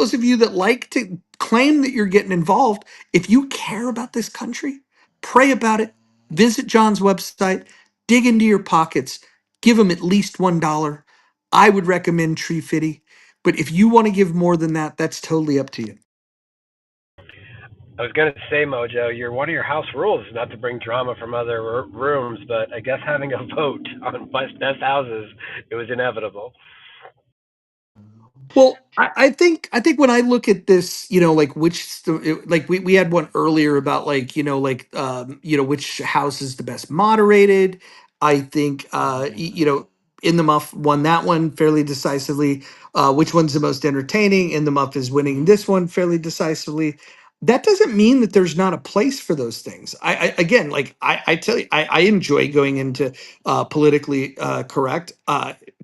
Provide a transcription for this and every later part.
those of you that like to claim that you're getting involved, if you care about this country, pray about it, visit John's website, dig into your pockets, give him at least $1. I would recommend Tree Fitty. But if you want to give more than that, that's totally up to you. I was gonna say, Mojo, your one of your house rules is not to bring drama from other rooms, but I guess having a vote on best houses, it was inevitable. Well, I think when I look at this, like like we had one earlier about like which house is the best moderated. I think In the Muff won that one fairly decisively. Which one's the most entertaining? In the Muff is winning this one fairly decisively. That doesn't mean that there's not a place for those things. I again, like I tell you, I enjoy going into politically correct.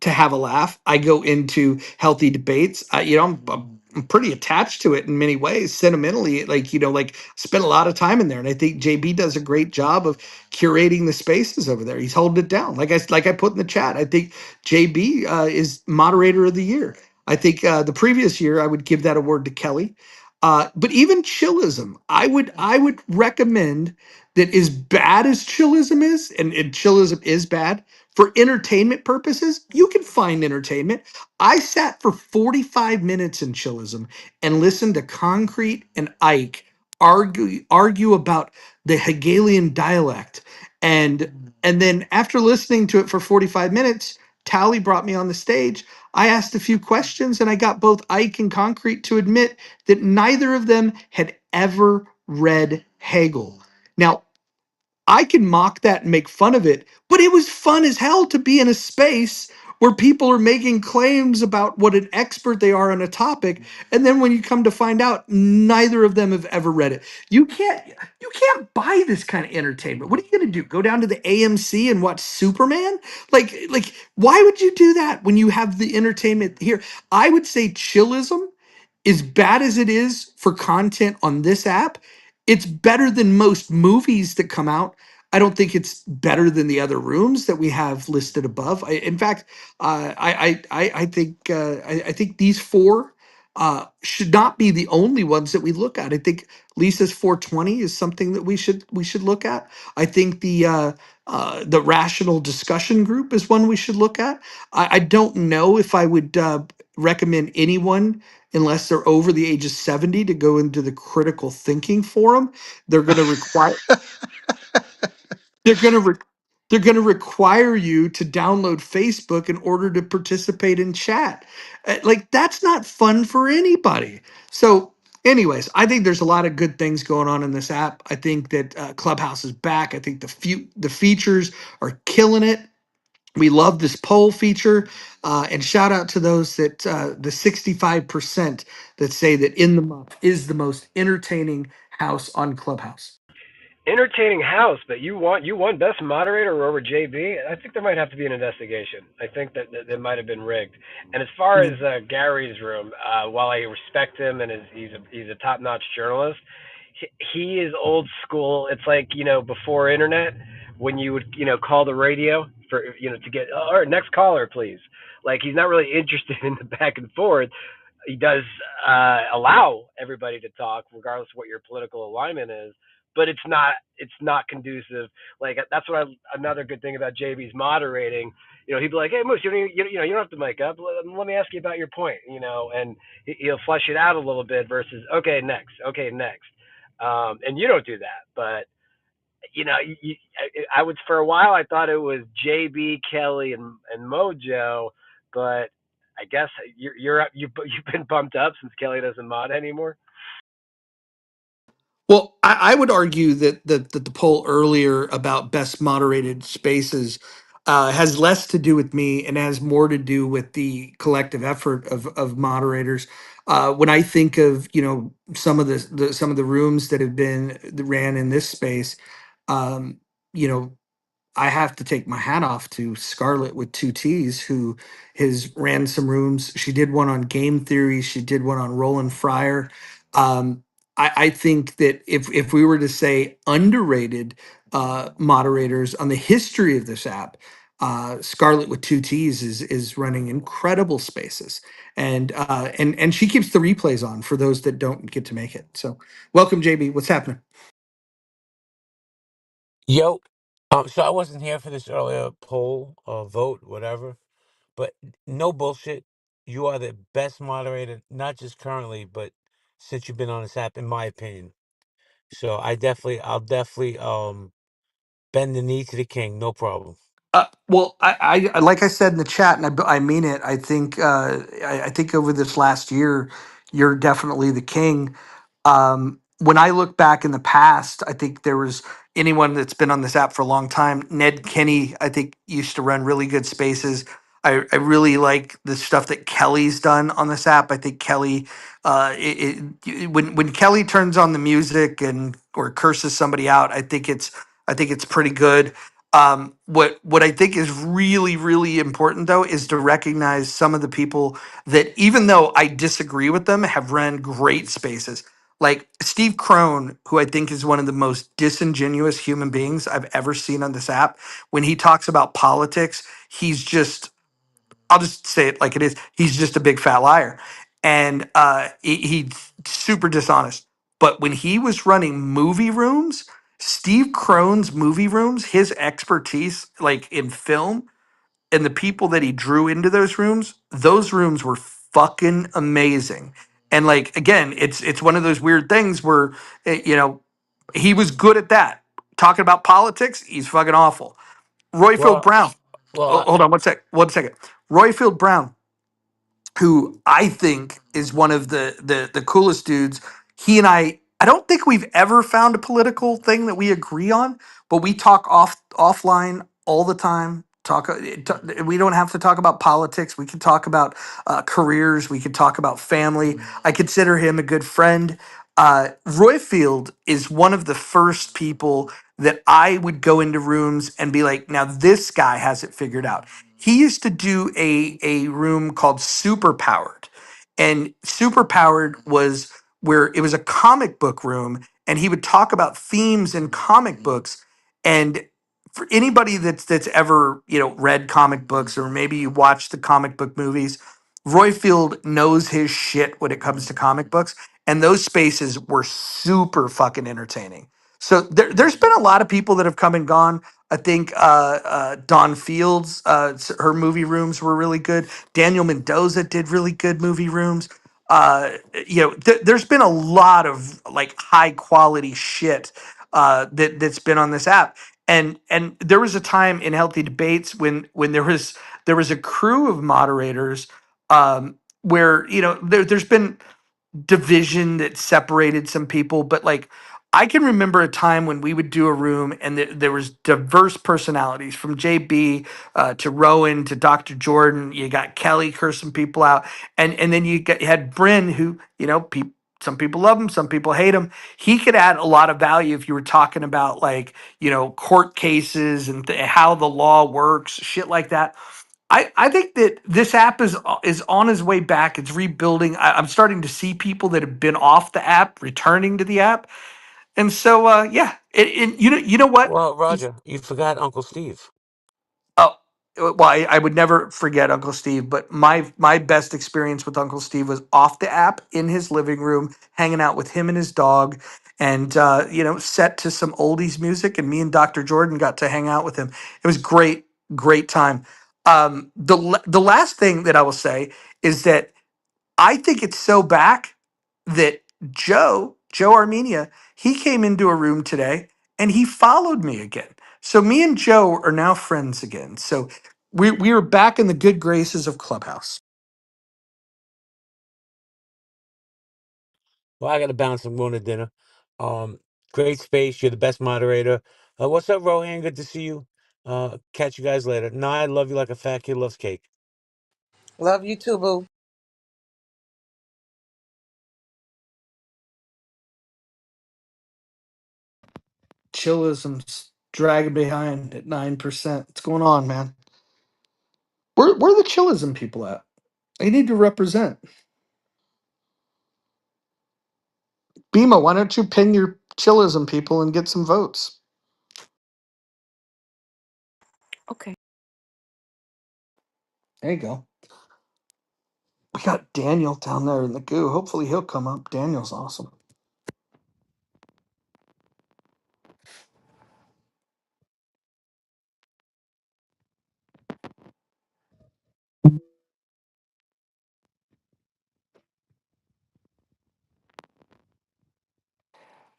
To have a laugh. I go into healthy debates. I'm pretty attached to it in many ways, sentimentally. Like spent a lot of time in there, and I think JB does a great job of curating the spaces over there. He's holding it down. Like I put in the chat. I think JB is moderator of the year. I think the previous year I would give that award to Kelly. But even chillism, I would recommend that as bad as chillism is, and chillism is bad, for entertainment purposes, you can find entertainment. I sat for 45 minutes in Chillism and listened to Concrete and Ike argue about the Hegelian dialect. And then after listening to it for 45 minutes, Tally brought me on the stage. I asked a few questions and I got both Ike and Concrete to admit that neither of them had ever read Hegel. Now, I can mock that and make fun of it, but it was fun as hell to be in a space where people are making claims about what an expert they are on a topic, and then when you come to find out, neither of them have ever read it. You can't buy this kind of entertainment. What are you going to do? Go down to the AMC and watch Superman? Like why would you do that when you have the entertainment here? I would say chillism, as bad as it is for content on this app, it's better than most movies that come out. I don't think it's better than the other rooms that we have listed above. In fact, I think these four should not be the only ones that we look at. I think Lisa's 420 is something that we should look at. I think the rational discussion group is one we should look at. I don't know if I would recommend anyone unless they're over the age of 70 to go into the critical thinking forum. They're going to require they're going to re- they're going to require you to download Facebook in order to participate in chat. Like that's not fun for anybody. So anyways, I think there's a lot of good things going on in this app. I think that Clubhouse is back. I think the features are killing it. We love this poll feature, and shout out to those that the 65% that say that In the Muff is the most entertaining house on Clubhouse. Entertaining house, but you won best moderator over JB. I think there might have to be an investigation. I think that might have been rigged. And as far as Gary's room, while I respect him and he's a top notch journalist, he is old school. It's like before internet when you would call the radio for to get all right, next caller please. Like he's not really interested in the back and forth. He does allow everybody to talk regardless of what your political alignment is, but it's not conducive. Like that's another good thing about JB's moderating. He'd be like, "Hey, Moose, you don't have to mic up. Let me ask you about your point." And he'll flesh it out a little bit versus okay, next. And you don't do that, but I was for a while I thought it was JB, Kelly, and Mojo, but I guess you've been bumped up since Kelly doesn't mod anymore. Well, I would argue that the poll earlier about best moderated spaces has less to do with me and has more to do with the collective effort of moderators. When I think of some of the rooms that ran in this space, um, you know I have to take my hat off to Scarlett with two T's, who has ran some rooms. She did one on game theory. She did one on Roland Fryer. I think that if we were to say underrated moderators on the history of this app, Scarlet with two T's is running incredible spaces, and she keeps the replays on for those that don't get to make it. So, welcome, JB. What's happening? Yo, so I wasn't here for this earlier poll or vote, whatever, but no bullshit. You are the best moderator, not just currently, but since you've been on this app, in my opinion. So I'll definitely bend the knee to the king, no problem. Well, like I said in the chat, and I mean it. I think over this last year, you're definitely the king. When I look back in the past, I think there was anyone that's been on this app for a long time. Ned Kinney, I think, used to run really good spaces. I really like the stuff that Kelly's done on this app. I think Kelly, when Kelly turns on the music and or curses somebody out, I think it's pretty good. What I think is really really important though is to recognize some of the people that, even though I disagree with them, have ran great spaces. Like Steve Crone, who I think is one of the most disingenuous human beings I've ever seen on this app. When he talks about politics, he's just, I'll just say it like it is. He's just a big fat liar, and he's super dishonest. But when he was running movie rooms, Steve Crone's movie rooms, his expertise, like in film, and the people that he drew into those rooms were fucking amazing. And like again, it's one of those weird things where he was good at that. Talking about politics, he's fucking awful. Royfield Well, Brown. well, Oh, hold on one second. Royfield Brown, who I think is one of the coolest dudes. He and I don't think we've ever found a political thing that we agree on, but we talk offline all the time. We don't have to talk about politics. We can talk about careers. We could talk about family. I consider him a good friend. Royfield is one of the first people that I would go into rooms and be like, now this guy has it figured out. He used to do a room called Superpowered, and Superpowered was where it was a comic book room, and he would talk about themes in comic books. And for anybody that's ever read comic books, or maybe you watch the comic book movies, Royfield knows his shit when it comes to comic books, and those spaces were super fucking entertaining. So there's been a lot of people that have come and gone. I think Dawn Fields, her movie rooms were really good. Daniel Mendoza did really good movie rooms. There's been a lot of like high quality shit that's been on this app. And there was a time in Healthy Debates when there was a crew of moderators, where there's been division that separated some people, but like I can remember a time when we would do a room and there was diverse personalities, from JB to Rowan to Dr. Jordan. You got Kelly cursing people out, and then you had Bryn, who some people love him, some people hate him. He could add a lot of value if you were talking about like court cases and how the law works, shit like that. I think that this app is on his way back. It's rebuilding. I'm starting to see people that have been off the app returning to the app, and so yeah. You know what? well, Roger, you forgot Uncle Steve. Oh, well, I would never forget Uncle Steve, but my best experience with Uncle Steve was off the app in his living room, hanging out with him and his dog, and set to some oldies music. And me and Dr. Jordan got to hang out with him. It was great, great time. The last thing that I will say is that I think it's so back that Joe Armenia, he came into a room today and he followed me again. So me and Joe are now friends again. So we are back in the good graces of Clubhouse. Well, I got to bounce. I'm going to dinner. Um, Great space. You're the best moderator. What's up, Rohan? Good to see you. Catch you guys later. No, I love you like a fat kid loves cake. Love you too, boo. Chillism's dragging behind at 9%. What's going on, man? Where are the chillism people at? They need to represent. Bima, why don't you pin your chillism people and get some votes? Okay. There you go. We got Daniel down there in the goo. Hopefully he'll come up. Daniel's awesome.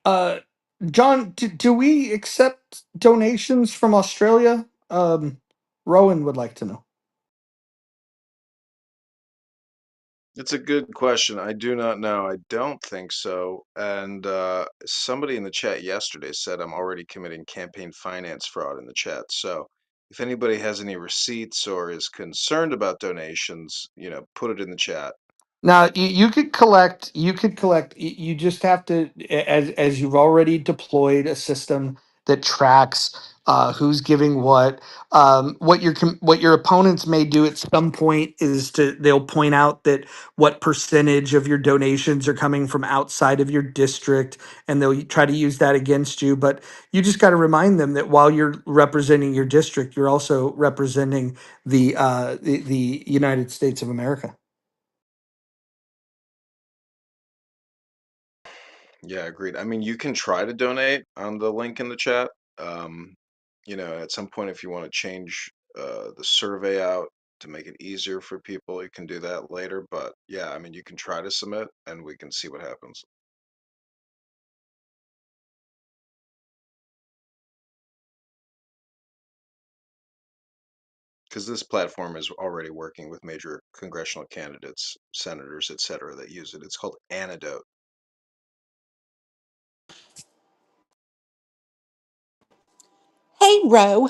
Uh, John, do we accept donations from Australia? Rowan would like to know. It's a good question. I do not know. I don't think so. And somebody in the chat yesterday said I'm already committing campaign finance fraud in the chat. So if anybody has any receipts or is concerned about donations, put it in the chat. Now you could collect. You could collect. You just have to, as you've already deployed a system that tracks who's giving what. What your opponents may do at some point is they'll point out that what percentage of your donations are coming from outside of your district, and they'll try to use that against you. But you just got to remind them that while you're representing your district, you're also representing the United States of America. Yeah, agreed. I mean, you can try to donate on the link in the chat. Um, at some point, if you want to change the survey out to make it easier for people, you can do that later. But yeah, I mean, you can try to submit and we can see what happens. Because this platform is already working with major congressional candidates, senators, etc., that use it. It's called Antidote. Hey, Ro.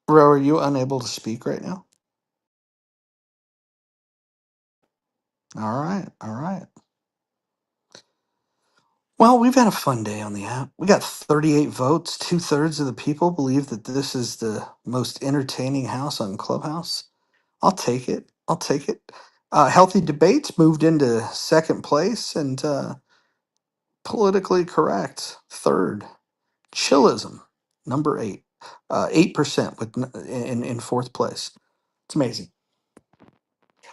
Ro, are you unable to speak right now? All right, all right. Well, we've had a fun day on the app. We got 38 votes. 2/3 of the people believe that this is the most entertaining house on Clubhouse. I'll take it. I'll take it. Healthy debates moved into second place, and politically correct third. Chillism number eight, 8% with in fourth place. It's amazing.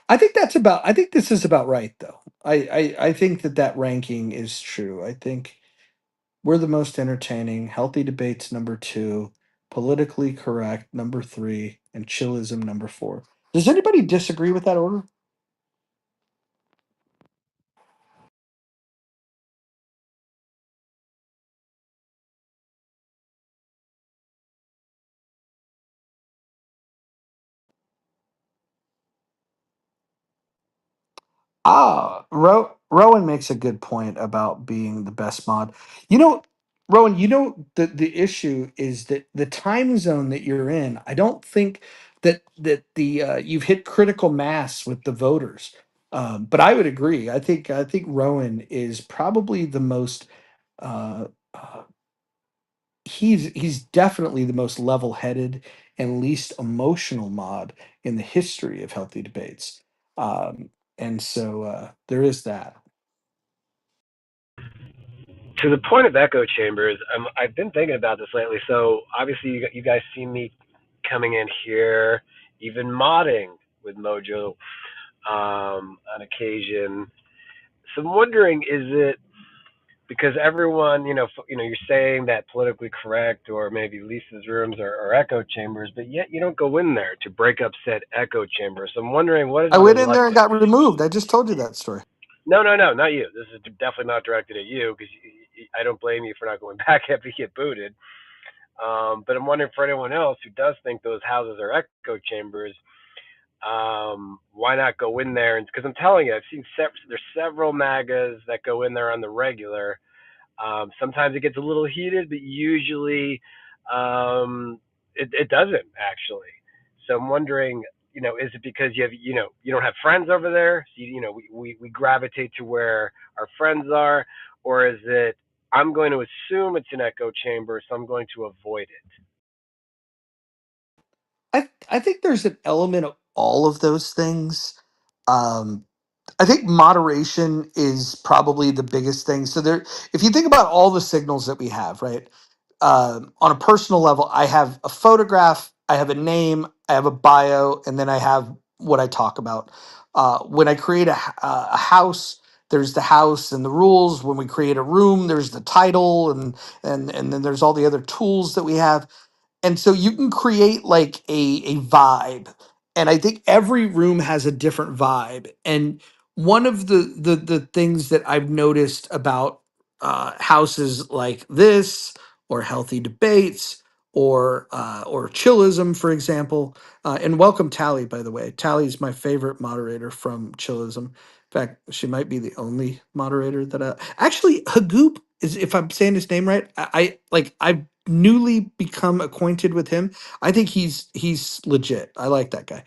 I think that's about. I think this is about right, though. I think that ranking is true. I think we're the most entertaining. Healthy debates number two, politically correct number three, and chillism number four. Does anybody disagree with that order? Rowan makes a good point about being the best mod. You know, Rowan, the issue is that the time zone that you're in, I don't think that the you've hit critical mass with the voters. But I would agree. I think Rowan is probably the most uh, uh, he's definitely the most level-headed and least emotional mod in the history of healthy debates. And so there is that. To the point of echo chambers, I've been thinking about this lately. So obviously, you guys see me coming in here, even modding with Mojo on occasion. So I'm wondering, is it because everyone, you're saying that politically correct or maybe Lisa's rooms are echo chambers, but yet you don't go in there to break up said echo chamber. So I'm wondering, what is I the went in there and reluctance? got removed. I just told you that story. No, no, no, not you. This is definitely not directed at you because I don't blame you for not going back after you get booted. But I'm wondering for anyone else who does think those houses are echo chambers, why not go in there? And because I'm telling you, I've seen there's several MAGAs that go in there on the regular. Sometimes it gets a little heated, but usually it doesn't actually. So I'm wondering, is it because you don't have friends over there, so we gravitate to where our friends are, or is it I'm going to assume it's an echo chamber, so I'm going to avoid it? I think there's an element of all of those things. Um, I think moderation is probably the biggest thing. So there, if you think about all the signals that we have, right? On a personal level, I have a photograph, I have a name, I have a bio, and then I have what I talk about. When I create a house, there's the house and the rules. When we create a room, there's the title, and then there's all the other tools that we have, and so you can create like a vibe, and I think every room has a different vibe. And one of the things that I've noticed about houses like this, or healthy debates, or chillism, for example, and welcome Tally, by the way. Tally's my favorite moderator from chillism. In fact, she might be the only moderator that actually, Hagoop is, if I'm saying his name right. I like, I've newly become acquainted with him. I think he's legit. I like that guy.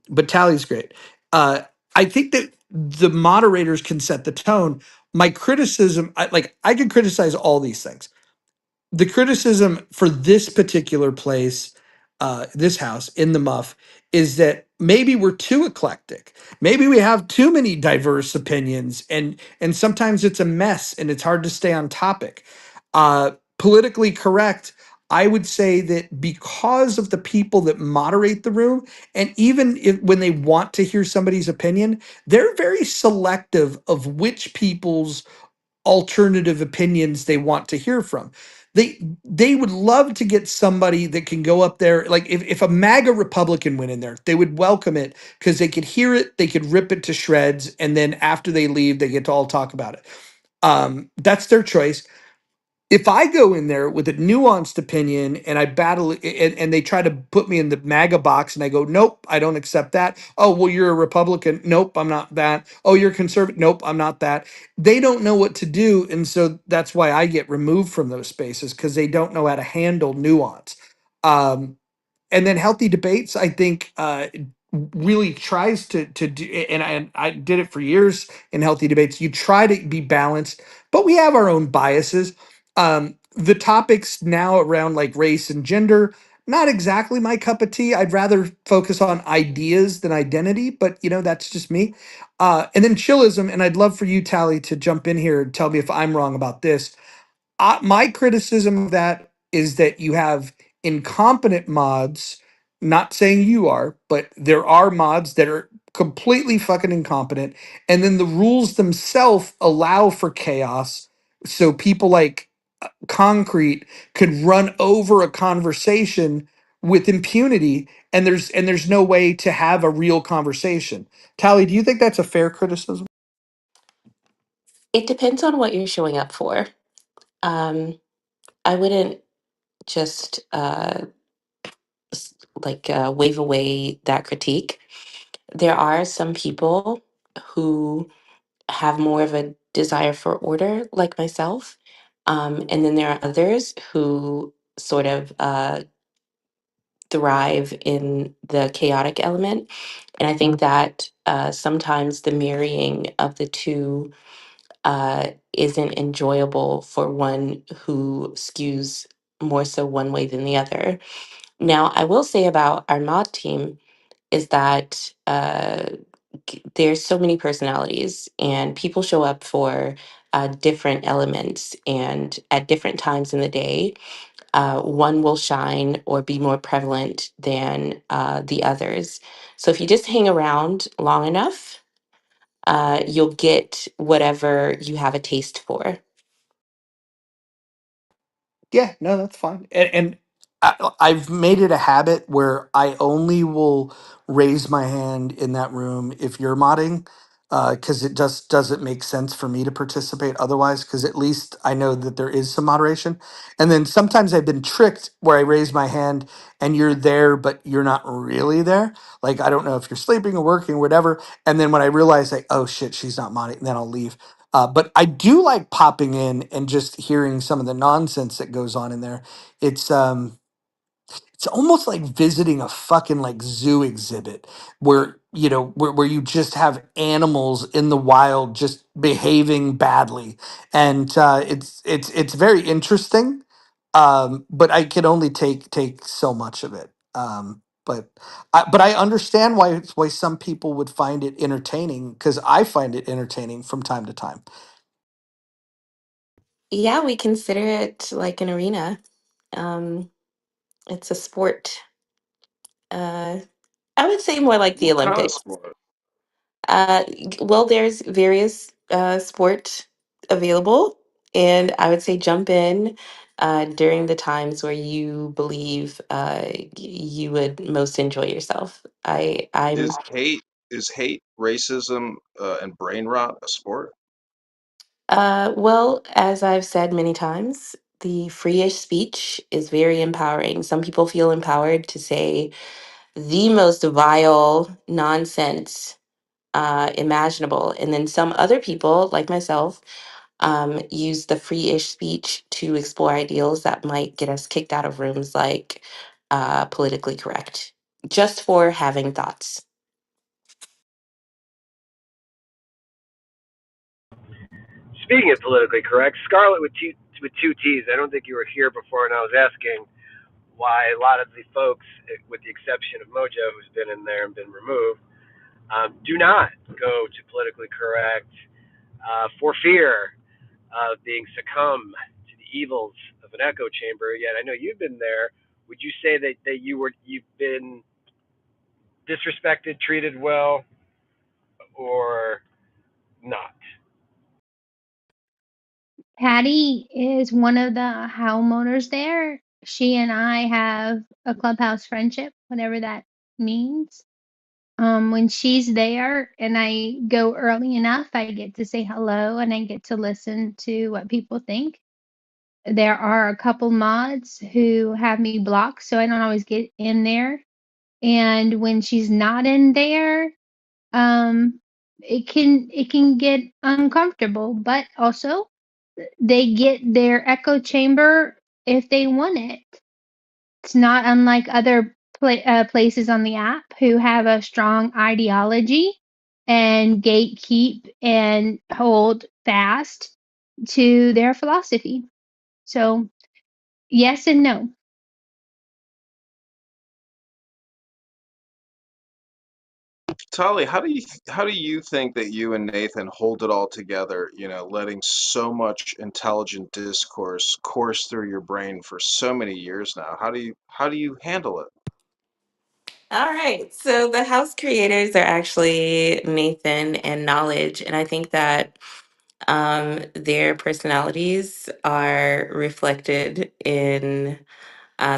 But Tally's great. I think that the moderators can set the tone. My criticism, I could criticize all these things. The criticism for this particular place, this house in the Muff, is that maybe we're too eclectic. Maybe we have too many diverse opinions, and sometimes it's a mess and it's hard to stay on topic. Politically correct, I would say that because of the people that moderate the room, and even if, when they want to hear somebody's opinion, they're very selective of which people's alternative opinions they want to hear from. They would love to get somebody that can go up there, like if a MAGA Republican went in there, they would welcome it because they could hear it, they could rip it to shreds, and then after they leave, they get to all talk about it. That's their choice. If I go in there with a nuanced opinion and I battle and they try to put me in the MAGA box and I go, nope, I don't accept that. Oh, well, you're a Republican. Nope, I'm not that. Oh, you're conservative. Nope, I'm not that. They don't know what to do. And so that's why I get removed from those spaces, because they don't know how to handle nuance. Um, and then healthy debates, I think, really tries to do, and I did it for years in healthy debates. You try to be balanced, but we have our own biases. The topics now around like race and gender, not exactly my cup of tea. I'd rather focus on ideas than identity, but that's just me. And then chillism, and I'd love for you, Tally, to jump in here and tell me if I'm wrong about this. My criticism of that is that you have incompetent mods. Not saying you are, but there are mods that are completely fucking incompetent, and then the rules themselves allow for chaos. So people like Concrete could run over a conversation with impunity, and there's no way to have a real conversation. Tally, do you think that's a fair criticism? It depends on what you're showing up for. Um, I wouldn't just wave away that critique. There are some people who have more of a desire for order, like myself. And then there are others who sort of thrive in the chaotic element. And I think that sometimes the marrying of the two isn't enjoyable for one who skews more so one way than the other. Now, I will say about our mod team is that there's so many personalities, and people show up for different elements and at different times in the day. One will shine or be more prevalent than the others. So if you just hang around long enough, you'll get whatever you have a taste for. Yeah, no, that's fine. And I've made it a habit where I only will raise my hand in that room if you're modding, because it just doesn't make sense for me to participate otherwise, because at least I know that there is some moderation. And then sometimes I've been tricked where I raise my hand and you're there, but you're not really there. Like, I don't know if you're sleeping or working or whatever. And then when I realize, like, oh shit, she's not modding, then I'll leave. But I do like popping in and just hearing some of the nonsense that goes on in there. It's it's almost like visiting a fucking like zoo exhibit where where you just have animals in the wild just behaving badly, and it's very interesting. But I can only take so much of it. But I understand why some people would find it entertaining because I find it entertaining from time to time. Yeah, we consider it like an arena. Um, it's a sport. Uh, I would say more like the What kind of Olympics. sport? Well, there's various sport available, and I would say jump in during the times where you believe you would most enjoy yourself. I'm Is hate, racism, and brain rot a sport? well, as I've said many times, the freeish speech is very empowering. Some people feel empowered to say the most vile nonsense imaginable, and then some other people, like myself, use the free-ish speech to explore ideals that might get us kicked out of rooms like politically correct, just for having thoughts. Speaking of politically correct, Scarlett with two T's. I don't think you were here before, and I was asking why a lot of the folks, with the exception of Mojo, who's been in there and been removed, do not go to politically correct for fear of being succumb to the evils of an echo chamber. Yet I know you've been there. Would you say that you've been disrespected, treated well, or not? Patty is one of the homeowners there. She and I have a clubhouse friendship, whatever that means. When she's there and I go early enough, I get to say hello and I get to listen to what people think. There are a couple mods who have me blocked, so I don't always get in there. And when she's not in there, um, it can get uncomfortable, but also they get their echo chamber if they want it. It's not unlike other places on the app who have a strong ideology and gatekeep and hold fast to their philosophy. So, yes and no. Tali, how do you think that you and Nathan hold it all together, letting so much intelligent discourse course through your brain for so many years now? How do you handle it? All right. So the house creators are actually Nathan and Knowledge. And I think that their personalities are reflected in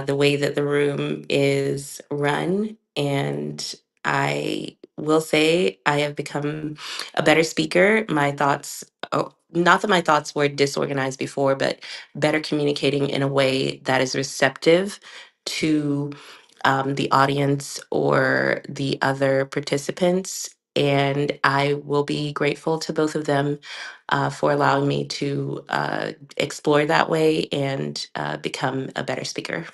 the way that the room is run. And I will say I have become a better speaker. My thoughts, oh, not that my thoughts were disorganized before, but better communicating in a way that is receptive to the audience or the other participants. And I will be grateful to both of them for allowing me to explore that way and become a better speaker.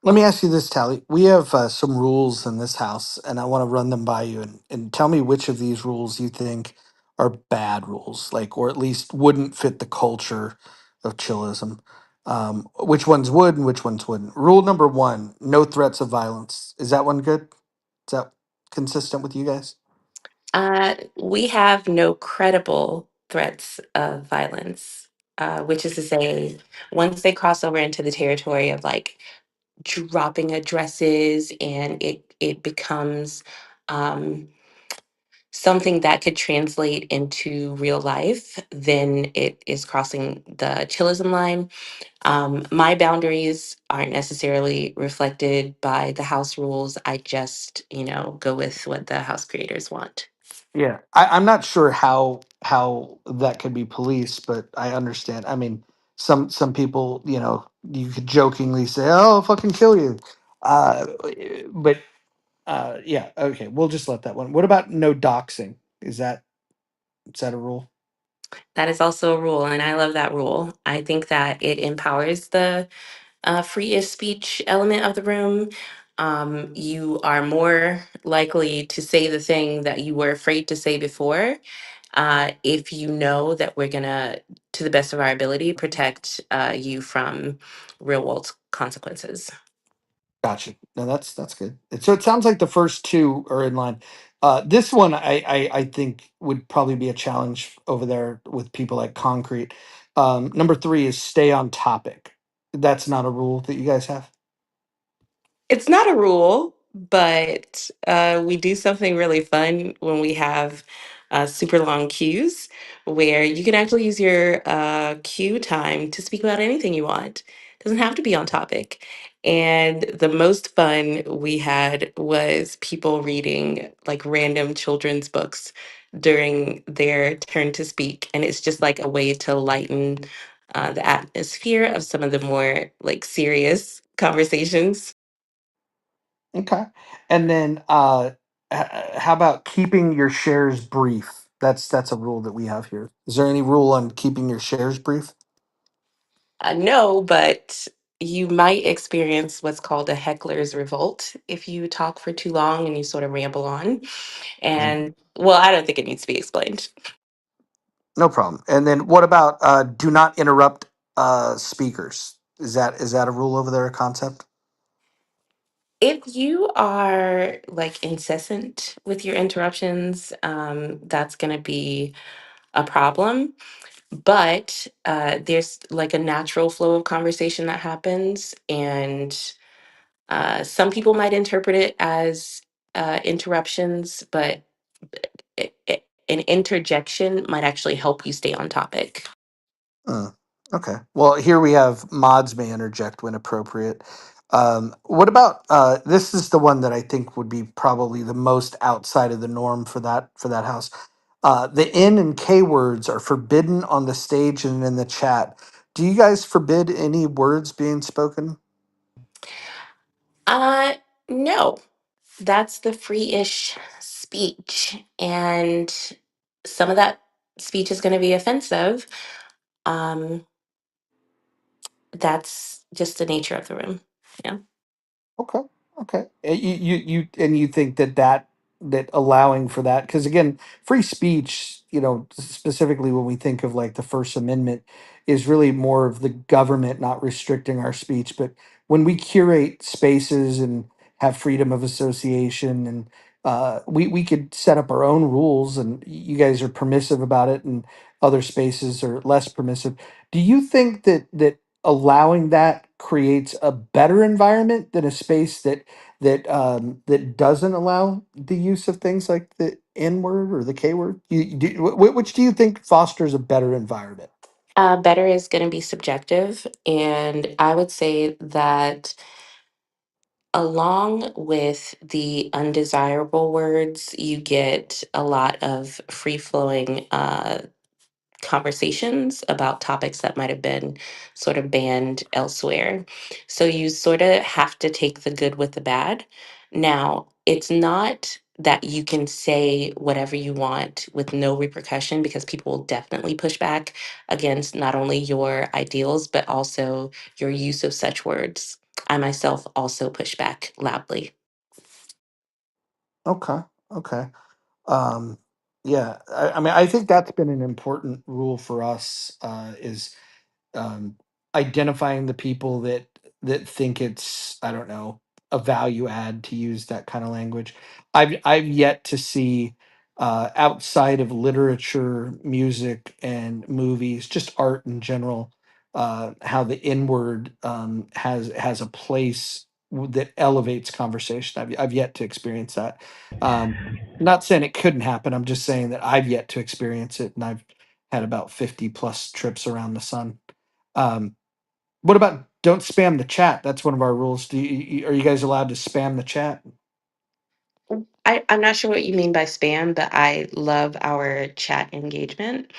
Let me ask you this, Tally. We have some rules in this house, and I want to run them by you and tell me which of these rules you think are bad rules, like, or at least wouldn't fit the culture of chillism. Which ones would and which ones wouldn't. Rule number one: no threats of violence. Is that one good? Is that consistent with you guys? We have no credible threats of violence, which is to say, once they cross over into the territory of like dropping addresses and it becomes um, something that could translate into real life, then it is crossing the chillism line. My boundaries aren't necessarily reflected by the house rules. I just, go with what the house creators want. Yeah, I'm not sure how that could be policed, but I understand. I mean, some people, you could jokingly say, "Oh, I'll fucking kill you," uh, but yeah, okay, we'll just let that one. What about no doxing? Is that a rule? That is also a rule, and I love that rule. I think that it empowers the free speech element of the room. You are more likely to say the thing that you were afraid to say before if you know that we're going to to the best of our ability, protect you from real world consequences. Gotcha. No, that's good. So it sounds like the first two are in line. This one I think would probably be a challenge over there with people like Concrete. Number three is stay on topic. That's not a rule that you guys have. It's not a rule, but we do something really fun when we have super long queues where you can actually use your queue time to speak about anything you want. Doesn't have to be on topic. And the most fun we had was people reading like random children's books during their turn to speak. And it's just like a way to lighten the atmosphere of some of the more like serious conversations. Okay. And then how about keeping your shares brief? That's a rule that we have here. Is there any rule on keeping your shares brief? No, but you might experience what's called a heckler's revolt if you talk for too long and you sort of ramble on. Mm, And well, I don't think it needs to be explained. no problem. And then what about do not interrupt speakers? Is that a rule over there, a concept? If you are like incessant with your interruptions, that's going to be a problem. But there's like a natural flow of conversation that happens, and some people might interpret it as interruptions, but an interjection might actually help you stay on topic. Mm, okay. Well, here we have mods may interject when appropriate. What about this is the one that I think would be probably the most outside of the norm for that house. The N and K words are forbidden on the stage and in the chat. Do you guys forbid any words being spoken? Uh, no, that's the free-ish speech, and some of that speech is going to be offensive. Um, that's just the nature of the room. Yeah. Okay. Okay. You think that allowing for that, because again, free speech, specifically when we think of like the First Amendment, is really more of the government not restricting our speech. But when we curate spaces and have freedom of association, and we could set up our own rules, and you guys are permissive about it, and other spaces are less permissive. Do you think that allowing that creates a better environment than a space that doesn't allow the use of things like the N word or the K word? Which do you think fosters a better environment? Better is going to be subjective, and I would say that along with the undesirable words, you get a lot of free flowing conversations about topics that might have been sort of banned elsewhere. So you sort of have to take the good with the bad. Now, it's not that you can say whatever you want with no repercussion because people will definitely push back against not only your ideals, but also your use of such words. I myself also push back loudly. Okay, okay. Um, yeah, I mean, I think that's been an important rule for us. Is um, identifying the people that think it's, I don't know, a value add to use that kind of language. I've yet to see outside of literature, music, and movies, just art in general, how the inward has a place that elevates conversation. I've yet to experience that. Um, not saying it couldn't happen. I'm just saying that I've yet to experience it, and I've had about 50 plus trips around the sun. Um, what about don't spam the chat? That's one of our rules. Are you guys allowed to spam the chat? I'm not sure what you mean by spam, but I love our chat engagement.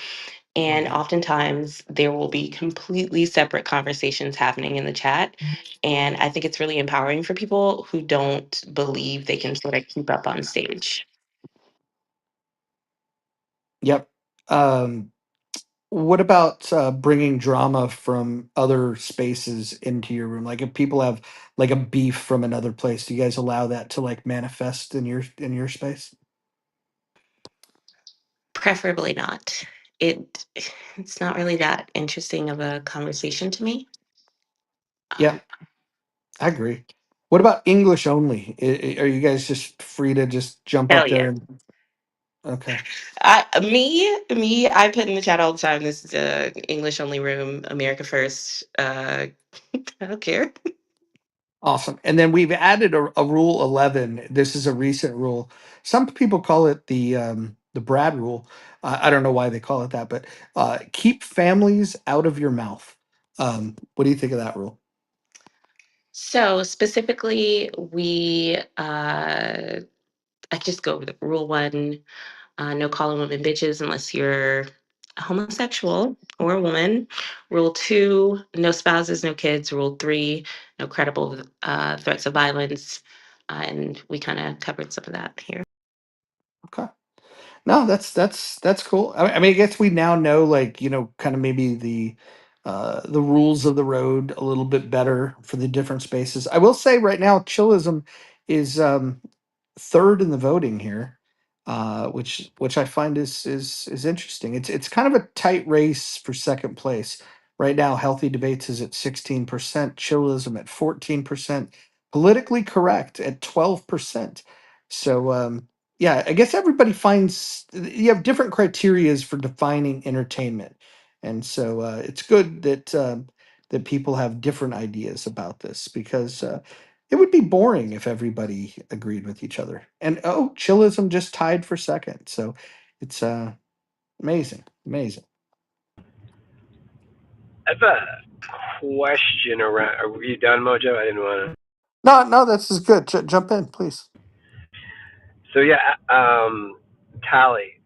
And Mhm. oftentimes there will be completely separate conversations happening in the chat. And I think it's really empowering for people who don't believe they can sort of keep up on stage. Yep. Um, what about bringing drama from other spaces into your room? Like if people have like a beef from another place, do you guys allow that to like manifest in your space? Preferably not. it it's not really that interesting of a conversation to me. Yeah, Um, I agree. What about English only? Are you guys just free to just jump Hell up yeah. there and okay? I put in the chat all the time. This is a English only room, America first. I don't care. Awesome. And then we've added a rule 11. This is a recent rule. Some people call it the Brad rule. I don't know why they call it that, but keep families out of your mouth. What do you think of that rule? So specifically, I just go with rule one: no calling women bitches unless you're a homosexual or a woman. Rule two: no spouses, no kids. Rule three: no credible threats of violence. And we kind of covered some of that here. Okay. No, that's cool. I mean, I guess we now know, like, kind of maybe the rules of the road a little bit better for the different spaces. I will say right now, chillism is third in the voting here, which I find is interesting. It's kind of a tight race for second place right now. Healthy debates is at 16%, chillism at 14%, politically correct at 12%. So yeah, I guess everybody finds you have different criterias for defining entertainment, and so it's good that people have different ideas about this because it would be boring if everybody agreed with each other. And oh, chillism just tied for second, so it's amazing, amazing. I have a question around. Are you done, Mojo? I didn't want to. No, no, this is good. Jump in, please. So yeah, Tally.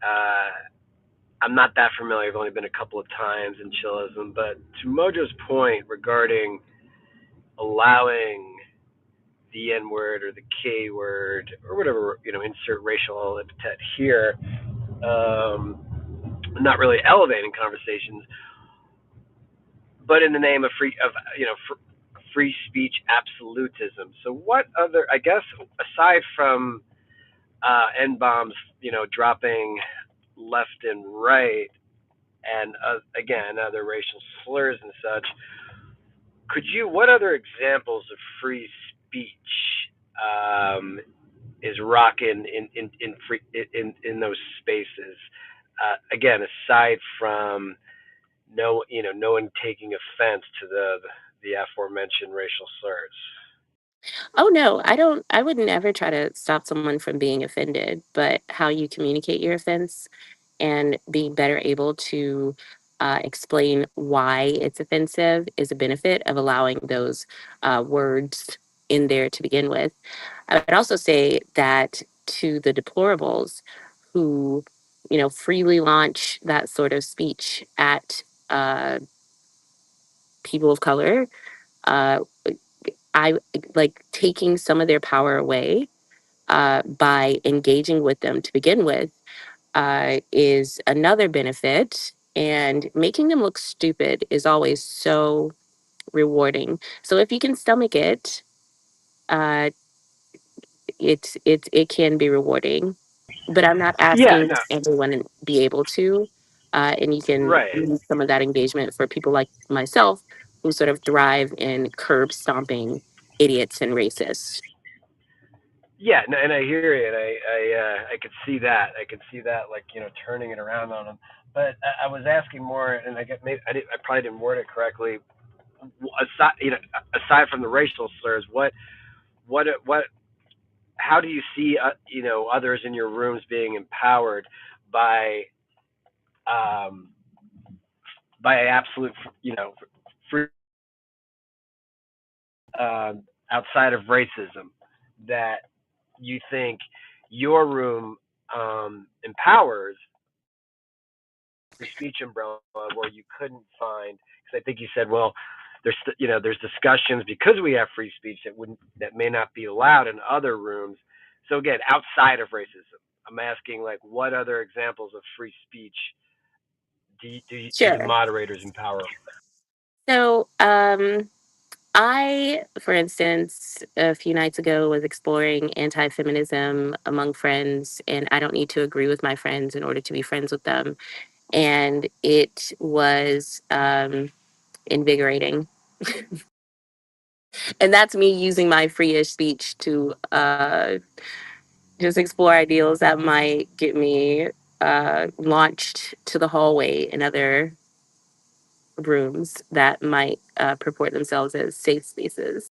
I'm not that familiar. I've only been a couple of times in Chillism, but to Mojo's point regarding allowing the N word or the K word or whatever, insert racial epithet here, um, not really elevating conversations, but in the name of free speech absolutism. So what other? I guess aside from N bombs, dropping left and right, and again other racial slurs and such. What other examples of free speech is rocking in those spaces? Again, aside from no one taking offense to the aforementioned racial slurs. Oh no, I would never try to stop someone from being offended, but how you communicate your offense and being better able to explain why it's offensive is a benefit of allowing those words in there to begin with. I would also say that to the deplorables who, freely launch that sort of speech at people of color, uh, I like taking some of their power away by engaging with them to begin with is another benefit. And making them look stupid is always so rewarding. So if you can stomach it, uh, it can be rewarding. But I'm not Yeah, asking no, everyone to be able to. And you can right. use some of that engagement for people like myself who sort of thrive in curb stomping idiots and racists. Yeah, no, and I hear it. I could see that. I could see that, like turning it around on them. But I was asking more, and I get maybe I probably didn't word it correctly. Aside from the racial slurs, what how do you see others in your rooms being empowered by um absolute free outside of racism that you think your room empowers free speech umbrella where you couldn't find, because I think you said, well, there's discussions because we have free speech that may not be allowed in other rooms. So again, outside of racism, I'm asking, like, what other examples of free speech do the Sure. moderators empower? So, I, for instance, a few nights ago was exploring anti feminism among friends, and I don't need to agree with my friends in order to be friends with them. and it was invigorating. And that's me using my freeish speech to just explore ideals that might get me launched to the hallway in other rooms that might purport themselves as safe spaces.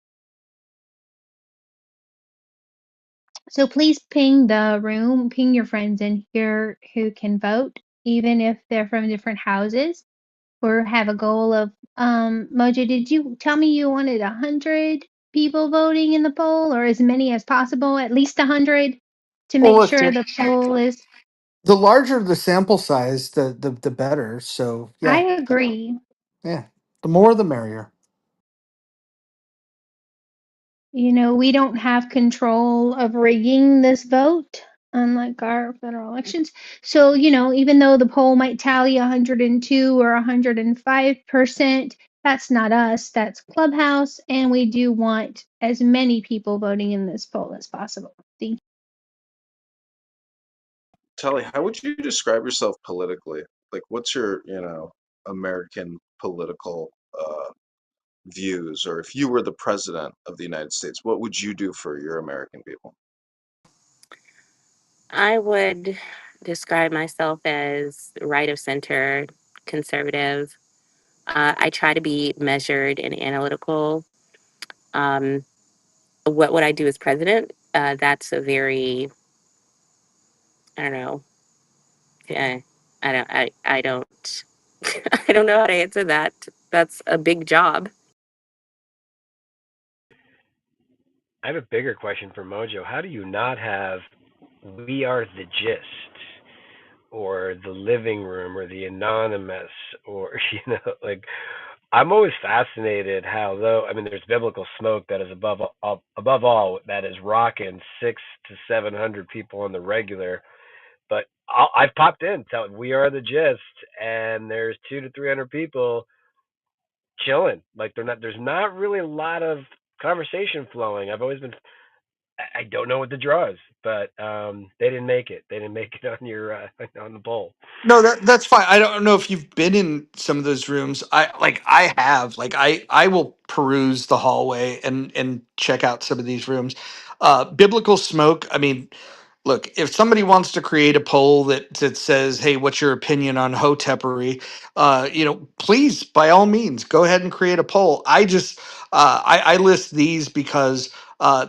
So please ping the room, ping your friends in here who can vote, even if they're from different houses or have a goal of Mojo, did you tell me you wanted 100 people voting in the poll or as many as possible, at least 100 to Well, make look, sure the poll is the larger the sample size, the better. So I yeah, agree. yeah, the more the merrier. You know, we don't have control of rigging this vote, unlike our federal elections. So, you know, even though the poll might tally 102 or 105%, that's not us, that's Clubhouse. And we do want as many people voting in this poll as possible. Thank you. Telly, how would you describe yourself politically? Like, what's your, American political views? Or if you were the president of the United States, what would you do for your American people? I would describe myself as right of center, conservative. I try to be measured and analytical. Um, what would I do as president? That's a very, I don't know. Yeah, I don't, I don't know how to answer that. That's a big job. I have a bigger question for Mojo. How do you not have "We Are the Gist" or "The Living Room" or "The Anonymous" or like I'm always fascinated how though I mean there's biblical smoke that is above all that is rocking 600 to 700 people on the regular, but I've popped in telling "We Are the Gist" and there's 200 to 300 people chilling. Like they're not. There's not really a lot of conversation flowing. I've always been. I don't know what the draw is, but they didn't make it. They didn't make it on your on the poll. No, that's fine. I don't know if you've been in some of those rooms. I have. Like I will peruse the hallway and check out some of these rooms. Biblical smoke. I mean, look, if somebody wants to create a poll that says, "Hey, what's your opinion on hotepery?" Please, by all means, go ahead and create a poll. I list these because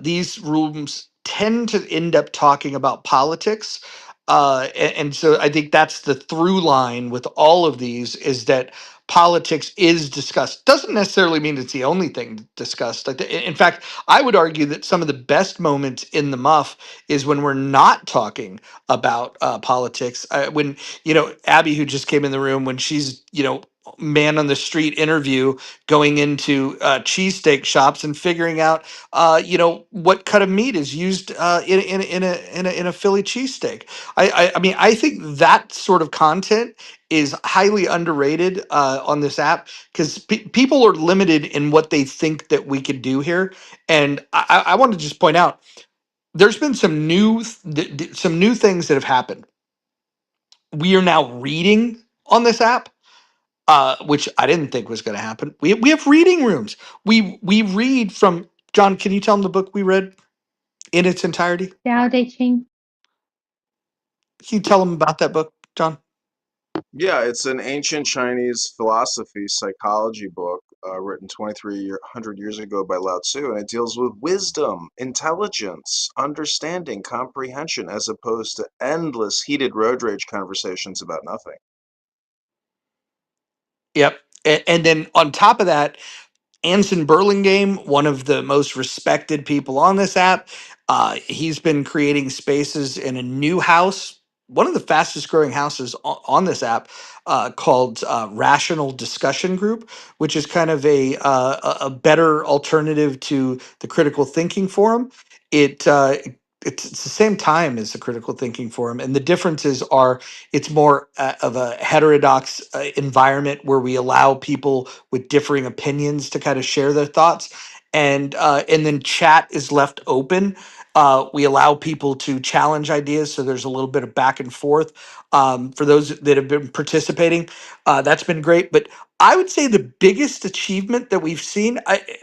these rooms tend to end up talking about politics. And so I think that's the through line with all of these is that politics is discussed. Doesn't necessarily mean it's the only thing discussed. In fact, I would argue that some of the best moments in the muff is when we're not talking about politics. When Abby, who just came in the room, when she's man on the street interview going into cheesesteak shops and figuring out what cut of meat is used in a Philly cheesesteak. I mean, I think that sort of content is highly underrated on this app because people are limited in what they think that we could do here. And I want to just point out there's been some new things that have happened. We are now reading on this app, which I didn't think was going to happen. We have reading rooms. We read from John. Can you tell them the book we read in its entirety? Dao De Ching. Can you tell them about that book, John? Yeah, it's an ancient Chinese philosophy psychology book written 2,300 years ago by Lao Tzu, and it deals with wisdom, intelligence, understanding, comprehension, as opposed to endless heated road rage conversations about nothing. Yep. And then on top of that, Anson Burlingame, one of the most respected people on this app, he's been creating spaces in a new house, one of the fastest growing houses on this app, called Rational Discussion Group, which is kind of a better alternative to the Critical Thinking Forum. It's the same time as the Critical Thinking Forum, and the differences are it's more of a heterodox environment where we allow people with differing opinions to kind of share their thoughts, and then chat is left open. We allow people to challenge ideas, so there's a little bit of back and forth. For those that have been participating, that's been great. But I would say the biggest achievement that we've seen,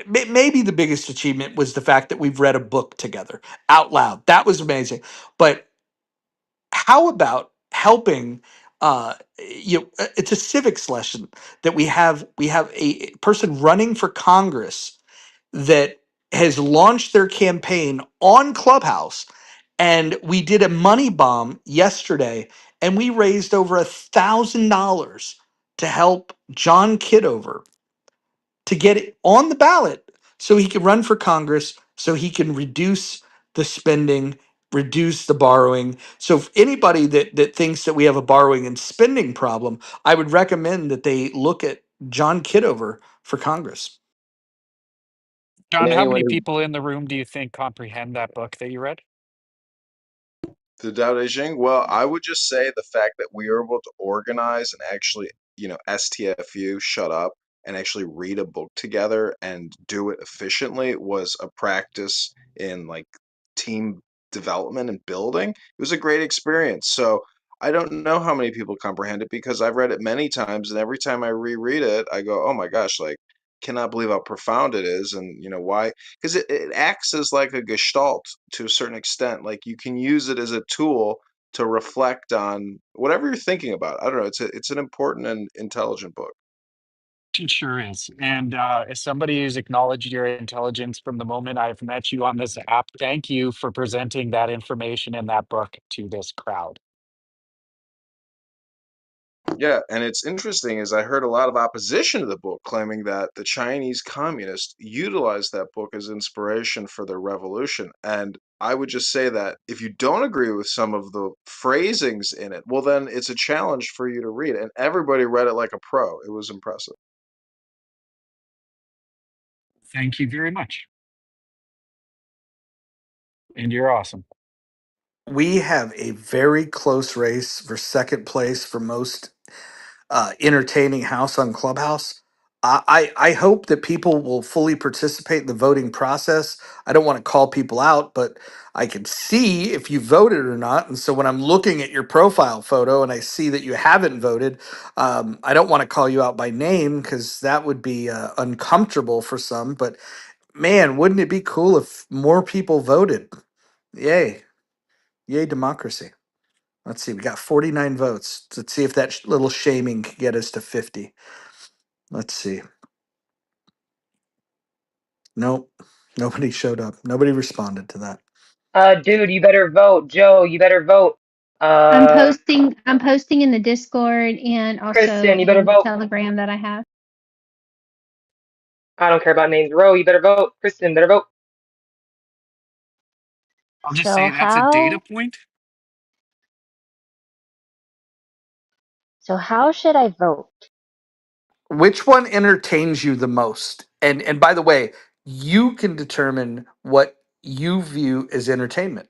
maybe the biggest achievement, was the fact that we've read a book together out loud. That was amazing. But how about helping? It's a civics lesson that we have a person running for Congress that has launched their campaign on Clubhouse, and we did a money bomb yesterday, and we raised over $1,000 to help John Kitover to get it on the ballot so he can run for Congress, so he can reduce the spending, reduce the borrowing. So if anybody that thinks that we have a borrowing and spending problem, I would recommend that they look at John Kitover for Congress. John, And how anyone many who people in the room do you think comprehend that book that you read? The Tao Te Ching? Well, I would just say the fact that we are able to organize and actually, STFU, shut up, and actually read a book together and do it efficiently was a practice in like team development and building. It was a great experience. So I don't know how many people comprehend it because I've read it many times, and every time I reread it, I go, oh my gosh, like, cannot believe how profound it is, and why? Because it acts as like a gestalt to a certain extent. Like you can use it as a tool to reflect on whatever you're thinking about. I don't know. It's an important and intelligent book. It sure is. And as somebody who's acknowledged your intelligence from the moment I've met you on this app, thank you for presenting that information in that book to this crowd. Yeah, and it's interesting is I heard a lot of opposition to the book claiming that the Chinese communists utilized that book as inspiration for their revolution. And I would just say that if you don't agree with some of the phrasings in it, well, then it's a challenge for you to read it. And everybody read it like a pro. It was impressive. Thank you very much. And you're awesome. We have a very close race for second place for most entertaining house on Clubhouse. I hope that people will fully participate in the voting process. I don't want to call people out, but I can see if you voted or not. And so when I'm looking at your profile photo and I see that you haven't voted, I don't want to call you out by name because that would be uncomfortable for some. But man, wouldn't it be cool if more people voted? Yay. Yay, democracy. Let's see, we got 49 votes. Let's see if that little shaming can get us to 50. Let's see. Nope. Nobody showed up. Nobody responded to that. Dude, you better vote. Joe, you better vote. I'm posting in the Discord and also Kristen, you better in the vote. Telegram that I have. I don't care about names. Ro, you better vote. Kristen, better vote. I'll just So say that's a data how point. so how should I vote? Which one entertains you the most? And by the way, you can determine what you view as entertainment.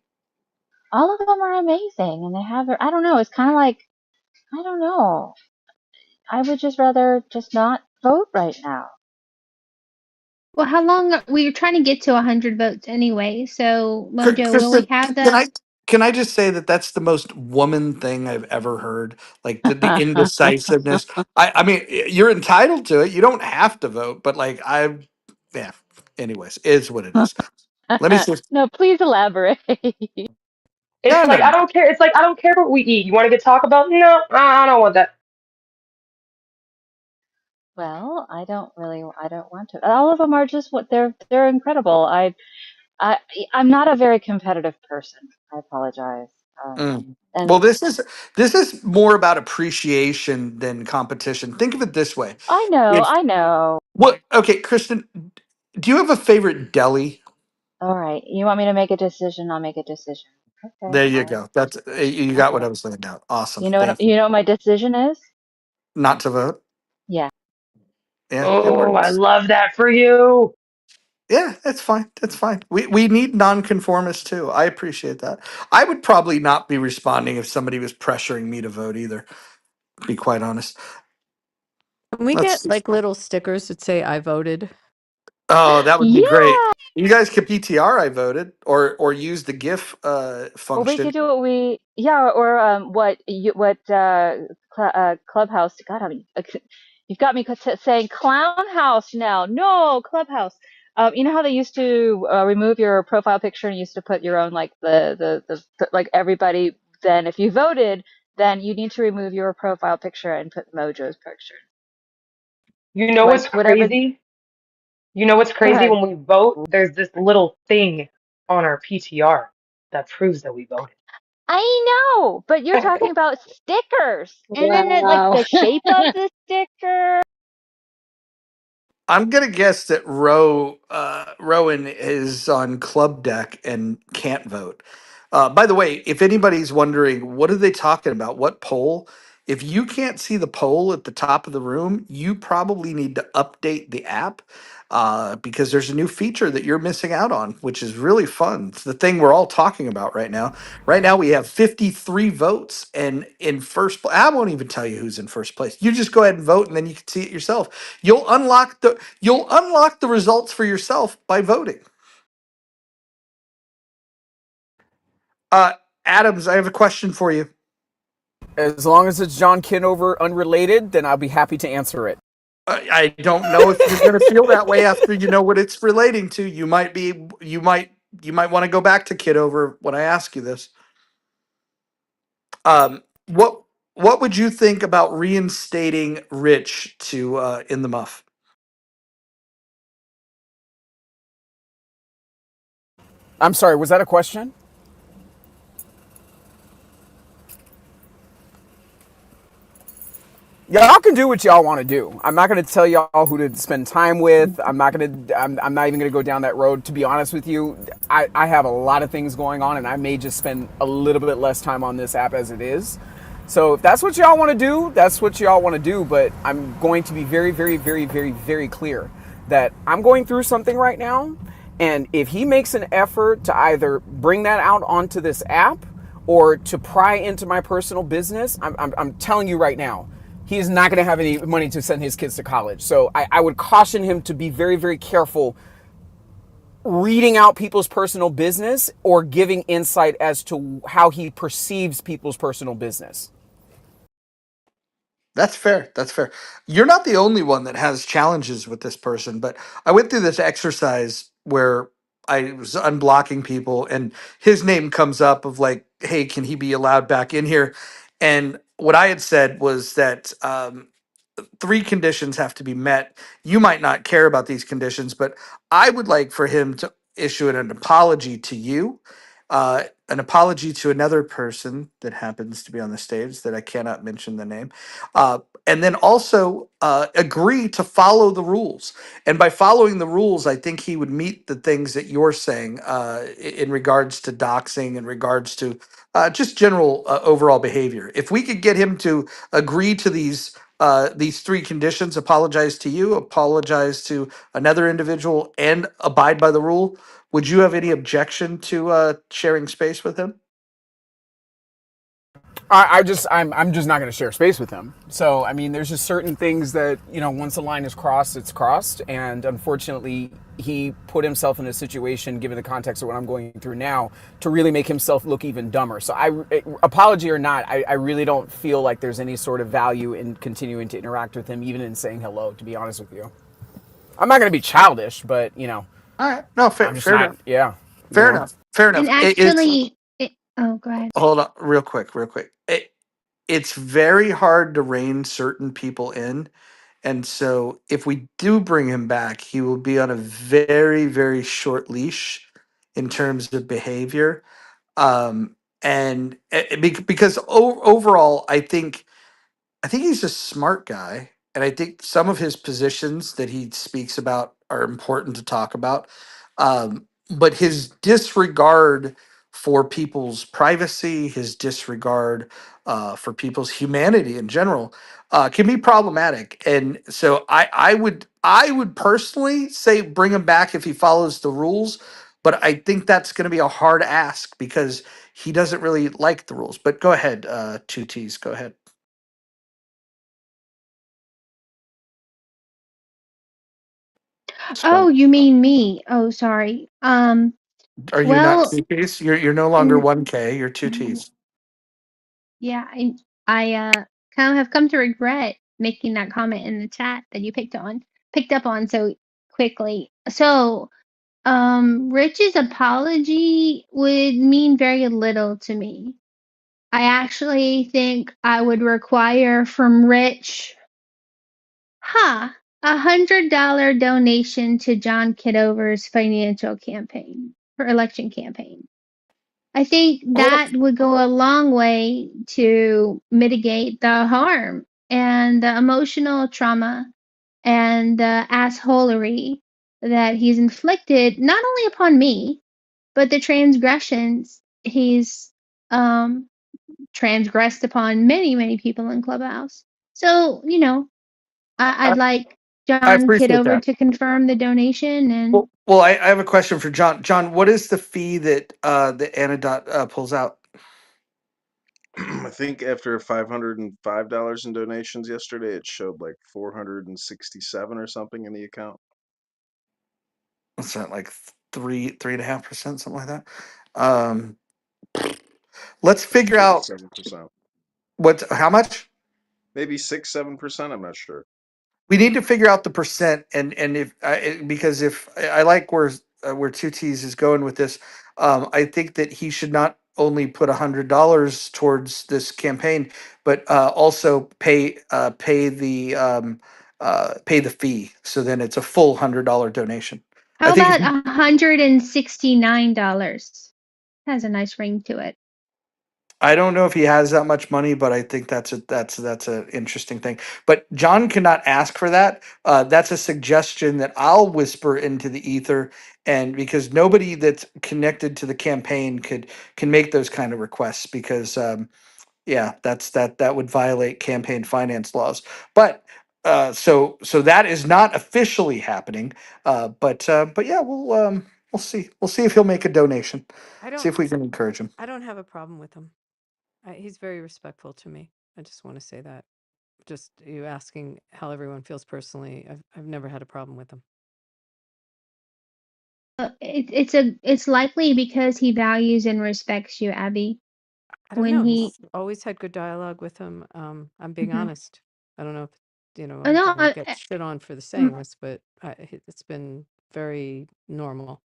All of them are amazing and they have their I don't know, it's kind of like I don't know. I would just rather just not vote right now. Well, how long we were trying to get to 100 votes anyway. So, Mojo, will we Kristen, have can the? I just say that that's the most woman thing I've ever heard. Like the indecisiveness. I mean, you're entitled to it. You don't have to vote, but like yeah. Anyways, is what it is. Let me see. No, please elaborate. It's No, like no. I don't care. It's like I don't care what we eat. You want to get Taco Bell? No, I don't want that. Well, I don't want to. All of them are just what they're incredible. I I'm not a very competitive person. I apologize. Mm. Well, And this is more about appreciation than competition. Think of it this way. If I know. what? Okay, Kristen, do you have a favorite deli? All right. You want me to make a decision? I'll make a decision. Okay, There you fine. go. That's you got what I Okay. was laying down. Awesome. What Thank you. you know what my decision is? Not to vote. Yeah. Yeah, it Oh, I works. love that for you. Yeah, that's fine. That's fine. We need nonconformists too. I appreciate that. I would probably not be responding if somebody was pressuring me to vote either. To be quite honest. Can we get Let's like little stickers that say I voted? Oh, that would be great. Yeah. You guys could PTR. I voted, or use the GIF Or we could function. do what we, yeah, or what Clubhouse. God, I mean, you've got me saying Clown House now. No, Clubhouse. You know how they used to remove your profile picture and used to put your own like like everybody. Then if you voted, then you need to remove your profile picture and put Mojo's picture. You know what's Like whatever. crazy? You know what's Go crazy? ahead. When we vote, there's this little thing on our PTR that proves that we voted. I know, but you're talking about stickers, and then like Wow. the shape of the sticker. I'm gonna guess that Rowan is on club deck and can't vote. By the way, if anybody's wondering, what are they talking about? What poll? If you can't see the poll at the top of the room, you probably need to update the app because there's a new feature that you're missing out on, which is really fun. It's the thing we're all talking about right now. Right now, we have 53 votes, and in first place, I won't even tell you who's in first place. You just go ahead and vote, and then you can see it yourself. You'll unlock the results for yourself by voting. Uh, Adams, I have a question for you. As long as it's John Kitover unrelated, then I'll be happy to answer it. I don't know if you're going to feel that way after you know what it's relating to. You might want to go back to Kidover when I ask you this. What would you think about reinstating Rich to in the muff? I'm sorry, was that a question? Y'all can do what y'all want to do. I'm not going to tell y'all who to spend time with. I'm not even going to go down that road. To be honest with you, I have a lot of things going on, and I may just spend a little bit less time on this app as it is. So if that's what y'all want to do, that's what y'all want to do. But I'm going to be very, very, very, very, very clear that I'm going through something right now. And if he makes an effort to either bring that out onto this app or to pry into my personal business, I'm telling you right now, he is not going to have any money to send his kids to college. So I would caution him to be very, very careful reading out people's personal business or giving insight as to how he perceives people's personal business. That's fair. That's fair. You're not the only one that has challenges with this person, but I went through this exercise where I was unblocking people and his name comes up of like, hey, can he be allowed back in here? And what I had said was that three conditions have to be met. You might not care about these conditions, but I would like for him to issue an apology to you, an apology to another person that happens to be on the stage that I cannot mention the name, and then also agree to follow the rules. And by following the rules, I think he would meet the things that you're saying in regards to doxing, in regards to just general overall behavior. If we could get him to agree to these three conditions: apologize to you, apologize to another individual, and abide by the rule. Would you have any objection to sharing space with him? I'm just not going to share space with him. So I mean, there's just certain things that once a line is crossed, it's crossed, and unfortunately, he put himself in a situation, given the context of what I'm going through now, to really make himself look even dumber. So apology or not, I really don't feel like there's any sort of value in continuing to interact with him, even in saying hello. To be honest with you, I'm not going to be childish, but All right, no, I'm fair, just fair not. enough, Yeah, fair enough, fair And enough. It's actually, oh, go ahead. hold on, real quick, real quick. It's very hard to rein certain people in. And so, if we do bring him back, he will be on a very, very short leash in terms of behavior. And because overall, I think he's a smart guy, and I think some of his positions that he speaks about are important to talk about. But his disregard for people's privacy, his disregard for people's humanity in general, can be problematic. And so, I would personally say bring him back if he follows the rules. But I think that's going to be a hard ask because he doesn't really like the rules. But go ahead, two T's. Go ahead. It's Oh, fine. you mean me? Oh, sorry. Are you not Well, two T's? You're no longer n- 1K. You're two n- T's. yeah, I kind of have come to regret making that comment in the chat that you picked up on so quickly. So, Rich's apology would mean very little to me. I actually think I would require from Rich, $100 donation to John Kitover's financial campaign for election campaign. I think Oh, that would go a long way to mitigate the harm and the emotional trauma and the assholery that he's inflicted not only upon me, but the transgressions he's um transgressed upon many, many people in Clubhouse. So, I, I'd like I John appreciate Kidover that. to confirm the donation and Well, I have a question for John. John, what is the fee that the Anadot pulls out? I think after $505 in donations yesterday, it showed like 467 or something in the account. What's that, like 3.5%, something like that? Um, let's figure Maybe out 7%. how much. Maybe 6, 7%. I'm not sure. We need to figure out the percent, and if because if I like where two T's is going with this, I think that he should not only put $100 towards this campaign, but also pay the fee. So then it's a full $100 donation. I how think about $169? Has a nice ring to it. I don't know if he has that much money, but I think that's a interesting thing. But John cannot ask for that. That's a suggestion that I'll whisper into the ether, and because nobody that's connected to the campaign can make those kind of requests, because yeah, that would violate campaign finance laws. But so that is not officially happening. But yeah, we'll see if he'll make a donation. I See don't if we can encourage him. I don't have a problem with him. He's very respectful to me. I just want to say that. Just you asking how everyone feels personally. I've never had a problem with him. It's likely because he values and respects you, Abby. I don't When know. he, He's always had good dialogue with him. I'm being Mhm. honest. I don't know if Oh, I'm no, gonna get shit on for the saying mm, this, but it's been very normal.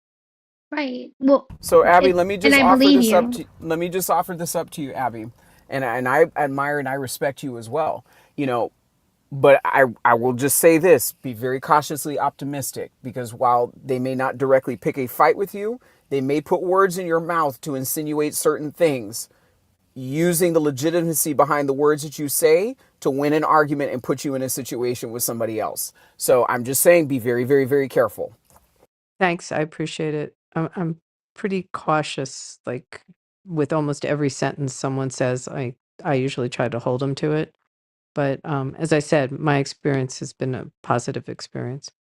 right. Well, So Abby, and I believe you. let me just offer this up to you, Abby, and I admire and I respect you as well. You know, but I will just say this: be very cautiously optimistic, because while they may not directly pick a fight with you, they may put words in your mouth to insinuate certain things, using the legitimacy behind the words that you say to win an argument and put you in a situation with somebody else. So I'm just saying, be very, very, very careful. Thanks. I appreciate it. I'm pretty cautious. Like with almost every sentence someone says, I usually try to hold them to it. But as I said, my experience has been a positive experience.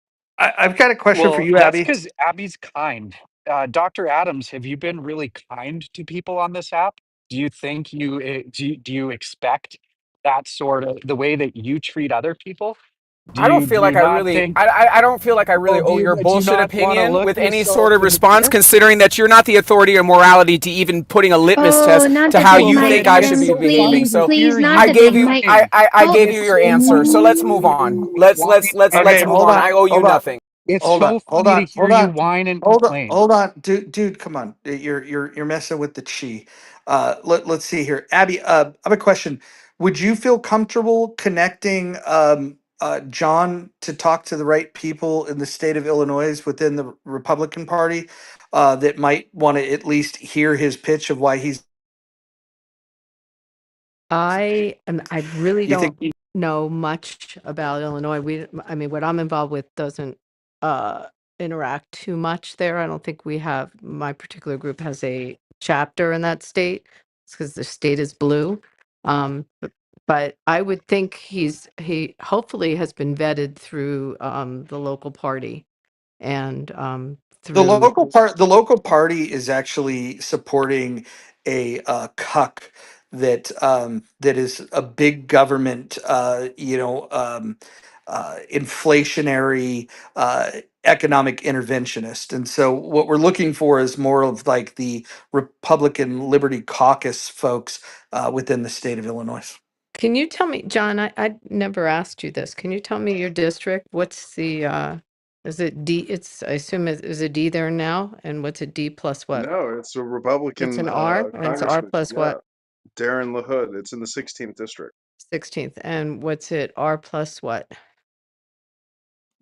I've got a question for Well, you, that's Abby. because Abby's kind. Dr. Adams, have you been really kind to people on this app? Do you think do you expect that sort of the way that you treat other people? I don't Do feel you like I not really, think, I don't feel like I really well, owe your do you bullshit not want to opinion look with any sort yourself of in the response, mirror? considering that you're not the authority or morality to even putting a litmus Oh, test not to to how pick Well, you but my think I should it's be friends, so behaving. please, funny to So please, hear not you I to gave pick you, my. whine. I Oh, gave you It's your so answer. So funny to let's hear move on. you whine Let's Okay, and move hold on. on, I owe you hold on, nothing. it's hold on, so hold funny to on, hear hold you on, whine and complain. hold on, dude, come on. You're messing with the chi. Let's see here, Abby. I have a question. Would you feel comfortable connecting John to talk to the right people in the state of Illinois within the Republican Party that might want to at least hear his pitch of why he's? I really You don't think? know much about Illinois. I mean, what I'm involved with doesn't uh, interact too much there. I don't think we have, my particular group has a chapter in that state because the state is blue. But I would think he hopefully has been vetted through the local party and through. The local party is actually supporting a cuck that that is a big government inflationary economic interventionist. And so what we're looking for is more of like the Republican Liberty Caucus folks within the state of Illinois. Can you tell me, John, I never asked you this. Can you tell me your district? What's the is it D? It's I assume is a D there now? And what's a D plus what? No, it's a It's Republican an R, and it's R congressman. plus Yeah, what? Darren LaHood. It's in the 16th district. 16th. And what's it? R plus what?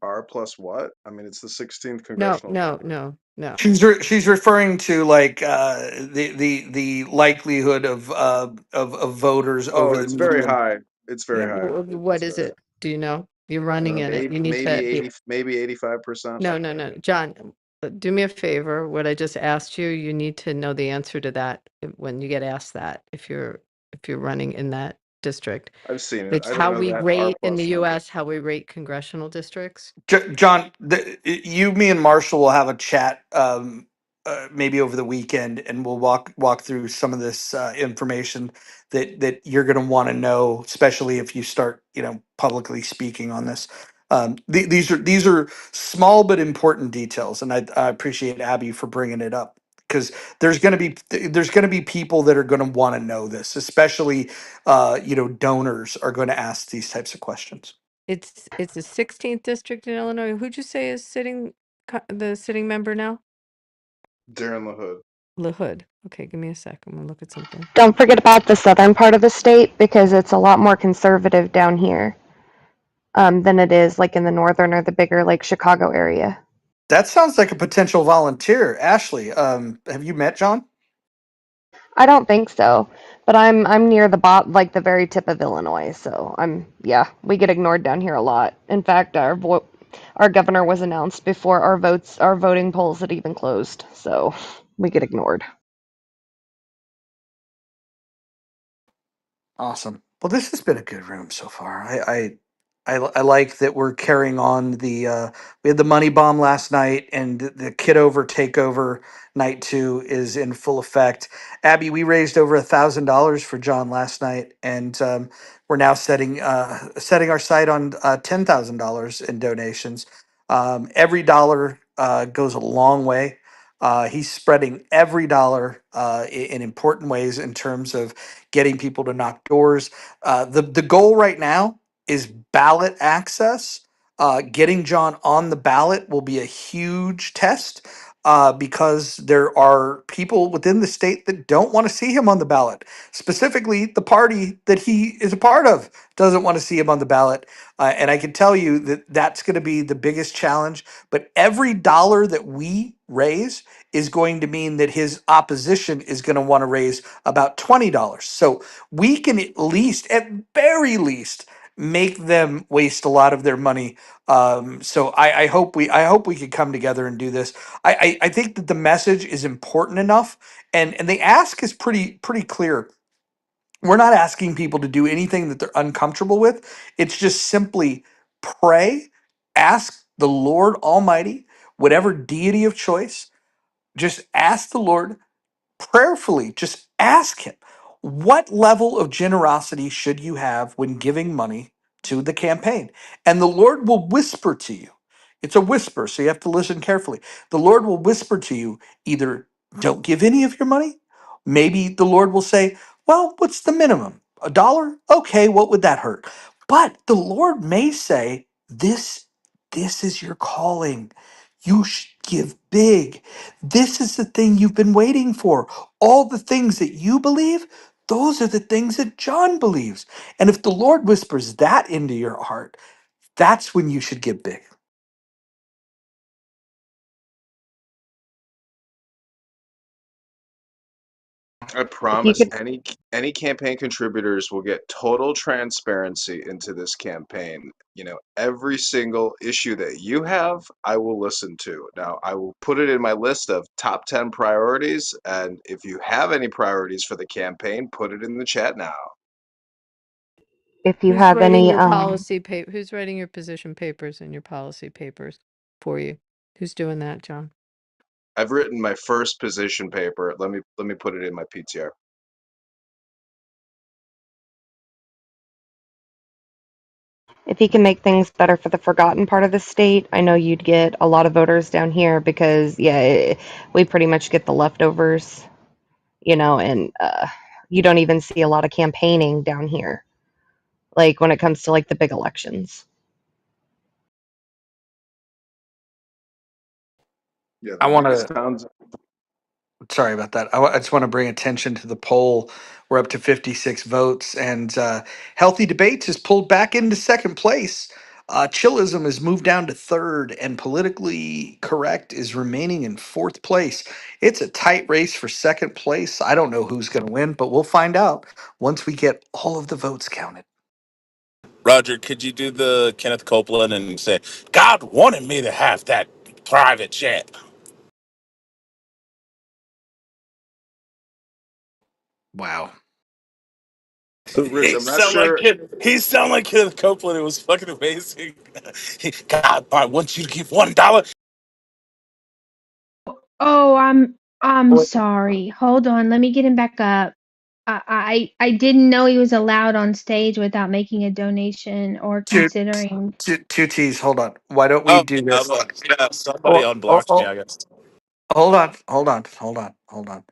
R plus what? I mean, it's the 16th No, congressional no, district. no, no. She's referring to like the likelihood of voters Oh, over the it's very median. high. It's very Yeah. high. What It's is very it? Do you know? You're high. running in it. You need Maybe to. 80, maybe 85%. No, no, no. John, do me a favor. What I just asked you, you need to know the answer to that when you get asked that if you're running in that district. I've seen it. It's I don't how know we that R rate in the plus number. US, how we rate congressional districts. John, you, me, and Marshall will have a chat maybe over the weekend, and we'll walk through some of this information that you're going to want to know, especially if you start, publicly speaking on this. These are small but important details, and I appreciate Abby for bringing it up because there's going to be people that are going to want to know this, especially donors are going to ask these types of questions. It's the 16th district in Illinois. Who'd you say is the sitting member now? Darren LaHood. LaHood. Okay, give me a sec. I'm gonna look at something. Don't forget about the southern part of the state because it's a lot more conservative down here than it is like in the northern or the bigger like Chicago area. That sounds like a potential volunteer. Ashley, have you met John? I don't think so, but I'm near the like the very tip of Illinois, so yeah, we get ignored down here a lot. In fact, our governor was announced before our voting polls had even closed, so we get ignored. Awesome. Well, this has been a good room so far. I like that we're carrying on we had the money bomb last night, and the Kitover takeover night two is in full effect. Abby, we raised over $1,000 for John last night, and we're now setting our sight on $10,000 in donations. Every dollar goes a long way. He's spreading every dollar in important ways in terms of getting people to knock doors. The goal right now is ballot access. Getting John on the ballot will be a huge test because there are people within the state that don't want to see him on the ballot. Specifically, the party that he is a part of doesn't want to see him on the ballot. And I can tell you that that's going to be the biggest challenge. But every dollar that we raise is going to mean that his opposition is going to want to raise about $20. So we can at very least, make them waste a lot of their money. So I hope we could come together and do this. I think that the message is important enough, and the ask is pretty clear. We're not asking people to do anything that they're uncomfortable with. It's just simply pray, ask the Lord Almighty, whatever deity of choice, just ask the Lord prayerfully. Just ask him, what level of generosity should you have when giving money to the campaign? And the Lord will whisper to you. It's a whisper, so you have to listen carefully. The Lord will whisper to you, either don't give any of your money. Maybe the Lord will say, well, what's the minimum? $1? Okay, what would that hurt? But the Lord may say, this is your calling. You should give big. This is the thing you've been waiting for. All the things that you believe, those are the things that John believes. And if the Lord whispers that into your heart, that's when you should give big. I If you promise could any campaign contributors will get total transparency into this campaign. Every single issue that you have, I will listen to. Now, I will put it in my list of top 10 priorities, and if you have any priorities for the campaign, put it in the chat now. if you Who's have writing any your policy paper? Who's writing your position papers and your policy papers for you? Who's doing that, John? I've written my first position paper. Let me put it in my PTR. If he can make things better for the forgotten part of the state, I know you'd get a lot of voters down here because, yeah, we pretty much get the leftovers, and you don't even see a lot of campaigning down here, like when it comes to like the big elections. Yeah, I the want biggest to. towns. Sorry about that. I just want to bring attention to the poll. We're up to 56 votes, and Healthy Debates has pulled back into second place. Chillism has moved down to third, and Politically Correct is remaining in fourth place. It's a tight race for second place. I don't know who's going to win, but we'll find out once we get all of the votes counted. Roger, could you do the Kenneth Copeland and say, God wanted me to have that private jet? Wow. Rich, He I'm not sound like sure. he sound like Kenneth Copeland. It was fucking amazing. God, I want you to give $1. Oh, I'm sorry. Hold on, let me get him back up. I didn't know he was allowed on stage without making a donation or Two, considering. two T's. Hold on. Why don't we Oh, do this? yeah, somebody Oh, oh, unblocked me, oh, I guess. hold on, hold on.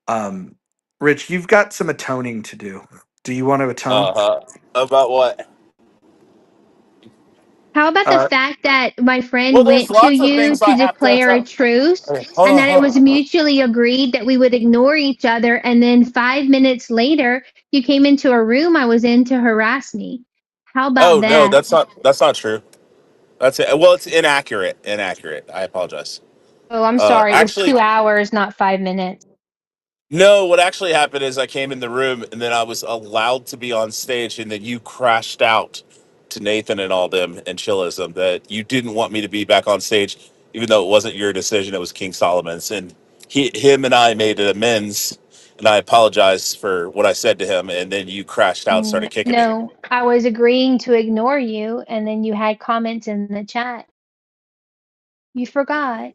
Um, Rich, you've got some atoning to do. Do you want to atone? Uh-huh. About what? How about the Uh, fact that my Well, friend there's went to lots of you things to I have to declare a tell. truce Okay, hold and on, that it hold was on. mutually agreed that we would ignore each other, and then 5 minutes later you came into a room I was in to harass me? How about Oh no, that? that's not true. That's it. Well, it's inaccurate. Inaccurate. I apologize. Oh, I'm sorry. It was Actually, 2 hours, not 5 minutes. no, what actually happened is I came in the room and then I was allowed to be on stage and then you crashed out to Nathan and all them and Chillism that you didn't want me to be back on stage, even though it wasn't your decision, it was King Solomon's. And him and I made an amends and I apologized for what I said to him and then you crashed out, started kicking me. No, I was agreeing to ignore you, and then you had comments in the chat. You forgot.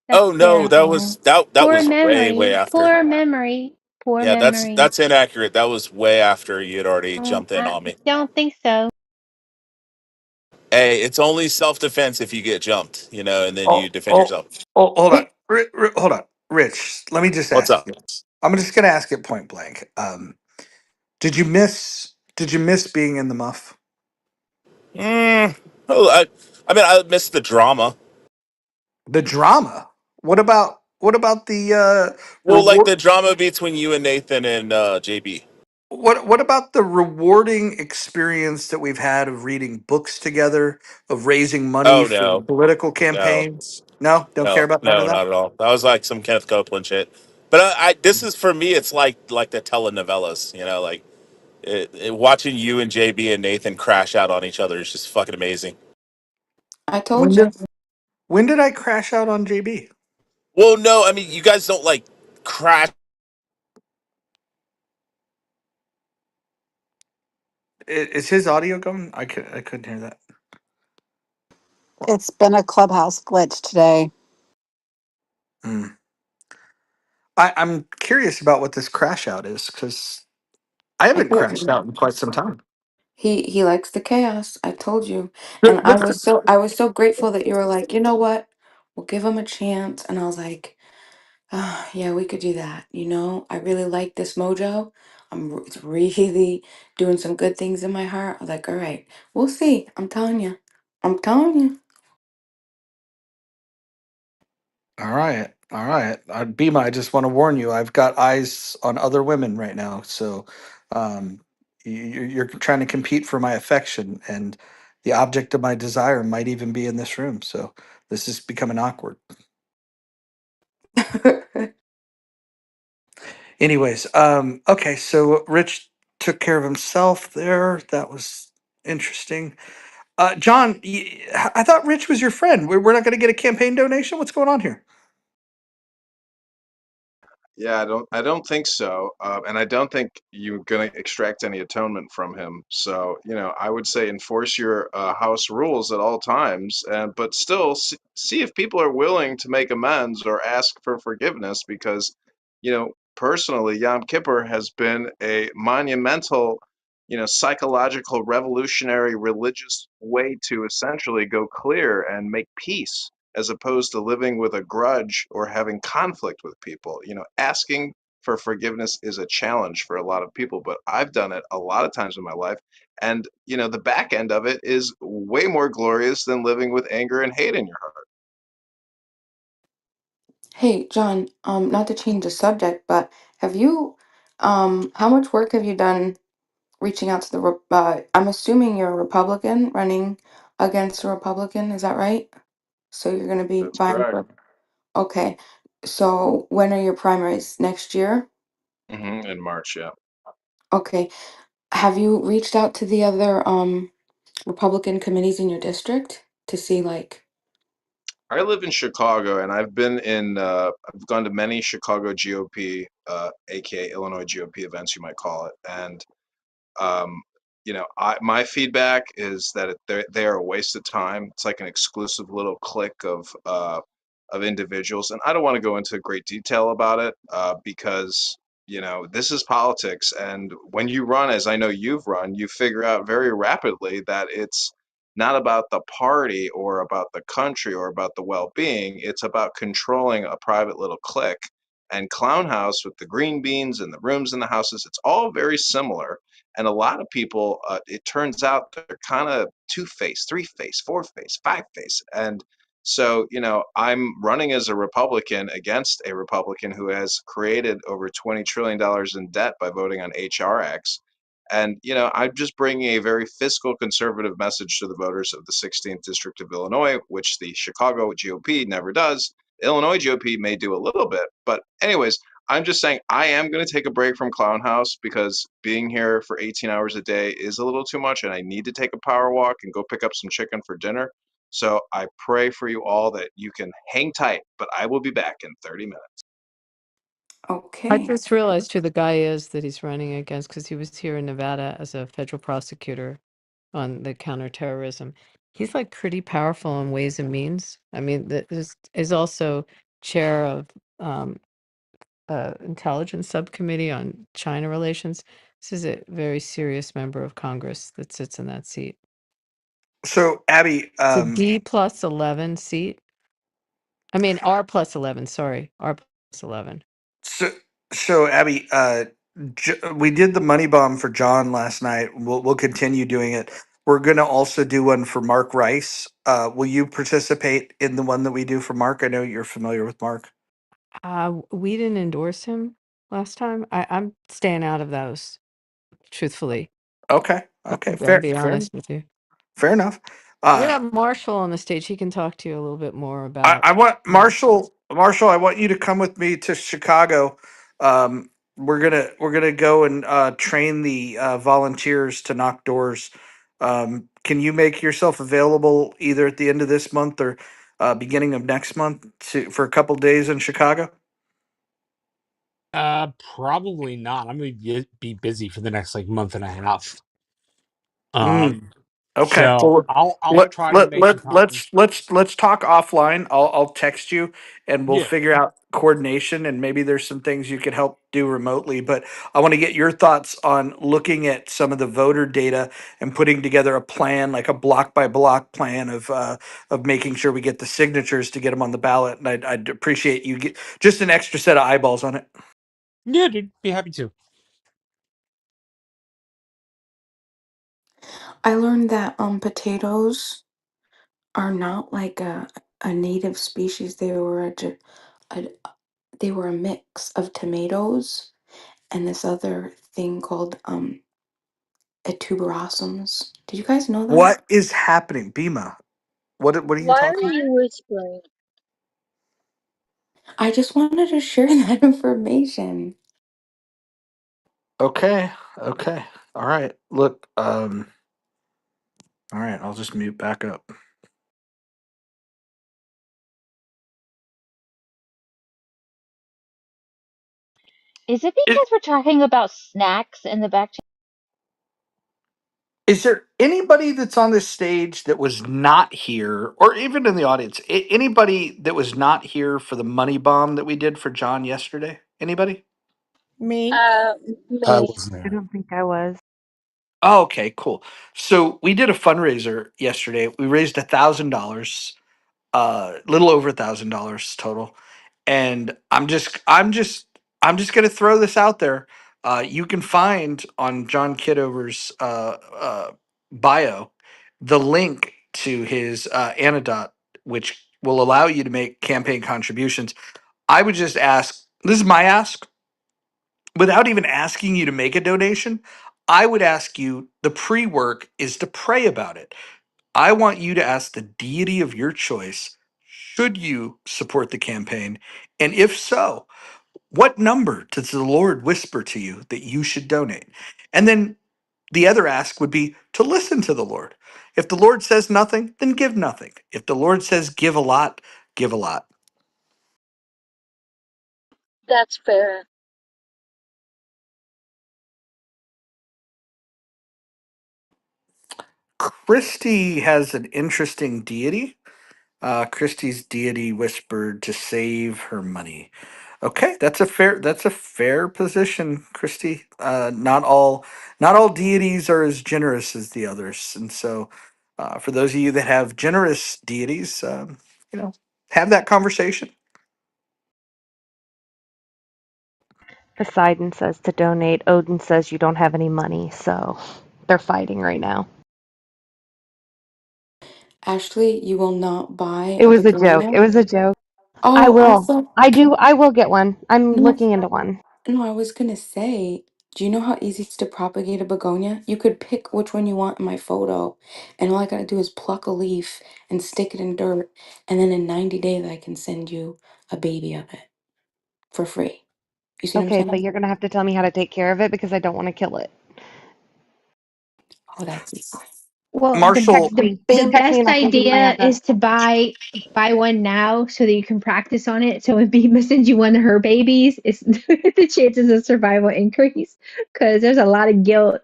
That's Oh no, that terrible. was that Poor was way memory. after. Poor memory. Poor Yeah, memory. that's inaccurate. That was way after you had already Oh, jumped in I on me. don't think so. Hey, it's only self defense if you get jumped, and then you oh, defend oh, yourself. hold on. Hold on. Rich, let me just What's ask up? you. I'm just going to ask it point blank. Did you miss being in the muff? Oh, I mean, I missed the drama. The drama. What about the Well, like reward? the drama between you and Nathan and JB. What about the rewarding experience that we've had of reading books together, of raising money Oh for no, political no, campaigns? No, don't care no, about none of no, that. not at all. That was like some Kenneth Copeland shit. But this is for me. It's like the telenovelas. Like watching you and JB and Nathan crash out on each other is just fucking amazing. I When told did you. when did I crash out on JB? Well, no, I mean you guys don't like crash. Is his audio going? I couldn't hear that. It's been a clubhouse glitch today. Mm. I'm curious about what this crash out is because I haven't crashed out in quite some time. He likes the chaos. I told you. And But, but I was so grateful that you were like, you know what? We'll give him a chance. And I was like, ah, yeah, we could do that. I really like this mojo. It's really doing some good things in my heart. I was like, all right, we'll see. I'm telling you. I'm telling you. all right, all right. Bima, I just want to warn you. I've got eyes on other women right now, so you're trying to compete for my affection, and the object of my desire might even be in this room. So this is becoming awkward. Anyways, okay. So Rich took care of himself there. That was interesting. John, I thought Rich was your friend. We're not going to get a campaign donation. What's going on here? Yeah, I don't think so, and I don't think you're gonna extract any atonement from him. So, I would say enforce your house rules at all times, and but still see if people are willing to make amends or ask for forgiveness, because, personally, Yom Kippur has been a monumental psychological, revolutionary, religious way to essentially go clear and make peace, as opposed to living with a grudge or having conflict with people. Asking for forgiveness is a challenge for a lot of people, but I've done it a lot of times in my life. And, the back end of it is way more glorious than living with anger and hate in your heart. Hey, John, not to change the subject, but how much work have you done reaching out to I'm assuming you're a Republican running against a Republican, is that right? So you're going to be That's vying correct. for, okay. So when are your primaries? Next year? In March, yeah. Okay. Have you reached out to the other, Republican committees in your district to see like, I live in Chicago, and I've gone to many Chicago GOP, aka Illinois GOP events, you might call it, and um, my feedback is that they are a waste of time. It's like an exclusive little clique of individuals, and I don't want to go into great detail about it because this is politics, and when you run, as I know you've run, you figure out very rapidly that it's not about the party or about the country or about the well-being. It's about controlling a private little clique. And Clown House with the green beans and the rooms in the houses, it's all very similar, and a lot of people, it turns out they're kind of two-faced, three-faced, four-faced, five-faced. And so, I'm running as a Republican against a Republican who has created over $20 trillion in debt by voting on HRX. And, I'm just bringing a very fiscal conservative message to the voters of the 16th District of Illinois, which the Chicago GOP never does. Illinois GOP may do a little bit. But, anyways, I'm just saying I am going to take a break from Clown House because being here for 18 hours a day is a little too much, and I need to take a power walk and go pick up some chicken for dinner. So I pray for you all that you can hang tight, but I will be back in 30 minutes. I okay. just realized who the guy is that he's running against because he was here in Nevada as a federal prosecutor on the counterterrorism. He's like pretty powerful in Ways and Means. I mean, this is also chair of um, intelligence subcommittee on China relations. This is a very serious member of Congress that sits in that seat. So Abby, It's a D plus 11 seat. I mean, R plus 11. Sorry, R plus 11. so so Abby, we did the money bomb for John last night. We'll continue doing it. We're gonna also do one for Mark Rice. Will you participate in the one that we do for Mark? I know you're familiar with Mark. We didn't endorse him last time. I'm staying out of those, truthfully. Okay, I'm okay, gonna fair, be fair, honest with you. fair enough. We Uh, have Marshall on the stage. He can talk to you a little bit more I, about. I want Uh, Marshall. I want you to come with me to Chicago. We're gonna go and train the volunteers to knock doors. Can you make yourself available either at the end of this month or beginning of next month for a couple days in Chicago? Probably not. I'm gonna be busy for the next like month and a half. Mm, Um, okay. so Well, I'll try to make some time. let's talk offline. I'll text you and we'll Yeah, figure out coordination and maybe there's some things you could help do remotely. But I want to get your thoughts on looking at some of the voter data and putting together a plan, like a block by block plan of making sure we get the signatures to get them on the ballot. And I'd appreciate you get just an extra set of eyeballs on it. yeah, dude, be happy to. I learned that potatoes are not like a native species. A they were a mix of tomatoes and this other thing called tuberosums. Did you guys know that? What is happening, Bima? What are you Why are talking? you whispering? I just wanted to share that information. Okay, okay, all right. Look, all right. I'll just mute back up. Is it because we're talking about snacks in the back? Is there anybody that's on this stage that was not here, or even in the audience, anybody that was not here for the money bomb that we did for John yesterday? Anybody? Me? Uh, I me. wasn't I there. don't think I was. Oh, okay, cool. So we did a fundraiser yesterday. We raised $1,000, little over $1,000 total. And I'm just gonna throw this out there. You can find on John Kidover's bio the link to his antidote, which will allow you to make campaign contributions. I would just ask. This is my ask without even asking you to make a donation. I would ask you, the pre work is to pray about it. I want you to ask the deity of your choice, should you support the campaign? And if so, what number does the Lord whisper to you that you should donate? And then the other ask would be to listen to the Lord. If the Lord says nothing, then give nothing. If the Lord says give a lot, give a lot. That's fair. Christy has an interesting deity. Christie's deity whispered to save her money. Okay, that's a fair position, Christy. Not all deities are as generous as the others, and so for those of you that have generous deities, you know, have that conversation. Poseidon says to donate. Odin says you don't have any money, so they're fighting right now. Ashley, you will not buy It a was a joke. It begonia? was a joke. I Oh, I will. thought. I do. I will get one. I'm No, looking into one. no, I was gonna say, do you know how easy it's to propagate a begonia? You could pick which one you want in my photo, and all I gotta do is pluck a leaf and stick it in dirt, and then in 90 days I can send you a baby of it for free. You see what I'm Okay, but saying? you're gonna have to tell me how to take care of it because I don't want to kill it. Oh, that's easy. Well, Marshall, Text the me. the Text me best and I can give you my idea address. is to buy one now so that you can practice on it. So when Bima sends you one of her babies, it's the chances of survival increase because there's a lot of guilt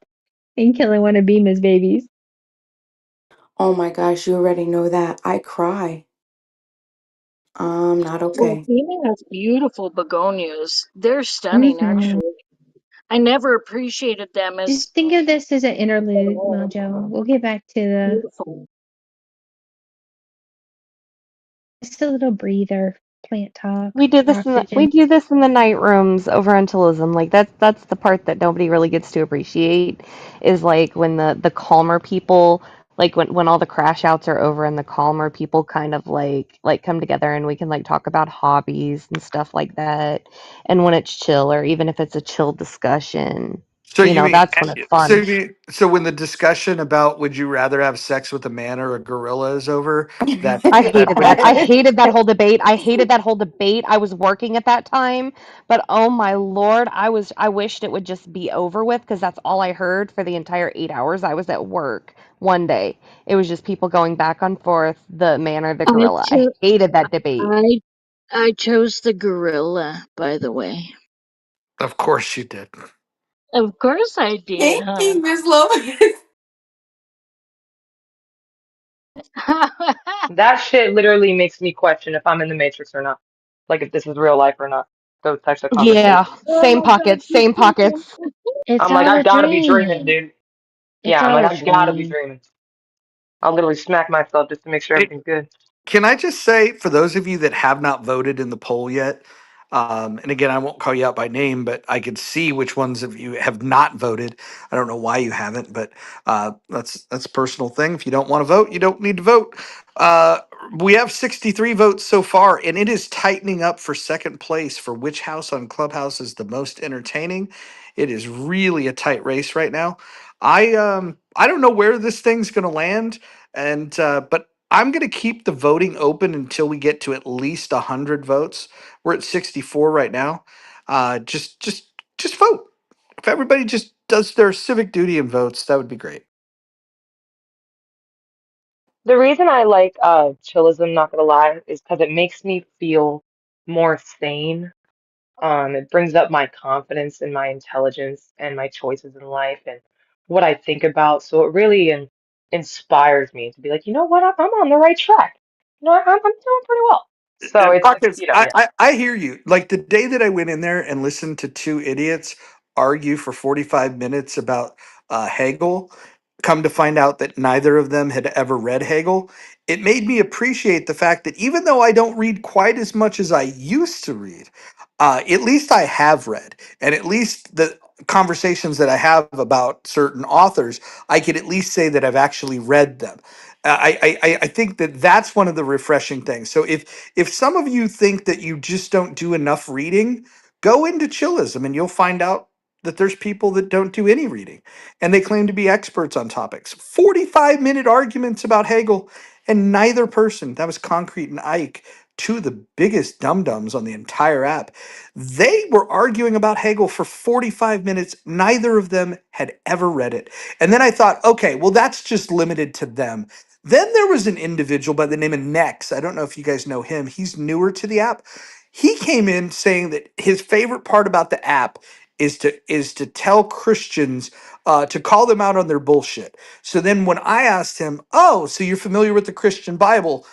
in killing one of Bima's babies. Oh my gosh, you already know that. I cry. Not Well, okay. Fema has beautiful begonias. They're stunning, Hmm. actually. I never appreciated them as Just think of this as an interlude, oh, Mojo. We'll get back to the beautiful. just a little breather, plant talk, We do this in we oxygen. do this in the night rooms over on Tourism. Like that's the part that nobody really gets to appreciate is like when the calmer people like when all the crash outs are over and the calmer people kind of like come together and we can like talk about hobbies and stuff like that. And when it's chill or even if it's a chill discussion, so you mean that's when it's so fun. you mean, so when the discussion about would you rather have sex with a man or a gorilla is over, I that's hated when that. you I hated that whole debate. I hated that whole debate. I was working at that time, but oh my lord, I wished it would just be over with because that's all I heard for the entire 8 hours I was at work one day. It was just people going back and forth, the man or the I gorilla. I cho- hated that debate. I I chose the gorilla, by the way. of course you did. Of course I did, Thank huh? you, Miss Lois. That shit literally makes me question if I'm in the Matrix or not. Like if this is real life or not. Those types of Yeah, conversations. same Oh my pockets, same pockets. It's I'm like, all I a gotta be dreaming, dream. dude. It's Yeah, I'm all like, a I gotta be dream. dreaming. I'll literally smack myself just to make sure everything's good. Can I just say, for those of you that have not voted in the poll yet, and again, I won't call you out by name, but I could see which ones of you have not voted. I don't know why you haven't, but that's a personal thing. If you don't want to vote, you don't need to vote. Uh, we have 63 votes so far, and it is tightening up for second place for which house on Clubhouse is the most entertaining. It is really a tight race right now. I don't know where this thing's going to land, and but I'm going to keep the voting open until we get to at least 100 votes. We're at 64 right now. Just vote. If everybody just does their civic duty and votes, that would be great. The reason I like chillism, not gonna lie, is because it makes me feel more sane. It brings up my confidence in my intelligence and my choices in life and what I think about. So it really inspires me to be like, you know what, I'm on the right track. You know, I'm doing pretty well. So it's Marcus, yeah. I hear you. Like the day that I went in there and listened to two idiots argue for 45 minutes about Hegel. Come to find out that neither of them had ever read Hegel. It made me appreciate the fact that even though I don't read quite as much as I used to read, at least I have read, and at least the conversations that I have about certain authors, I could at least say that I've actually read them. I think that that's one of the refreshing things. So if some of you think that you just don't do enough reading, go into chillism and you'll find out that there's people that don't do any reading and they claim to be experts on topics. 45-minute arguments about Hegel, and neither person, that was Concrete and Ike, two of the biggest dum dums on the entire app, they were arguing about Hegel for 45 minutes. Neither of them had ever read it. And then I thought, okay, well, that's just limited to them. Then there was an individual by the name of Nex. I don't know if you guys know him. He's newer to the app. He came in saying that his favorite part about the app is to tell Christians to call them out on their bullshit. So then when I asked him, "Oh, so you're familiar with the Christian Bible?"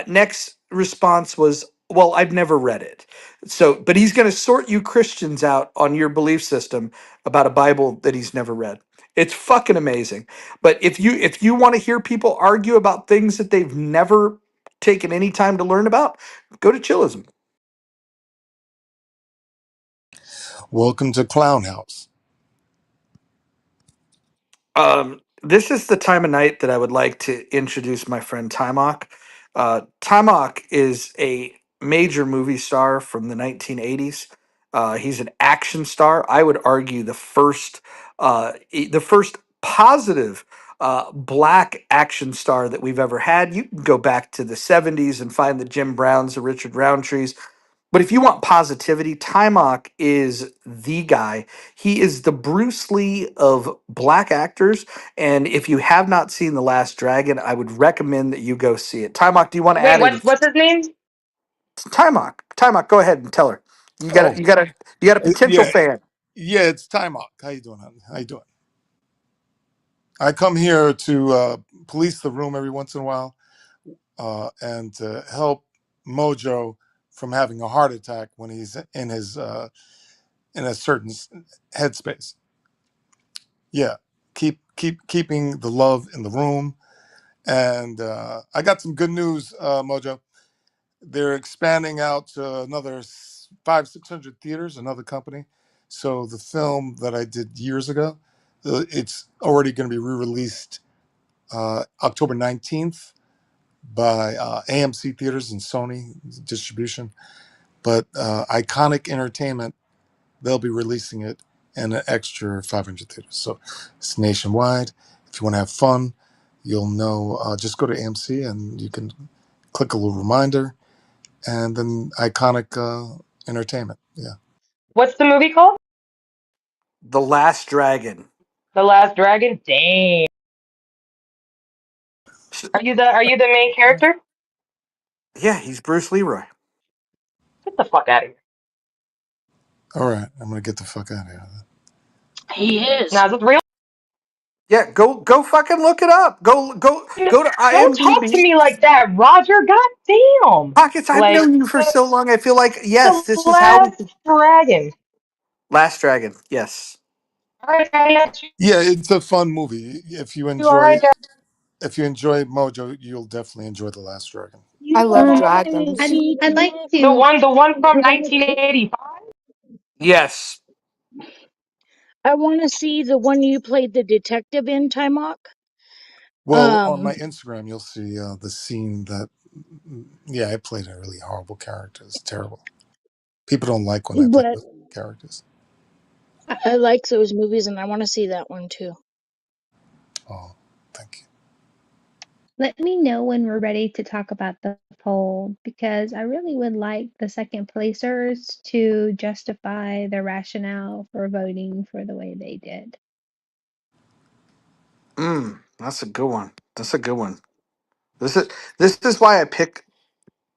Next response was, "Well, I've never read it." So, but he's going to sort you Christians out on your belief system about a Bible that he's never read. It's fucking amazing. But if you want to hear people argue about things that they've never taken any time to learn about, go to Chillism. Welcome to Clown House. This is the time of night that I would like to introduce my friend Timok. Timok is a major movie star from the 1980s. He's an action star. I would argue the first positive black action star that we've ever had. You can go back to the 70s and find the Jim Browns, the Richard Roundtrees, but if you want positivity, Timok is the guy. He is the Bruce Lee of black actors. And if you have not seen The Last Dragon, I would recommend that you go see it. Timok, do you want to Wait, add any? what's his name? Timok, go ahead and tell her. You got a, Oh, you got a potential yeah, fan. yeah. It's Time Out. How you doing, honey? How you doing? I come here to police the room every once in a while and to help Mojo from having a heart attack when he's in his in a certain headspace. Yeah, keeping the love in the room. And I got some good news, Mojo. They're expanding out to another 600 theaters, another company. So the film that I did years ago, it's already going to be re-released October 19th by AMC Theaters and Sony Distribution. But Iconic Entertainment, they'll be releasing it in an extra 500 theaters. So it's nationwide. If you want to have fun, you'll know. Just go to AMC and you can click a little reminder, and then Iconic Entertainment. Yeah. What's the movie called? The Last Dragon. The Last Dragon? Dang. S- Are you the main character? Yeah, he's Bruce Leroy. Get the fuck out of here. All right. I'm gonna get the fuck out of here. He Now, is. is this real? Yeah, go fucking look it up. Go to Don't talk to IMDb. me like that, Roger. God damn. Pockets, I've Like, known you for so long. I feel like, yes, the this is how we. Last Dragon. Last Dragon. Yes. All right, Diane, Yeah, it's a fun movie. you all right, If you enjoy Mojo, you'll definitely enjoy The Last Dragon. I You love Um, want to dragons. I'd see I'd like the The to. one from 1985. Yes. I want to see the one you played the detective in, Timok. Well, on my Um, Instagram, you'll see the scene that, yeah, I played a really horrible character. It's terrible. People don't like when I play but those characters. I like those movies and I want to see that one too. Oh, thank you. Let me know when we're ready to talk about the poll because I really would like the second placers to justify their rationale for voting for the way they did. That's a good one. That's a good one. This is this is why I pick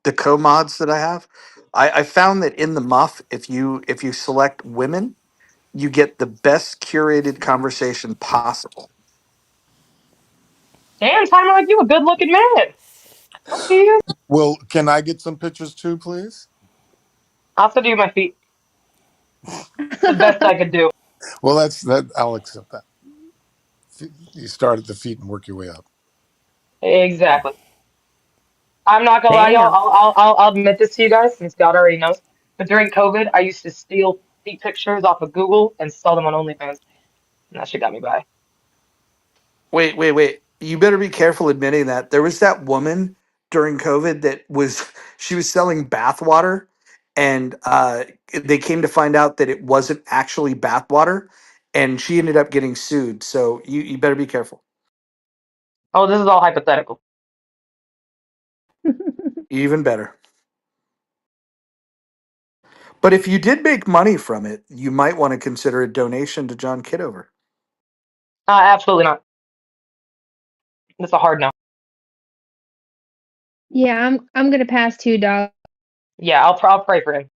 the co-mods that I have. I found that in the muff, if you select women, you get the best curated conversation possible. Damn, time like you a good looking man. Okay, Well, can I get some pictures too, please? I'll still do my feet. The best I could do. Well, that's that. I'll accept that. You start at the feet and work your way up. Exactly. I'm not gonna lie, y'all. Damn. I'll admit this to you guys, since God already knows. But during COVID, I used to steal feet pictures off of Google and sell them on OnlyFans, and that shit got me by. Wait, wait, wait. You better be careful admitting that. There was that woman during COVID that was she was selling bath water, and they came to find out that it wasn't actually bath water, and she ended up getting sued. So you better be careful. Oh, this is all hypothetical. Even better. But if you did make money from it, you might want to consider a donation to John Kidover. Absolutely not. It's a hard no. Yeah, I'm gonna pass too, dog. Yeah, I'll pray for him.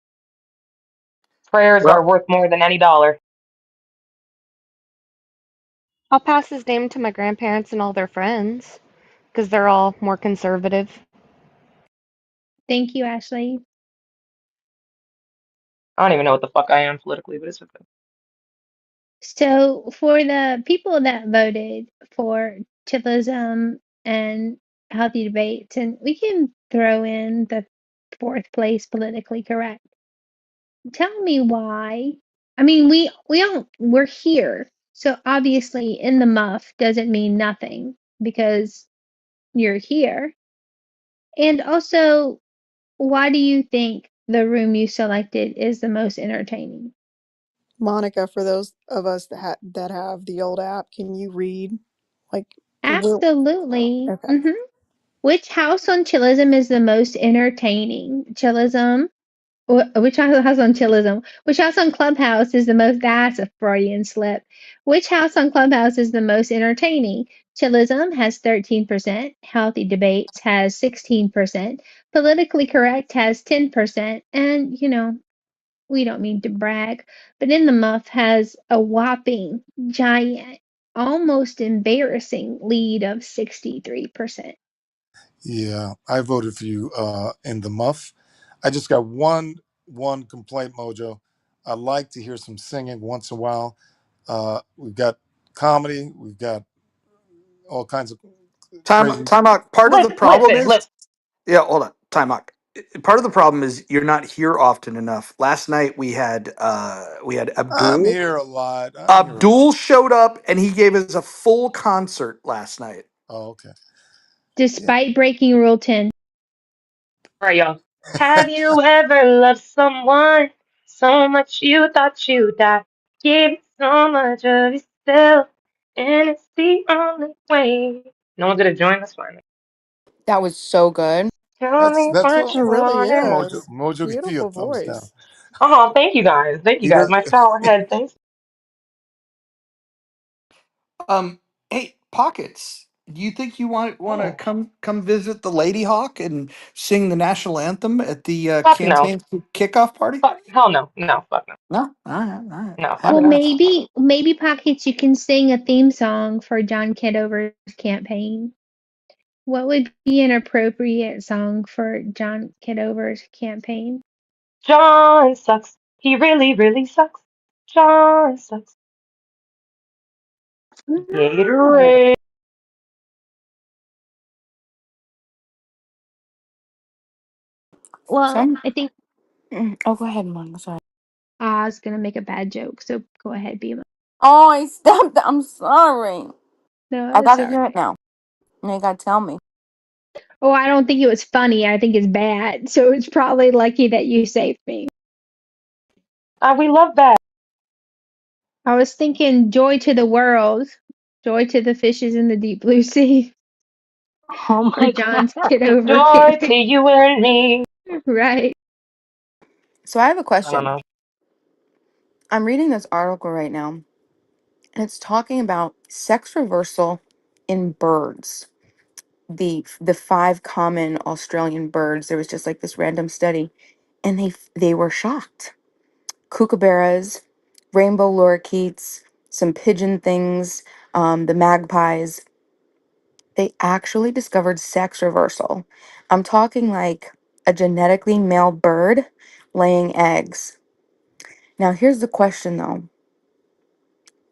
Prayers are Well, worth more than any dollar. I'll pass his name to my grandparents and all their friends because they're all more conservative. Thank you, Ashley. I don't even know what the fuck I am politically, but it's okay. So for the people that voted for chillism and healthy debates, and we can throw in the fourth place politically correct. Tell me why. I mean, we're here. So obviously in the muff doesn't mean nothing because you're here. And also, why do you think the room you selected is the most entertaining? Monica, for those of us that have the old app, can you read like the Absolutely. okay. Which house on chillism is the most entertaining? Chillism. Which house on chillism? Which house on Clubhouse is the most? That's a Freudian slip. Which house on Clubhouse is the most entertaining? Chillism has 13%. Healthy debates has 16%. Politically correct has 10%. And we don't mean to brag, but in the muff has a whopping, giant, almost embarrassing lead of 63%. Yeah, I voted for you in the muff. I just got one complaint, Mojo. I like to hear some singing once in a while. We've got comedy. We've got all kinds of crazy. Time out. Part of the problem Listen, is, listen. yeah, hold on. Time out. Part of the problem is you're not here often enough. Last night we had I'm Abdul. here a lot. I'm here. Abdul showed up and he gave us a full concert last night. Oh, okay. Yeah. Despite breaking Rule 10. All right, y'all. Have you ever loved someone so much you thought you'd die? Give so much of yourself, and it's the only way. No one's gonna join. That's fine. That was so good. Tell me That's what all. It you really wanted. is. Mojo, give you a Beautiful thumbs down. voice. Oh, thank you guys. Thank you He guys. does. My towel head. Thanks. Um, hey, Pockets, do you think you want to Oh, come visit the Lady Hawk and sing the national anthem at the fuck no. campaign kickoff party? Fuck hell no. No, fuck no. No, all right, all right. No, Had fuck Well, to no. ask. maybe Pockets, you can sing a theme song for John Kidover's campaign. What would be an appropriate song for John Kidover's campaign? John sucks. He really, really sucks. John sucks. No. Gatorade. Well, Some. I think Oh, go ahead, Monica. Sorry. I was gonna make a bad joke, so go ahead, Bima. Oh, I stepped. I'm sorry. No, I that's gotta all right. hear it now. Now you gotta tell me. Oh, I don't think it was funny. I think it's bad. So it's probably lucky that you saved me. We love that. I was thinking joy to the world, joy to the fishes in the deep blue sea Oh for my god. John's Kidover Joy campaign. to you and me. Right. So I have a I don't question. know. I'm reading this article right now, and it's talking about sex reversal in birds. The five common Australian birds. There was just like this random study, and they were shocked. Kookaburras, rainbow lorikeets, some pigeon things, the magpies. They actually discovered sex reversal. I'm talking like a genetically male bird laying eggs. Now, here's the question though.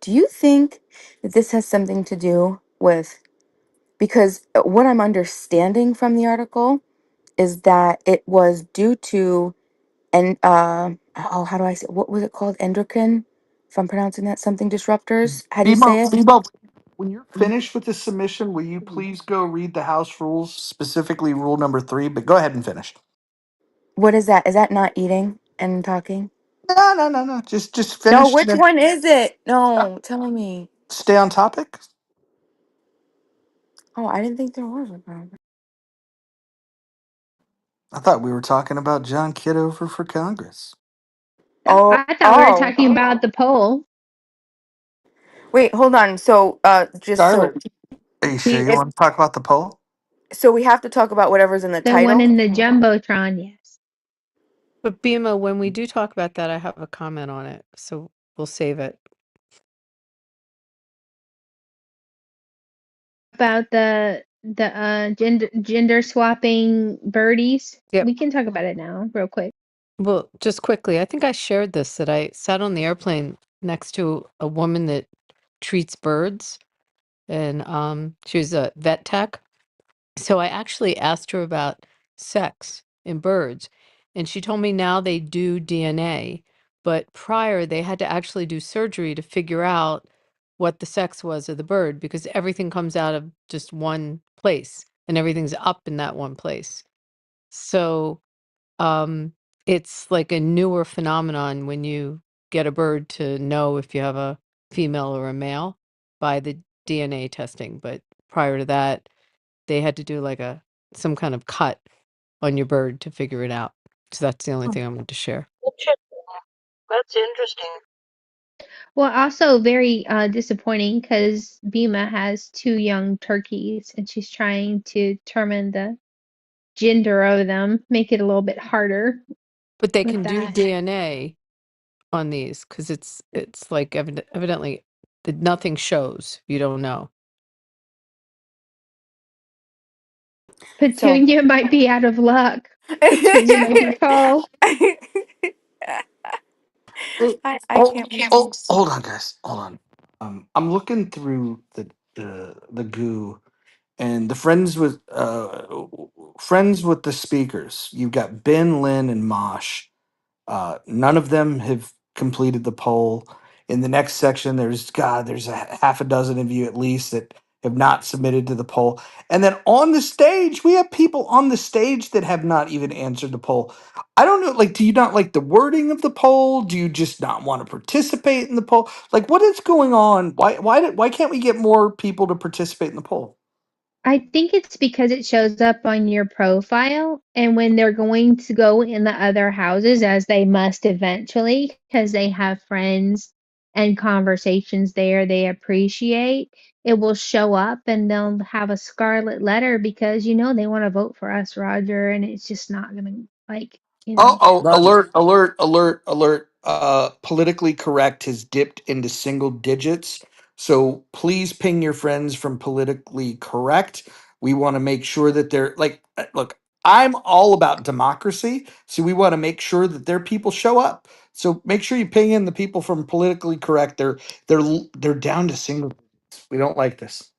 Do you think that this has something to do with, because what I'm understanding from the article is that it was due to, and oh, how do I say, what was it called? Endocrine, if I'm pronouncing that, something disruptors. How do you say Bebo, it? Bebo, when you're finished with the submission, will you please go read the House rules, specifically rule number 3? But go ahead and finish. What is that? Is that not eating and talking? No, no, no, no. Just No, finish. And which then one is it? No, tell me. stay on topic. Oh, I didn't think there was a problem. I thought we were talking about John Kitover for Congress. Oh, I thought we were oh. talking about the poll. Wait, hold on. So, just so Scarlett, are you sure we, you want to talk about the poll? so we have to talk about whatever's in the The one title. in the Jumbotron, yes. But Bima, when we do talk about that, I have a comment on it, so we'll save it. About the gender swapping birdies. Yep. We can talk about it now, real quick. Well, just quickly, I think I shared this that I sat on the airplane next to a woman that treats birds, and she was a vet tech. So I actually asked her about sex in birds, and she told me now they do DNA, but prior they had to actually do surgery to figure out what the sex was of the bird because everything comes out of just one place and everything's up in that one place. So it's like a newer phenomenon when you get a bird to know if you have a female or a male by the DNA testing, but prior to that they had to do like a some kind of cut on your bird to figure it out. So that's the only thing I wanted to share. We'll check that. That's interesting. Well, also very disappointing because Bima has two young turkeys and she's trying to determine the gender of them, make it a little bit harder But they with can do that. DNA on these because it's like evidently that nothing shows. You don't know. So, Petunia might be out of luck. Petunia might be tall. I Oh, can't believe oh, this. hold on, guys. Hold on. I'm looking through the goo and the friends with the speakers. You've got Ben, Lynn, and Mosh. None of them have completed the poll. In the next section, there's a half a dozen of you at least that have not submitted to the poll. And then on the stage, we have people on the stage that have not even answered the poll. I don't know, like, do you not like the wording of the poll? Do you just not want to participate in the poll? Like, what is going on? Why can't we get more people to participate in the poll? I think it's because it shows up on your profile, and when they're going to go in the other houses, as they must eventually, because they have friends and conversations there they appreciate, it will show up and they'll have a scarlet letter because they want to vote for us, Roger, and it's just not gonna like you Oh, know. oh, But alert, alert, alert, alert. Politically correct has dipped into single digits. So please ping your friends from politically correct. We want to make sure that they're like, look, I'm all about democracy. So we want to make sure that their people show up. So make sure you ping in the people from politically correct. They're down to single digits. We don't like this.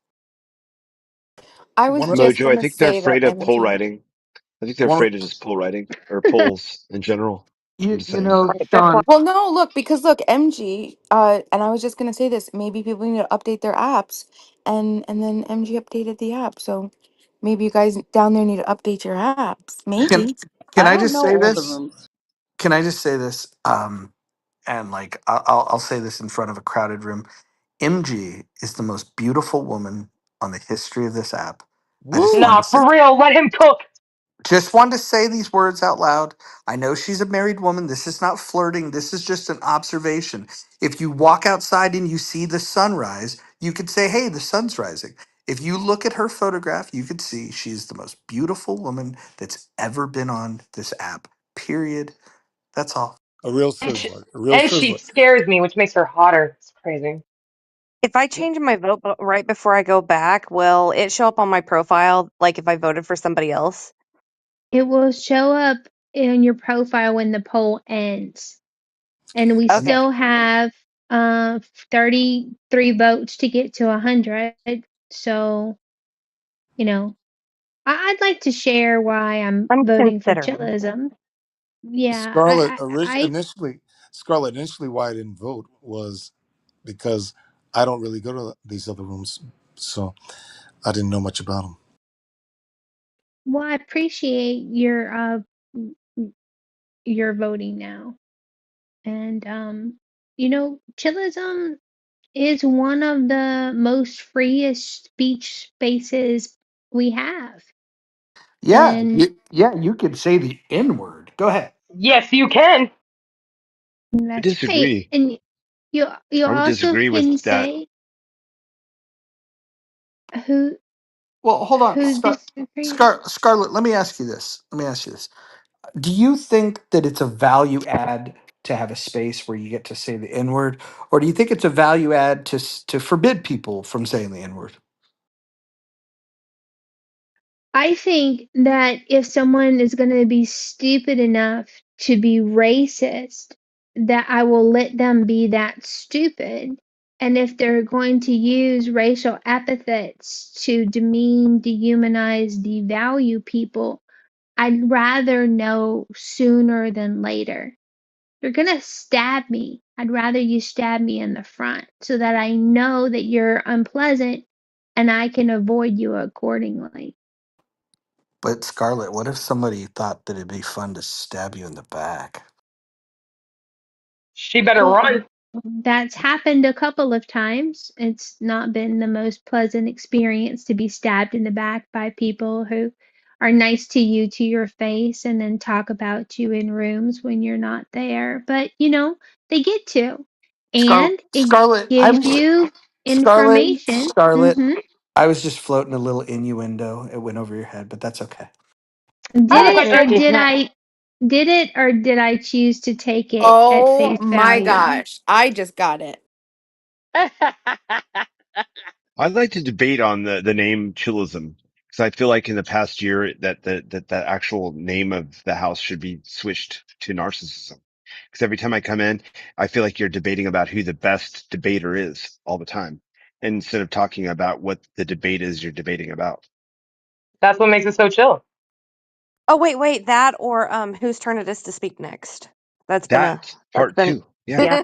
I was one of just Mojo, I gonna think they're say that afraid of poll MG. writing. I think they're One, afraid of just poll writing or polls in general. I'm just you saying. know, Right, that's why. Sean. Well, no, look, because look, MG, and I was just gonna say this, maybe people need to update their apps, and then MG updated the app, so maybe you guys down there need to update your apps. Can Maybe. can I I don't just Update say know. all the this? rooms. Can I just say this? And like I'll say this in front of a crowded room. MG is the most beautiful woman on the history of this app. I just woo. wanted Nah, to say, for real, let him cook. these words out loud. I know she's a married woman. This is not flirting. This is just an observation. If you walk outside and you see the sunrise, you could say, "Hey, the sun's rising." If you look at her photograph, you could see she's the most beautiful woman that's ever been on this app. Period. That's all. A real And she, sizzler. A real and she sizzler. scares me, which makes her hotter. It's crazy. If I change my vote right before I go back, will it show up on my profile like if I voted for somebody else? It will show up in your profile when the poll ends. And we And Okay. still have uh 33 votes to get to 100. So, you know, I'd like to share why I'm I'm voting for considering. chillism. Yeah, Scarlett, I initially, why I didn't vote was because I don't really go to these other rooms, so I didn't know much about them. well, I appreciate your voting now. And chillism is one of the most freest speech spaces we have. Yeah, And yeah, you could say the N word. Go ahead. Yes, you can. I that's right. disagree. And you I would also disagree with can that. say who Well, hold on, who disagrees. Scarlett. Let me ask you this. Let me ask you this. Do you think that it's a value add to have a space where you get to say the N word, or do you think it's a value add to forbid people from saying the N word? I think that if someone is going to be stupid enough to be racist, that I will let them be that stupid. And if they're going to use racial epithets to demean, dehumanize, devalue people, I'd rather know sooner than later. You're going to stab me. I'd rather you stab me in the front so that I know that you're unpleasant and I can avoid you accordingly. But Scarlett, what if somebody thought that it'd be fun to stab you in the back? She better Well, run. that's happened a couple of times. It's not been the most pleasant experience to be stabbed in the back by people who are nice to you to your face and then talk about you in rooms when you're not there. But, they get to. And it Scarlett, gives you information. Scarlett. Hmm. I was just floating a little innuendo. It went over your head, but that's okay. I have Did a it or question. did I choose to take it at Oh face my value? gosh. I just got it. I'd like to debate on the name Chillism because I feel like in the past year that actual name of the house should be switched to narcissism. Because every time I come in, I feel like you're debating about who the best debater is all the time, instead of talking about what the debate is you're debating about. That's what makes it so chill. Oh, wait, that or whose turn it is to speak next. That That's part been too. Yeah. yeah.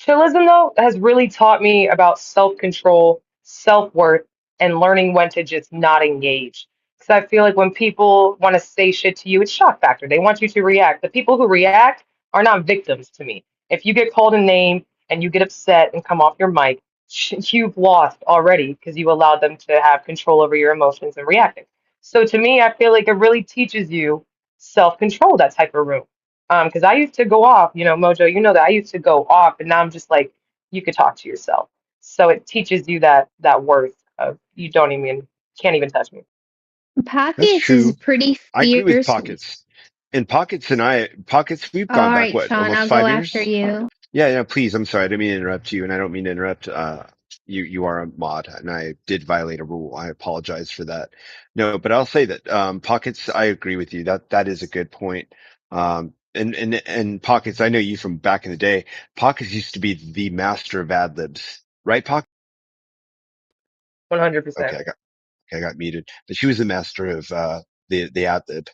Chillism, though, has really taught me about self-control, self-worth, and learning when to just not engage. Because I feel like when people want to say shit to you, it's shock factor. They want you to react. The people who react are not victims to me. If you get called a name and you get upset and come off your mic, you've lost already because you allowed them to have control over your emotions and reacting. So to me, I feel like it really teaches you self-control, that type of room. Because I used to go off, Mojo, you know that I used to go off, and now I'm just like, you could talk to yourself. So it teaches you that worth of you don't even can't even touch me. That's Pockets is true. pretty I agree with fierce. Pockets. And Pockets, we've gone All back, right, what, Sean, almost I'll go 5 years? after you. Yeah, yeah, please. I'm sorry. I didn't mean to interrupt you, and I don't mean to interrupt. You are a mod, and I did violate a rule. I apologize for that. No, but I'll say that, Pockets, I agree with you. That is a good point. And Pockets, I know you from back in the day. Pockets used to be the master of ad libs, right, Pockets? 100%. Okay, I got muted, but she was the master of, the ad lib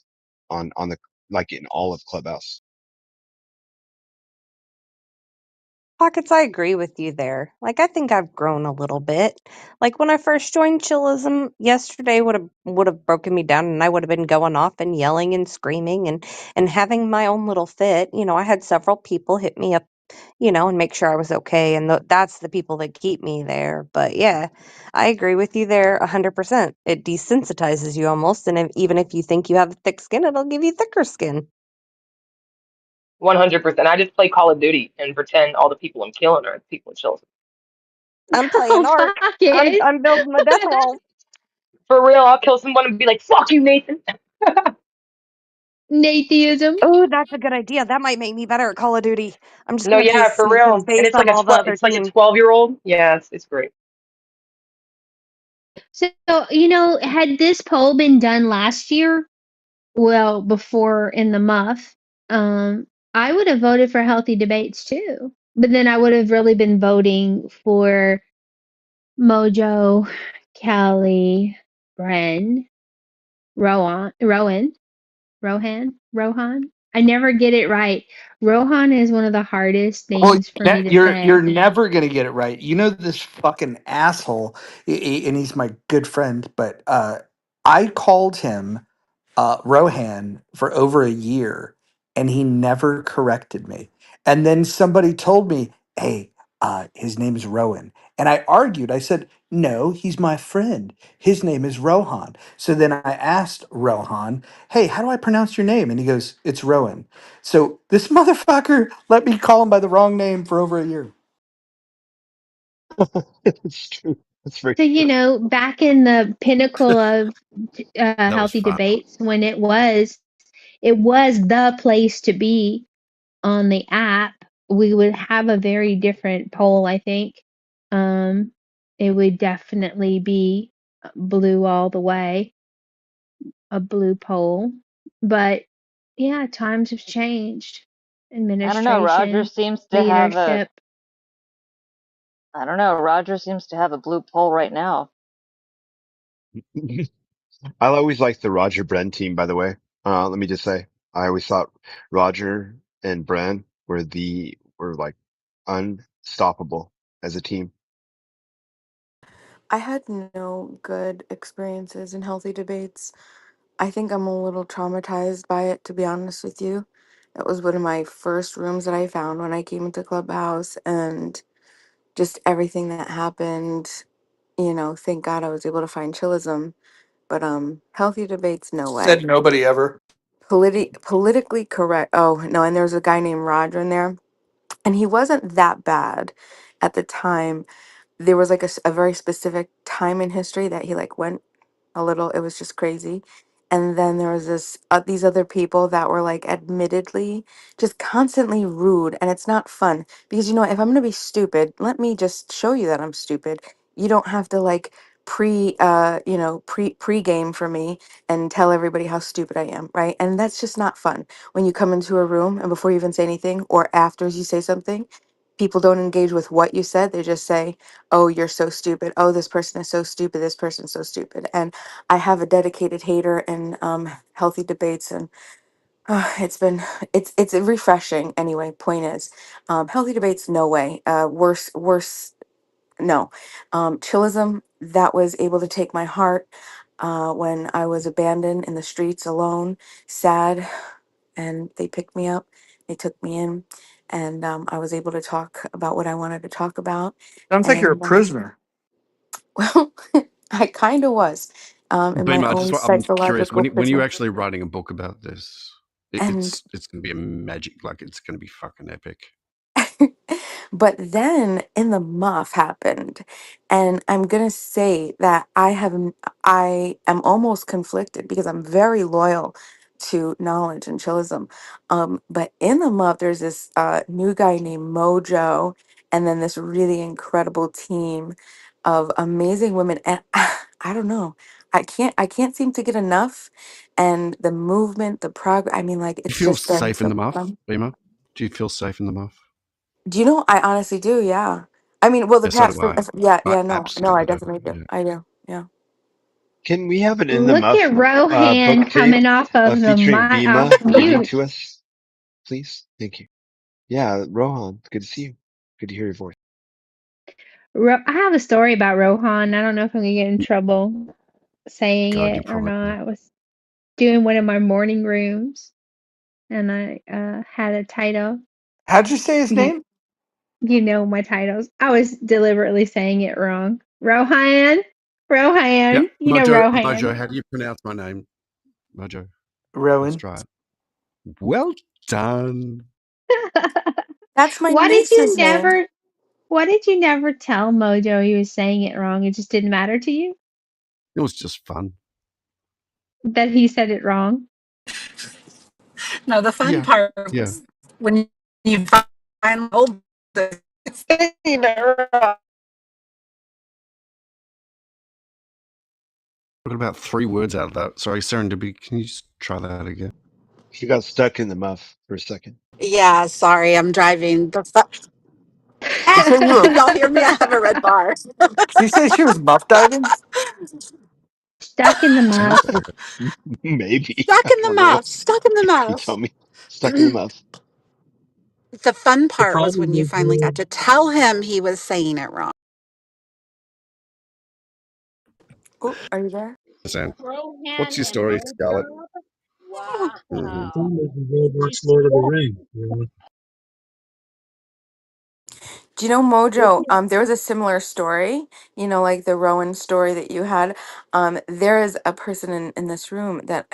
on the, like in all of Clubhouse. Pockets, I agree with you there. Like, I think I've grown a little bit. Like, when I first joined Chillism, yesterday would have broken me down, and I would have been going off and yelling and screaming and having my own little fit. I had several people hit me up, and make sure I was okay, and that's the people that keep me there. But yeah, I agree with you there 100%. It desensitizes you almost, and even if you think you have thick skin, it'll give you thicker skin. 100%. I just play Call of Duty and pretend all the people I'm killing are the people in Chillism. I'm playing Oh, art. I'm Pockets. I'm building my death roll. For real, I'll kill someone and be like, "Fuck you, Nathan." Natheism. Oh, that's a good idea. That might make me better at Call of Duty. I'm just No, gonna play yeah, for citizens real. And based it's like on a all the 12, other it's like a teams. 12-year-old. Yeah, it's great. So, had this poll been done last year, well, before in the muff, I would have voted for healthy debates too. But then I would have really been voting for Mojo, Kelly, Bren, Rohan. I never get it right. Rohan is one of the hardest Oh, names for me to you're say. never gonna get it right. You know this fucking asshole, and he's my good friend. But I called him Rohan for over a year, and he never corrected me. And then somebody told me, "Hey, his name is Rowan," and I argued. I said, "No, he's my friend. His name is Rohan." So then I asked Rohan, "Hey, how do I pronounce your name?" And he goes, "It's Rowan." So this motherfucker let me call him by the wrong name for over a year. It's true. That's very So, true. back in the pinnacle of That was healthy fun. debates, when it was the place to be on the app, we would have a very different poll, I think. Um, it would definitely be blue all the way, a blue poll. But yeah, times have changed. I don't know. Administration, leadership. I don't know. Roger seems to have a blue pole right now. I always liked the Roger Bren team, by the way. Let me just say, I always thought Roger and Bren were like unstoppable as a team. I had no good experiences in healthy debates. I think I'm a little traumatized by it, to be honest with you. It was one of my first rooms that I found when I came into Clubhouse, and just everything that happened, thank God I was able to find chillism. But healthy debates, no way. Said nobody ever. Politically correct. Oh no, and there was a guy named Roger in there, and he wasn't that bad at the time. There was like a very specific time in history that he like went a little. It was just crazy. And then there was these other people that were like admittedly just constantly rude, and it's not fun because if I'm gonna be stupid, let me just show you that I'm stupid. You don't have to like pre game for me and tell everybody how stupid I am, right? And that's just not fun when you come into a room and before you even say anything or after you say something, people don't engage with what you said. They just say, "Oh, you're so stupid. Oh, this person is so stupid. This person's so stupid." And I have a dedicated hater in healthy debates, and it's refreshing. Anyway, point is, healthy debates, no way. Worse, no. Chillism that was able to take my heart when I was abandoned in the streets alone, sad, and they picked me up. They took me in, and I was able to talk about what I wanted to talk about. Sounds like you're a And prisoner. well, I kind of was in my But own I'm curious psychological when you prison. actually writing a book about this, And it's going to be a magic, like it's going to be fucking epic. but then in the muff happened, and I'm gonna say that I am almost conflicted because I'm very loyal to knowledge and chillism. But in the muff, there's this new guy named Mojo, and then this really incredible team of amazing women. And I don't know, I can't seem to get enough. And the movement, the progress. I mean, like You it's feel just been safe in so the muff, fun. Bema? Do you feel safe in the muff? Do you know? I honestly do. Yeah. I mean, well, the Yeah, so past. do I. Yeah. I Yeah. No, I absolutely do. definitely do. Yeah. I do. Yeah. Can we have an In the Look Muff at Rohan book tape coming off of the featuring off Bima reading mute. to us, please? Thank you. Yeah, Rohan, good to see you. Good to hear your voice. I have a story about Rohan. I don't know if I'm gonna get in trouble saying God, you it or probably will. not. I was doing one of my morning rooms, and I had a title. How'd you say his You name? you know my titles. I was deliberately saying it wrong. Rohan, Yeah, Rohan. You know Mojo, Rohan. how do you pronounce my name? Mojo, let's Rowan. try it. Well done. That's my Why did you niece's name. never? Why did you never tell Mojo he was saying it wrong? It just didn't matter to you It was just fun. that he said it wrong. No, the fun Yeah, part yeah. was when you finally hold the thing. What about 3 words out of that? Sorry, serendipity. Can you just try that again? She got stuck in the muff for a second. Yeah, sorry, I'm driving. You said you were. Can y'all hear me? I have a red bar. Did you say she was muff diving? Stuck in the muff. Maybe. Stuck I in the don't know. mouth. Stuck in the You mouth. tell me. Stuck in the mouth. The fun The part was problem when you with finally got to tell him he was saying it wrong. Oh, are you there? Crohan What's your and story, Scarlett? Mojo. Hmm. the Wow. problem is we Did you watch see Lord of the that? Rings. You know? Do you know Mojo? There was a similar story, like the Rowan story that you had. There is a person in this room that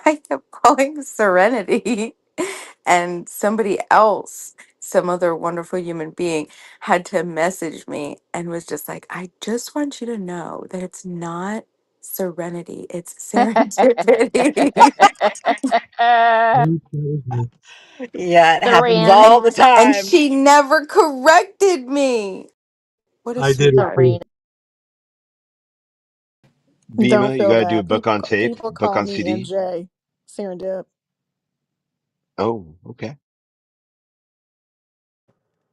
I kept calling Serenity, and somebody else, some other wonderful human being, had to message me and was just like, I just want you to know that it's not Serenity, it's Serendipity. Yeah, it happens and, all Serene. the and time. she never corrected me. What a I did it sweetheart. too. Serene. Bima, Don't you feel gotta do a bad. book on tape, People book call on me CD. MJ. Serendip. Oh, okay.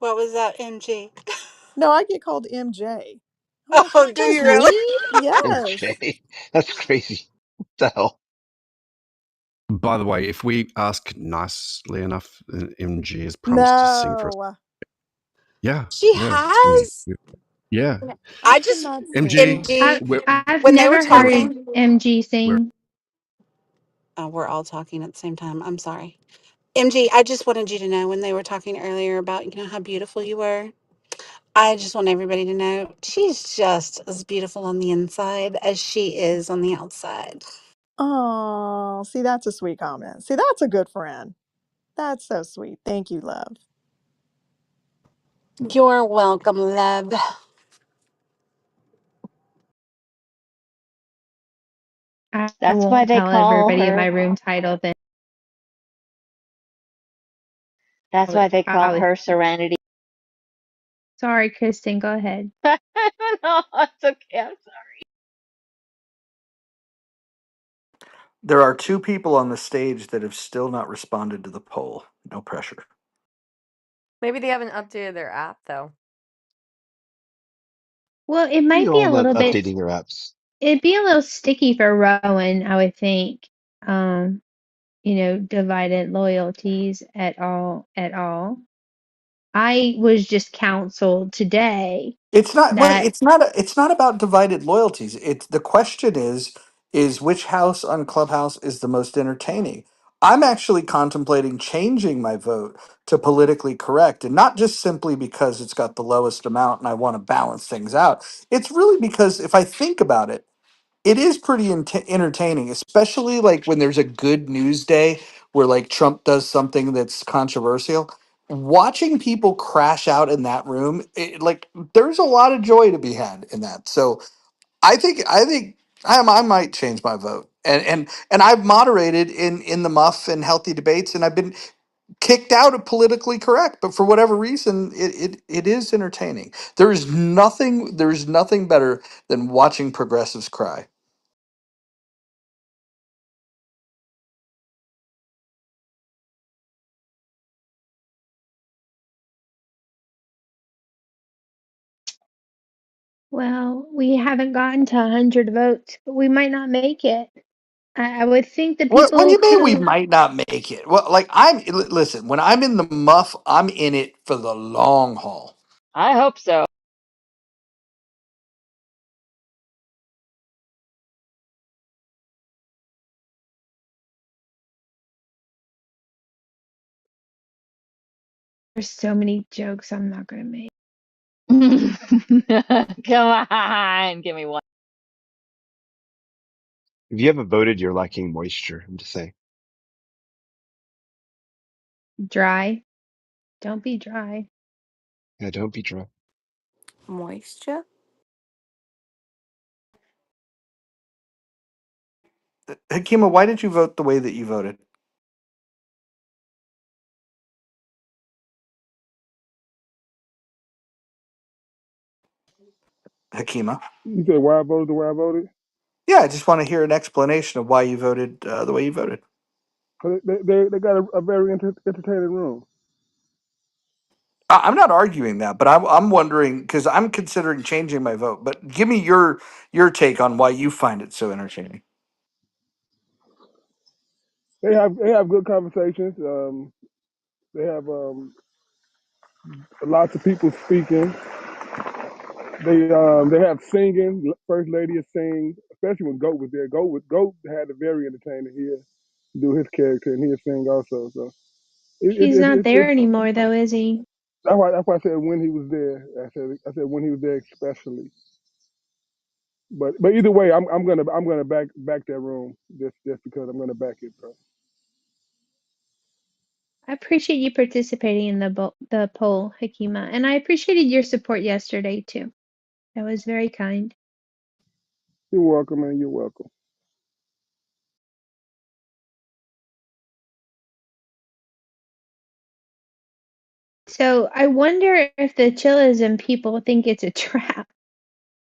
What was that, MG? No, I get called MJ. I'm like, Oh, do that's you really? me. Yes. MJ. That's crazy. What the hell? By the way, if we ask nicely enough, MG has promised to sing for us. No. Yeah, She yeah, it's gonna be. has? Yeah, I I did just, not MG, sing. MG, I've when they were never we're heard talking, MG we're sing. we're all talking at the same time. I'm sorry. MG, I just wanted you to know when they were talking earlier about, how beautiful you were. I just want everybody to know she's just as beautiful on the inside as she is on the outside. Oh, see, that's a sweet comment. See, that's a good friend. That's so sweet. Thank you, love. You're welcome, love. I That's why won't they tell call everybody in my her. room title. Then That's why they I call was her Serenity. sorry, Kristen. Go ahead. No, it's okay. I'm There are two people on the stage that have still not responded to the poll. No pressure. Maybe they haven't updated their app though. Well, it We might be all a love little bit. updating our apps. It'd be a little sticky for Rowan, I would think. Divided loyalties at all. At all. I was just counseled today It's not. Well, that it's not. It's not about divided loyalties. It's the question is which house on Clubhouse is the most entertaining. I'm actually contemplating changing my vote to politically correct, and not just simply because it's got the lowest amount and I want to balance things out. It's really because if I think about it, it is pretty entertaining, especially like when there's a good news day where like Trump does something that's controversial. Watching people crash out in that room, like there's a lot of joy to be had in that. So I think I might change my vote. And I've moderated in the muff and healthy debates, and I've been kicked out of politically correct. But for whatever reason, it is entertaining. There's nothing better than watching progressives cry. well, we haven't gotten to 100 votes, but we might not make it. I would think the What do people you mean we who might not make it? Well, like listen, when I'm in the muff, I'm in it for the long haul. I hope so. there's so many jokes I'm not going to make. Come on, give me one. If you haven't voted, you're lacking moisture. I'm just saying. Dry. Don't be dry. Yeah, don't be drunk. Moisture? Hakima, why did you vote the way that you voted? Hakima. You said why I voted the way I voted? Yeah, I just want to hear an explanation of why you voted the way you voted. They got a very entertaining room. I'm not arguing that, but I'm wondering because I'm considering changing my vote. But give me your take on why you find it so entertaining. They have good conversations. They have lots of people speaking. They have singing. First lady is sing, especially when Goat was there. Goat had a very entertaining. He'd do his character and he'd sing also. So He's not it's there anymore, though, is he? that's why I said when he was there. I said when he was there especially. But either way, I'm gonna back that room just because I'm gonna back it, bro. I appreciate you participating in the poll, Hakima, and I appreciated your support yesterday too. That was very kind. You're welcome, man. You're welcome. So I wonder if the chillism people think it's a trap,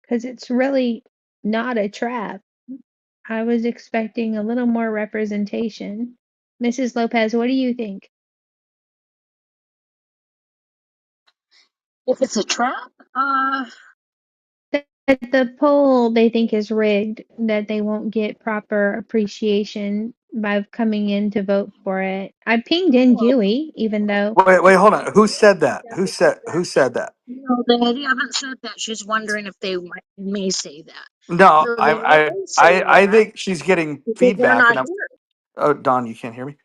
because it's really not a trap. I was expecting a little more representation. Mrs. Lopez, what do you think? If it's a trap, That the poll they think is rigged, that they won't get proper appreciation by coming in to vote for it. I pinged in well, Huey, even though Wait, hold on. Who said that? Who said that? no, they haven't said that. She's wondering if they may say that. No, So they may say I that think she's getting because they're feedback, not and I'm. here. Oh, Don, you can't hear me.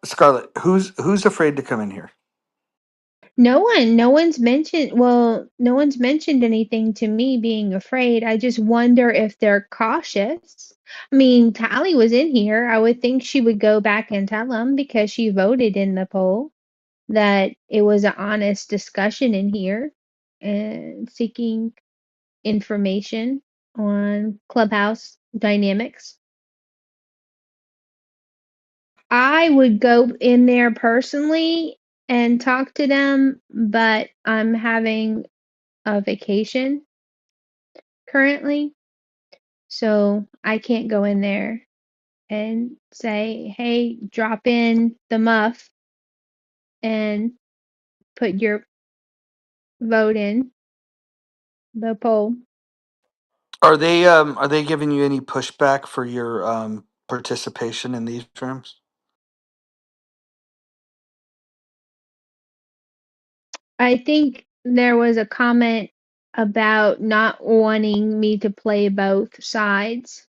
Scarlett, who's afraid to come in here? no one's mentioned anything to me being afraid. I just wonder if they're cautious. I mean, Tally was in here. I would think she would go back and tell them because she voted in the poll that it was an honest discussion in here and seeking information on Clubhouse dynamics. I would go in there personally and talk to them, but I'm having a vacation currently, so I can't go in there and say, "Hey, drop in the muff and put your vote in the poll." Are they giving you any pushback for your participation in these rooms? I think there was a comment about not wanting me to play both sides,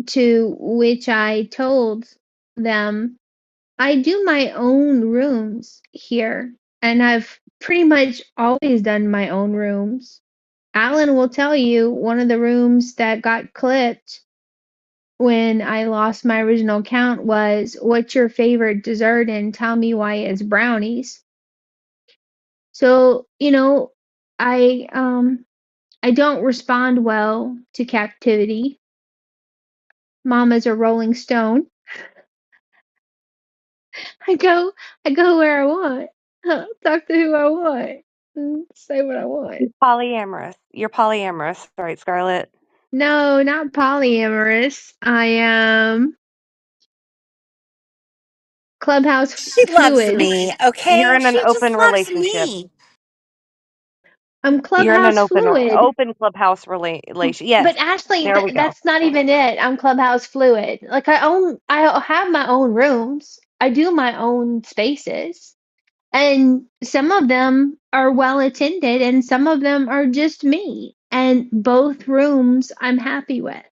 to which I told them I do my own rooms here, and I've pretty much always done my own rooms. Alan will tell you one of the rooms that got clipped when I lost my original account was what's your favorite dessert and tell me why it's brownies. So, I don't respond well to captivity. Mama's a rolling stone. I go I go where I want. Talk to who I want. Say what I want. You're polyamorous. You're polyamorous, right, Scarlett? No, not polyamorous. I am Clubhouse She loves fluid. me, You're okay? in an She open just loves relationship. me. I'm You're in an Clubhouse open fluid. open clubhouse relation. Yes, But Ashley, there we go. that's not even it. I'm Clubhouse fluid. Like I have my own rooms. I do my own spaces. And some of them are well attended and some of them are just me. And both rooms I'm happy with.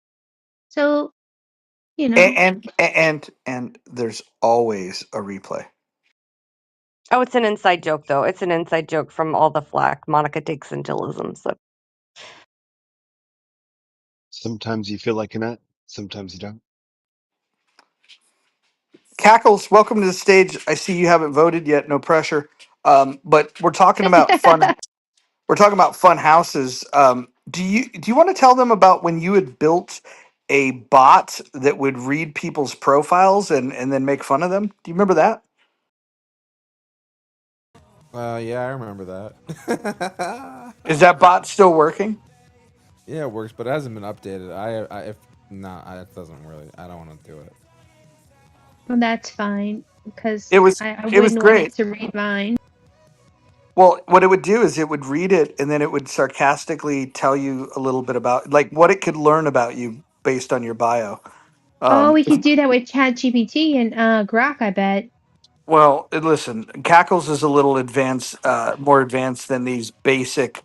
So, you know, And there's always a replay. Oh, it's an inside joke, though. It's an inside joke from all the flack Monica takes into Lism. So Sometimes you feel like an at, sometimes you don't. Cackles, welcome to the stage. I see you haven't voted yet. No pressure. But we're talking about fun. We're talking about fun houses. Do you want to tell them about when you had built a bot that would read people's profiles and then make fun of them? Do you remember that? Yeah, I remember that. Is that bot still working? Yeah, it works, but it hasn't been updated. If no, it doesn't really. I don't want to do it. Well, that's fine because It was I it was wouldn't want it great. to read mine. Well, what it would do is it would read it and then it would sarcastically tell you a little bit about like what it could learn about you based on your bio. Oh, Um, we could do that with ChatGPT and Grok, I bet. well, listen, Cackles is a little advanced, more advanced than these basic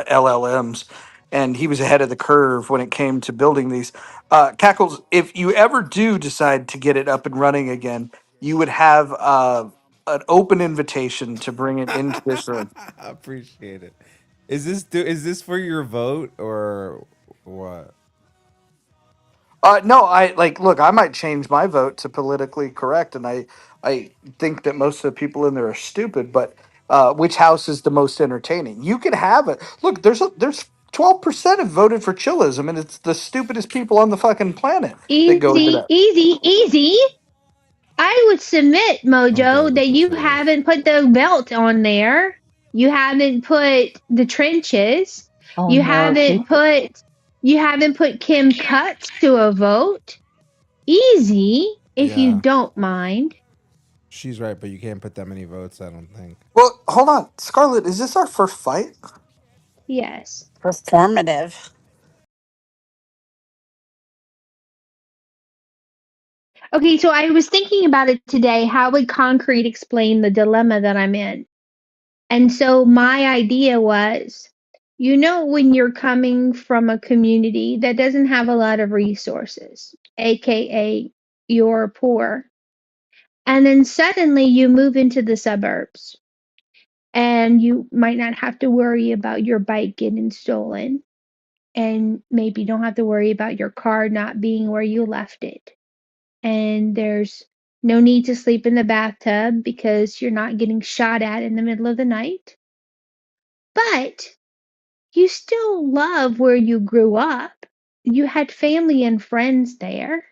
LLMs, and he was ahead of the curve when it came to building these. Cackles, if you ever do decide to get it up and running again, you would have an open invitation to bring it into this room. Appreciate it. Is this for your vote or what? No, I like. Look, I might change my vote to politically correct, and I think that most of the people in there are stupid. But which house is the most entertaining? You can have it. Look, there's 12% have voted for chillism, and it's the stupidest people on the fucking planet that go to Easy, that. easy, easy. I would submit, I'm dead Mojo, with that the you chillers. haven't put the belt on there. You haven't put the trenches. Oh You no, Kim. haven't put Kim Cuts to a vote. Easy, if you Yeah, don't mind. she's right, but you can't put that many votes. I don't think. Well, hold on, Scarlett. Is this our first fight? Yes. Performative. Okay, so I was thinking about it today. How would concrete explain the dilemma that I'm in? And so my idea was, when you're coming from a community that doesn't have a lot of resources, aka you're poor, and then suddenly you move into the suburbs and you might not have to worry about your bike getting stolen and maybe don't have to worry about your car not being where you left it. And there's no need to sleep in the bathtub because you're not getting shot at in the middle of the night. But you still love where you grew up. You had family and friends there.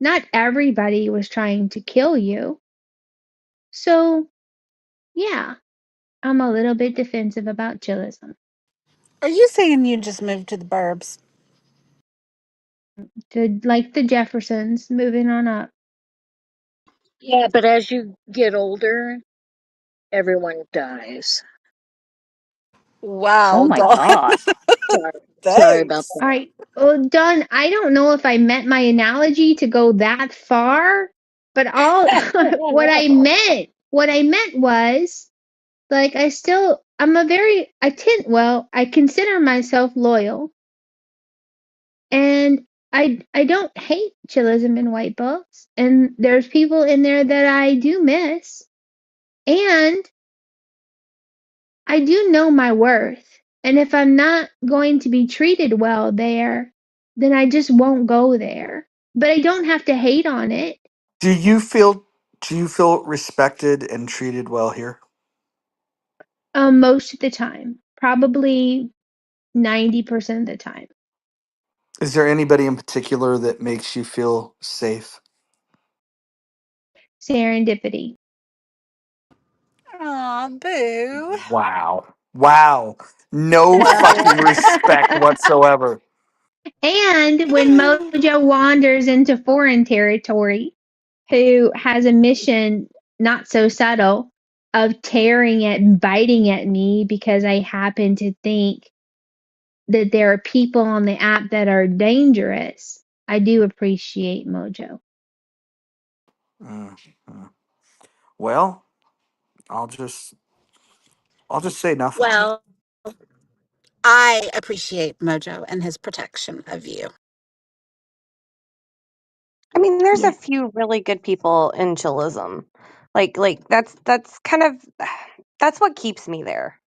Not everybody was trying to kill you. So, yeah, I'm a little bit defensive about chillism. Are you saying you just moved to the burbs? Like the Jeffersons, moving on up. Yeah, but as you get older, everyone dies. Oh Wow, my dog. God. Sorry about Thanks. All that. right. Well, Don, I don't know if I meant my analogy to go that far, but all what I meant was like I consider myself loyal and I don't hate chillism and white books and there's people in there that I do miss and I do know my worth. And if I'm not going to be treated well there, then I just won't go there. But I don't have to hate on it Do you feel respected and treated well here? most of the time. Probably 90% of the time. Is there anybody in particular that makes you feel safe? Serendipity. Aw, boo. Wow. Wow. No fucking respect Well, whatsoever. And when Mojo wanders into foreign territory, who has a mission not so subtle of tearing at and biting at me because I happen to think that there are people on the app that are dangerous. I do appreciate Mojo. Mm, mm. Well, I'll just I'll just say nothing. well, I appreciate Mojo and his protection of you. I mean, there's a Yeah. few really good people in Chilism. That's kind of that's what keeps me there.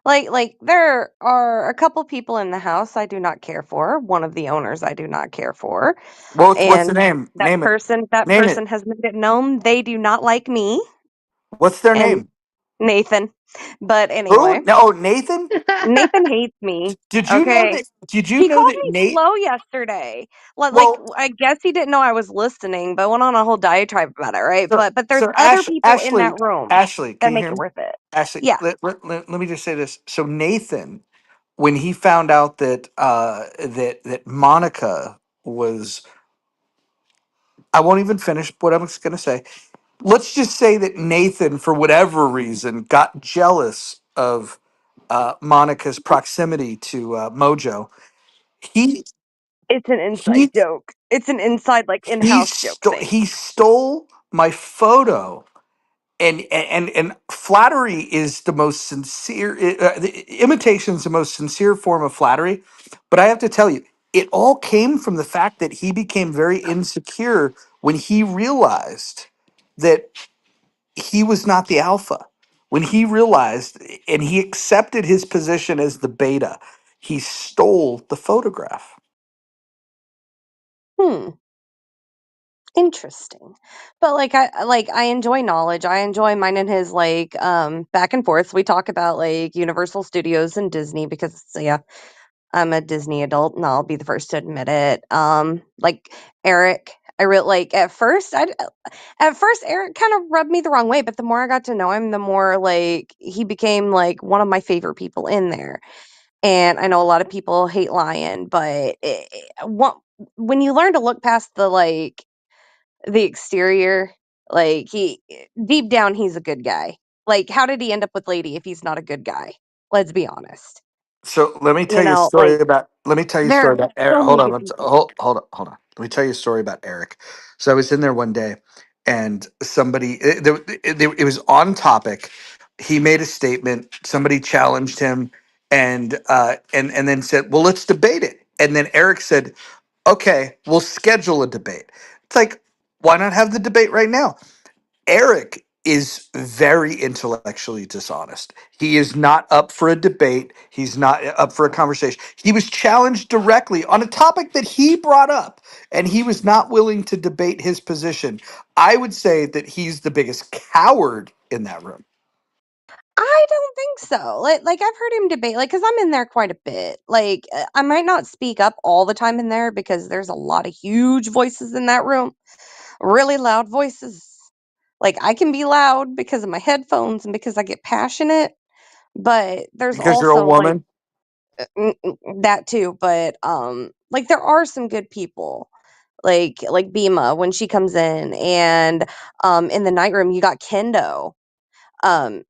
Like there are a couple people in the house I do not care for. One of the owners I do not care for, What's the and name? Name it. that Name it. person has made it known they do not like me What's their and name? Nathan. But Who? anyway, No, oh, Nathan. Nathan hates me. Did you know Okay. that? Did you He know called that me Nate? slow yesterday. Well, I guess he didn't know I was listening, but went on a whole diatribe about it, right? so But there's so other people in that room Ashley, that can you make hear it me? worth it. Ashley, Yeah. let me just say this. So Nathan, when he found out that that Monica was I won't even finish what I was going to say. Let's just say that Nathan, for whatever reason, got jealous of Monica's proximity to Mojo. He It's an inside he joke. It's an inside, like, in-house joke thing. he stole my photo, and flattery is the most sincere. Imitation is the most sincere form of flattery, but I have to tell you, it all came from the fact that he became very insecure when he realized that he was not the alpha. When he realized and he accepted his position as the beta, he stole the photograph. Hmm. Interesting. But, I enjoy knowledge. I enjoy mine and his, back and forth. We talk about, like, Universal Studios and Disney because, yeah, I'm a Disney adult, and I'll be the first to admit it. Eric, I really like, at first, Eric kind of rubbed me the wrong way, but the more I got to know him, the more, like, he became, like, one of my favorite people in there. And I know a lot of people hate Lion, but when you learn to look past the exterior, he deep down, he's a good guy. Like, how did he end up with Lady if he's not a good guy? Let's be honest. So let me You tell you a know, story about. Let me tell you a there story are about Eric. so Hold many on. good people. Hold on. Let me tell you a story about Eric. So I was in there one day, and somebody. It was on topic. He made a statement. Somebody challenged him, and then said, "Well, let's debate it." And then Eric said, "Okay, we'll schedule a debate." It's like, why not have the debate right now? Eric is very intellectually dishonest. He is not up for a debate. He's not up for a conversation. He was challenged directly on a topic that he brought up, and he was not willing to debate his position. I would say that he's the biggest coward in that room. I don't think so. I've heard him debate, because I'm in there quite a bit. I might not speak up all the time in there because there's a lot of huge voices in that room, really loud voices. Like, I can be loud because of my headphones and because I get passionate, but there's Because you're a also, woman. that too. But there are some good people, like Bima when she comes in, and in the night room you got Kendo. Um,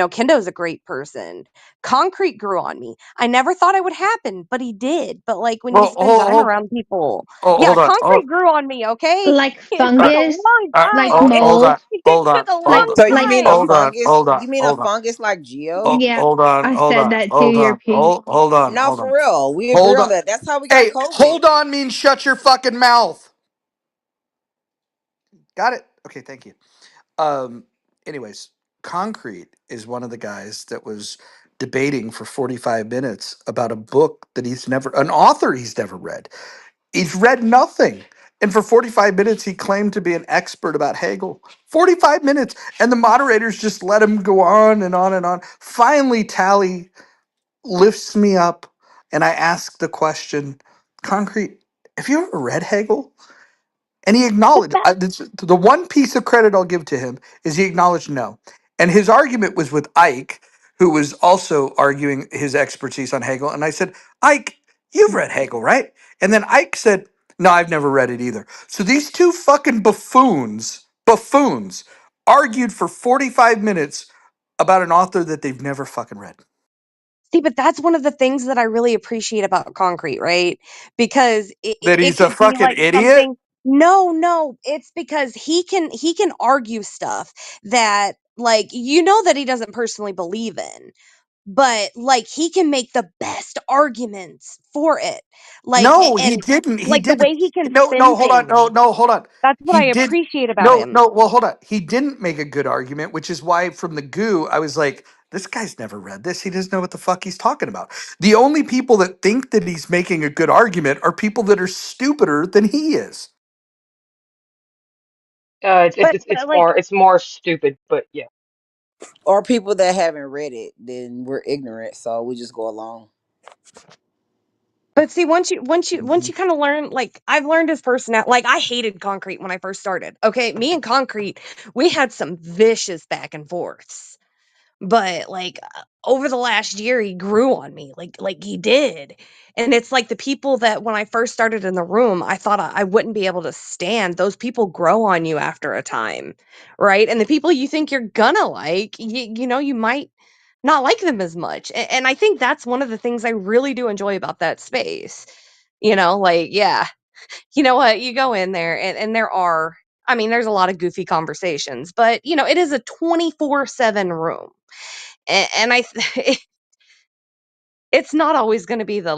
Kendo's a great person. Concrete grew on me. I never thought it would happen, but he did. But, like, when you Well, spend time around people, yeah, hold on. Concrete grew on me. Okay, Like it Uh, took a fungus, long like hold time. on. mold. It took a long So you mean a Hold on. time. fungus? Hold on. You mean a Hold on. fungus like Geo? Yeah, Hold on. I Hold said on. that too, Hold your on. ping. Hold on. No, Hold for on. real. We agree Hold on on. that. That's how we got Hey, COVID. hold on means shut your fucking mouth. Got it? Okay, thank you. Um, anyways, Concrete is one of the guys that was debating for 45 minutes about a book that an author he's never read. He's read nothing. And for 45 minutes, he claimed to be an expert about Hegel. 45 minutes. And the moderators just let him go on and on and on. Finally, Tally lifts me up, and I ask the question, Concrete, have you ever read Hegel? And he But acknowledged, that the one piece of credit I'll give to him is he acknowledged no. And his argument was with Ike, who was also arguing his expertise on Hegel. And I said, Ike, you've read Hegel, right? And then Ike said, no, I've never read it either. So these two fucking buffoons argued for 45 minutes about an author that they've never fucking read. See, but that's one of the things that I really appreciate about Concrete, right? Because That it he's a could be fucking like idiot? something. No, it's because he can argue stuff that, that he doesn't personally believe in, but, he can make the best arguments for it. No, he And, didn't. He the way didn't. he can No, spin hold on. things, No, hold on. that's what He I did. appreciate about him. No, well, hold on. He didn't make a good argument, which is why from the goo, I was like, this guy's never read this. He doesn't know what the fuck he's talking about. The only people that think that he's making a good argument are people that are stupider than he is. It's more stupid, but yeah. Or people that haven't read it, then we're ignorant, so we just go along. But see, once you Mhm. kind of learn, I've learned his personality. Like, I hated Concrete when I first started. Okay, me and Concrete, we had some vicious back and forths. but over the last year he grew on me like he did. And it's like the people that when I first started in the room I thought I wouldn't be able to stand, those people grow on you after a time, right? And the people you think you're gonna like, you might not like them as much. And I think that's one of the things I really do enjoy about that space. Yeah, you know what, you go in there and there are, I mean, there's a lot of goofy conversations, but it is a 24/7 room. And it's not always going to be the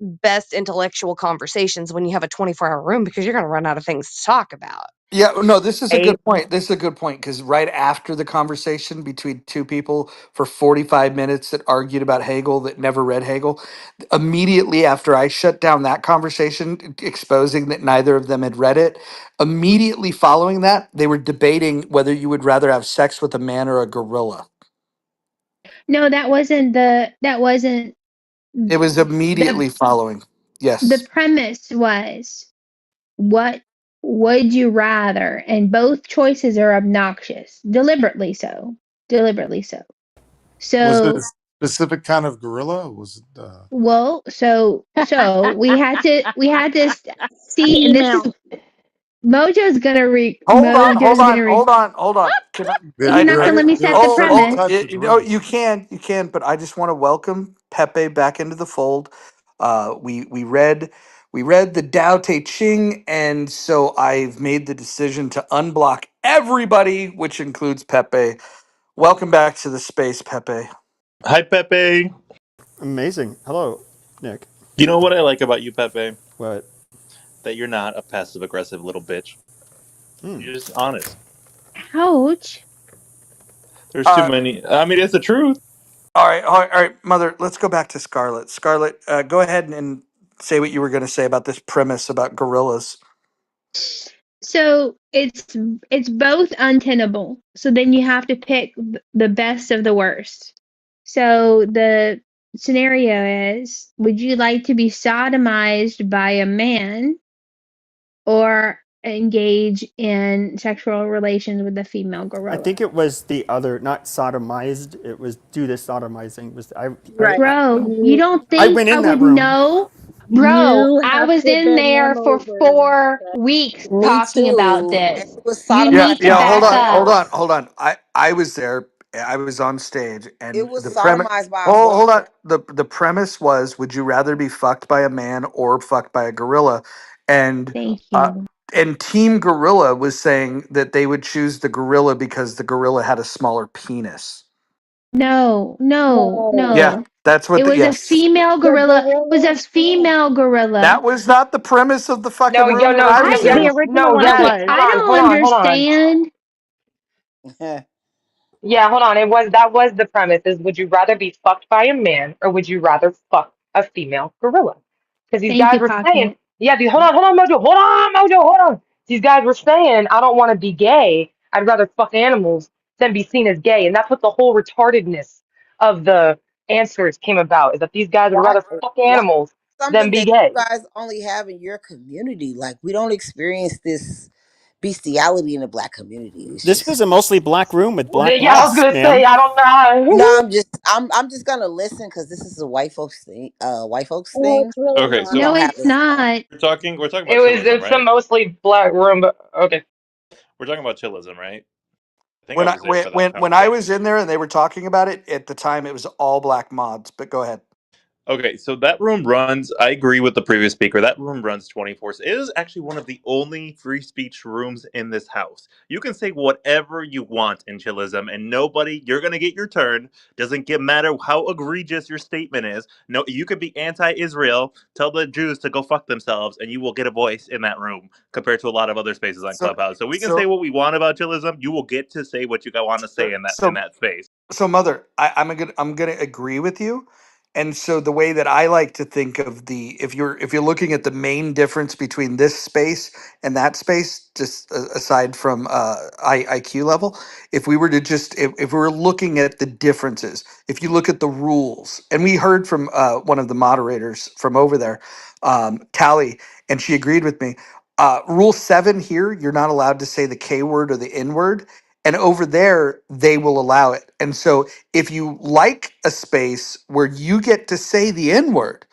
best intellectual conversations when you have a 24-hour room because you're going to run out of things to talk about. Yeah, no, this is a Right? good point. This is a good point because right after the conversation between two people for 45 minutes that argued about Hegel that never read Hegel, immediately after I shut down that conversation, exposing that neither of them had read it, immediately following that, they were debating whether you would rather have sex with a man or a gorilla. No, that wasn't It was the immediately following. the Yes. premise was, what would you rather? And both choices are obnoxious, deliberately so. Deliberately so. Was it a So, specific kind of gorilla? Was it? well, so see, and this is Female. Hold Mojo's on, gonna hold on, hold on. Can I? you're not gonna let me set the There's several premise. types of You gorillas. can, but I just want to welcome Pepe back into the fold. We read the Tao Te Ching, and so I've made the decision to unblock everybody, which includes Pepe. Welcome back to the space, Pepe. Hi, Pepe. Amazing. Hello, Nick. You know what I like about you, Pepe? What? That you're not a passive aggressive little bitch. Hmm. You're just honest. Ouch. There's too Uh, many. I mean, it's the truth. all right, Mother. Let's go back to Scarlet. Scarlet, go ahead and say what you were going to say about this premise about gorillas. So it's both untenable. So then you have to pick the best of the worst. So the scenario is: would you like to be sodomized by a man or engage in sexual relations with a female I gorilla? think it was the other, not sodomized. It was do the sodomizing. Was Right. Bro, you don't I think went I in that would room. know? Bro, You I have was to in bend there them for over. 4 weeks Me talking about too. And this. it was You Yeah, need sodomized to by yeah. a Hold back on, up. wolf. hold on. I was there. I was on stage, It and was the premise. sodomized by a Oh, hold wolf. on. The premise was: would you rather be fucked by a man or fucked by a gorilla? And Thank uh, you. Team Gorilla was saying that they would choose the gorilla because the gorilla had a smaller penis. No, no, Yeah, No. no. that's what It the was a yes. female The gorilla. It was a gorillas. female gorilla. That was not the premise of the No, fucking yo, room that no, I no, was I In the yes, in. don't. original no, one, it yes. Okay, was. Hold I on, don't hold on, hold on. understand. Yeah, hold on. That was the premise is would you rather be fucked by a man or would you rather fuck a female gorilla? Because these Thank guys you, were saying, Pocket. yeah, hold on, Mojo, hold on. These guys were saying, I don't want to be gay. I'd rather fuck animals than be seen as gay. And that's what the whole retardedness of the answers came about, is that these guys would Why? rather fuck Why animals than something be that gay. you guys only have in your community? Like we don't experience this bestiality in the black community. It's This was just a mostly black room with black Yeah, I was mods, gonna say, ma'am. I don't no. know. I'm just gonna listen because this is a white folks thing. White folks Oh, thing. it's really Okay, We so No, don't not. have it's this. not. we're talking about chillism, It's a right? mostly black room, but okay. We're talking about chillism, right? I think I When I was there for that when I conversation. was in there and they were talking about it at the time, it was all black mods. But go ahead. Okay, so that room runs. I agree with the previous speaker. That room runs 24. It is actually one of the only free speech rooms in this house. You can say whatever you want in Chilism, and nobody, you're going to get your turn. Doesn't get matter how egregious your statement is. No, you could be anti Israel, tell the Jews to go fuck themselves, and you will get a voice in that room compared to a lot of other spaces on So Clubhouse. So we can say so what we want about Chilism. You will get to say what you want to say in so that space. so Mother, I'm gonna agree with you. And so the way that I like to think of the if you're looking at the main difference between this space and that space, just aside from IQ level, if we were to just if we were looking at the differences, if you look at the rules, and we heard from one of the moderators from over there, Tally, and she agreed with me. Rule 7 here, you're not allowed to say the K word or the N word, And over there, they will allow it. And so if you like a space where you get to say the N word,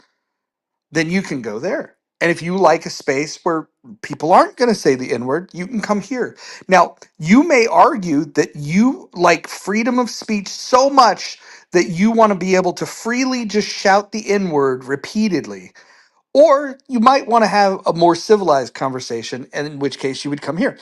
then you can go there. And if you like a space where people aren't going to say the N word, you can come here. Now, you may argue that you like freedom of speech so much that you want to be able to freely just shout the N word repeatedly. Or you might want to have a more civilized conversation, and in which case you would come here.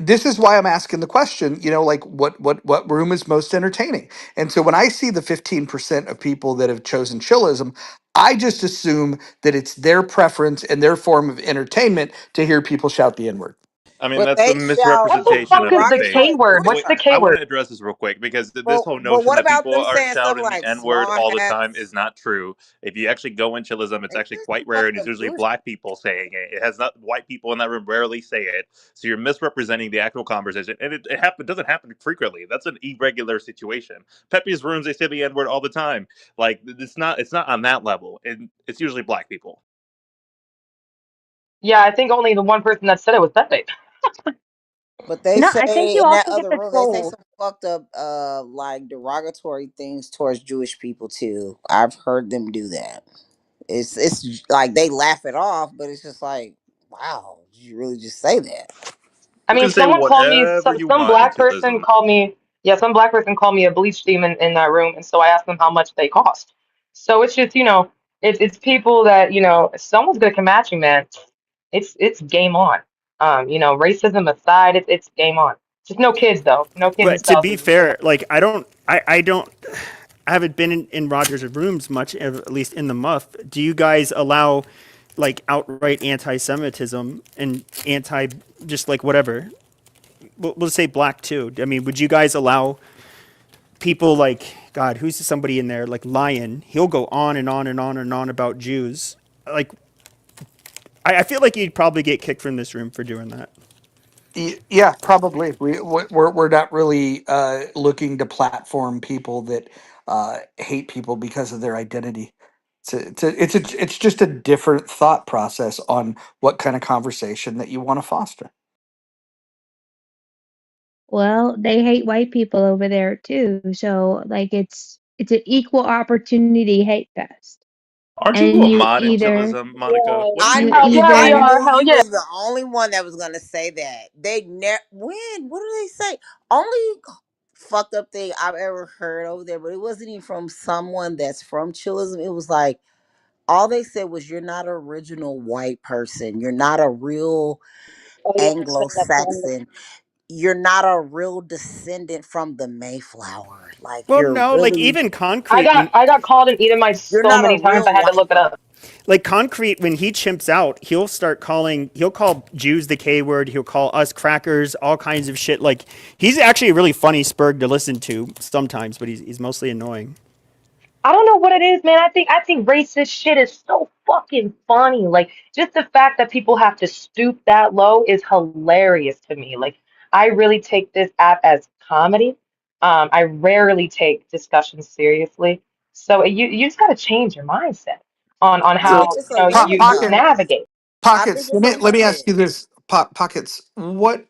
This is why I'm asking the question, like what room is most entertaining? And so when I see the 15% of people that have chosen chillism, I just assume that it's their preference and their form of entertainment to hear people shout the N-word. I mean, But that's a they shout What the misrepresentation fuck of the is the space. K derogatory. word? What What's Wait, the about? K I want word? to address this real quick because this whole But notion what that about people them are saying stuff shouting the like N word straw all the time is hats? not true. If you actually go in chillism, it's They actually said quite stuff like rare, and it's the usually Jewish. black people saying it. It has not white people in that room rarely say it. So you're misrepresenting the actual conversation, and it doesn't happen frequently. That's an irregular situation. Pepe's rooms, they say the N word all the time. Like it's not on that level, and it's usually black people. Yeah, I think only the one person that said it was Pepe. But they No, I think say you in that also get other the room, they say trolls. some fucked up, like derogatory things towards Jewish people too. I've heard them do that. It's like they laugh it off, but it's just like, wow, did you really just say that? I You mean, can say someone called me whatever you some want in black person chillism. called me yeah, some black person called me a bleach demon in that room, and so I asked them how much they cost. So it's just it's people that if someone's good at matching, man. It's game on. Racism aside, it's game on. Just no kids though. No kids and But to stuff. be fair, like I haven't been in Rogers' rooms much, at least in the muff. Do you guys allow like outright anti-Semitism and anti, just like whatever? We'll say black too. I mean, would you guys allow people like God? Who's somebody in there like Lion? He'll go on and on and on and on about Jews. Like I feel like you'd probably get kicked from this room for doing that. Yeah, probably. We're not really looking to platform people that hate people because of their identity. It's just a different thought process on what kind of conversation that you want to foster. Well, they hate white people over there too. So like it's an equal opportunity hate fest. Aren't you And a mod in chillism, Monica? Yeah, Wouldn't I you you be Hell knew, yeah, we I either are. knew Hell you yeah. was the only one that was gonna say that. They never when. What do they say? Only fucked up thing I've ever heard over there, but it wasn't even from someone that's from chillism. It was like all they said was, "You're not an original white person. You're not a real oh yeah, I said that too. Anglo-Saxon. You're not a real descendant from the Mayflower. Like Well, you're no, like really, even I concrete got when I got called an Edomite you're so not a many times I real had to white look it person." up. like concrete when he chimps out, he'll call Jews the K word, he'll call us crackers, all kinds of shit. Like he's actually a really funny spurg to listen to sometimes, but he's mostly annoying. I don't know what it is, man. I think racist shit is so fucking funny. Like just the fact that people have to stoop that low is hilarious to me. Like I really take this app as comedy. I rarely take discussions seriously. So you just got to change your mindset on I think So, how it's a limit you pocket though. navigate. I think pockets. it's a Let me ask limit. you this: pockets. What?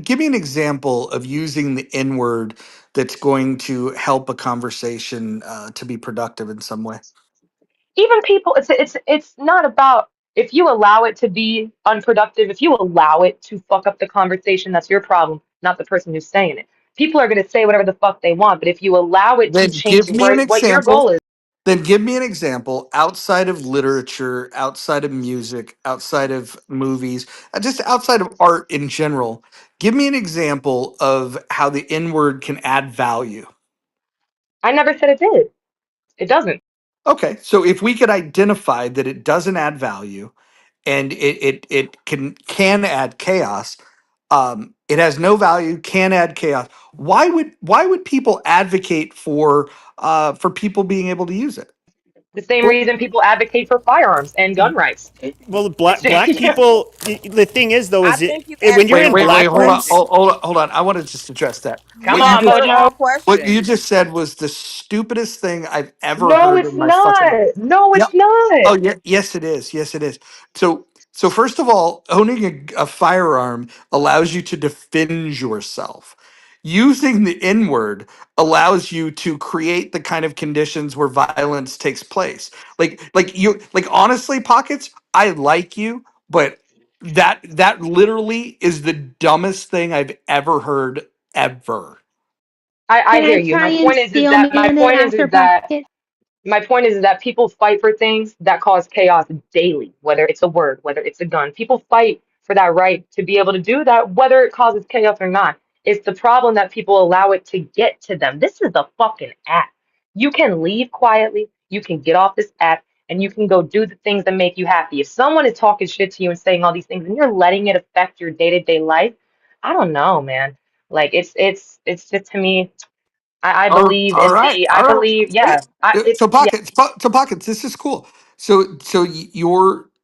Give me an example of using the N word that's going to help a conversation to be productive in some way. Even people, it's not about if you allow it to be unproductive, if you allow it to fuck up the conversation, that's your problem, not the person who's saying it. People are going to say whatever the fuck they want, but if you allow it to Then change give me an what your example. goal is. Then give me an example outside of literature, outside of music, outside of movies, just outside of art in general. Give me an example of how the N word can add value. I never said it did. It doesn't. Okay, so if we could identify that it doesn't add value and it can add chaos, it has no value, can add chaos. Why would people advocate for people being able to use it? The same Well, reason people advocate for firearms and gun rights. well, It's black people. The thing is though, I is think you when you're asking Wait, in the wait, wait. wrong black Hold on. rooms. question. Hold on. I want to just address that. come You What you on, asking just the Mojo. wrong what you question. just said was the stupidest thing I've ever No, heard it's in my fucking life. not. No, Yep. it's not. Oh yeah. Yes, it is. Yes, it is. So So first of all, owning a firearm allows you to defend yourself. Using the N word allows you to create the kind of conditions where violence takes place. Like honestly, pockets. I like you, but that literally is the dumbest thing I've ever heard ever. I Can hear I you. try My and point is steel that my man it point after is that pocket? my point is that people fight for things that cause chaos daily, whether it's a word, whether it's a gun. People fight for that right to be able to do that, whether it causes chaos or not. It's the problem that people allow it to get to them. This is the fucking app. You can leave quietly, you can get off this app, and you can go do the things that make you happy. If someone is talking shit to you and saying all these things and you're letting it affect your day-to-day life, I don't know, man. Like it's just to me, I believe All in right, the I all right. believe, yeah. It's So yeah. pockets. This is cool.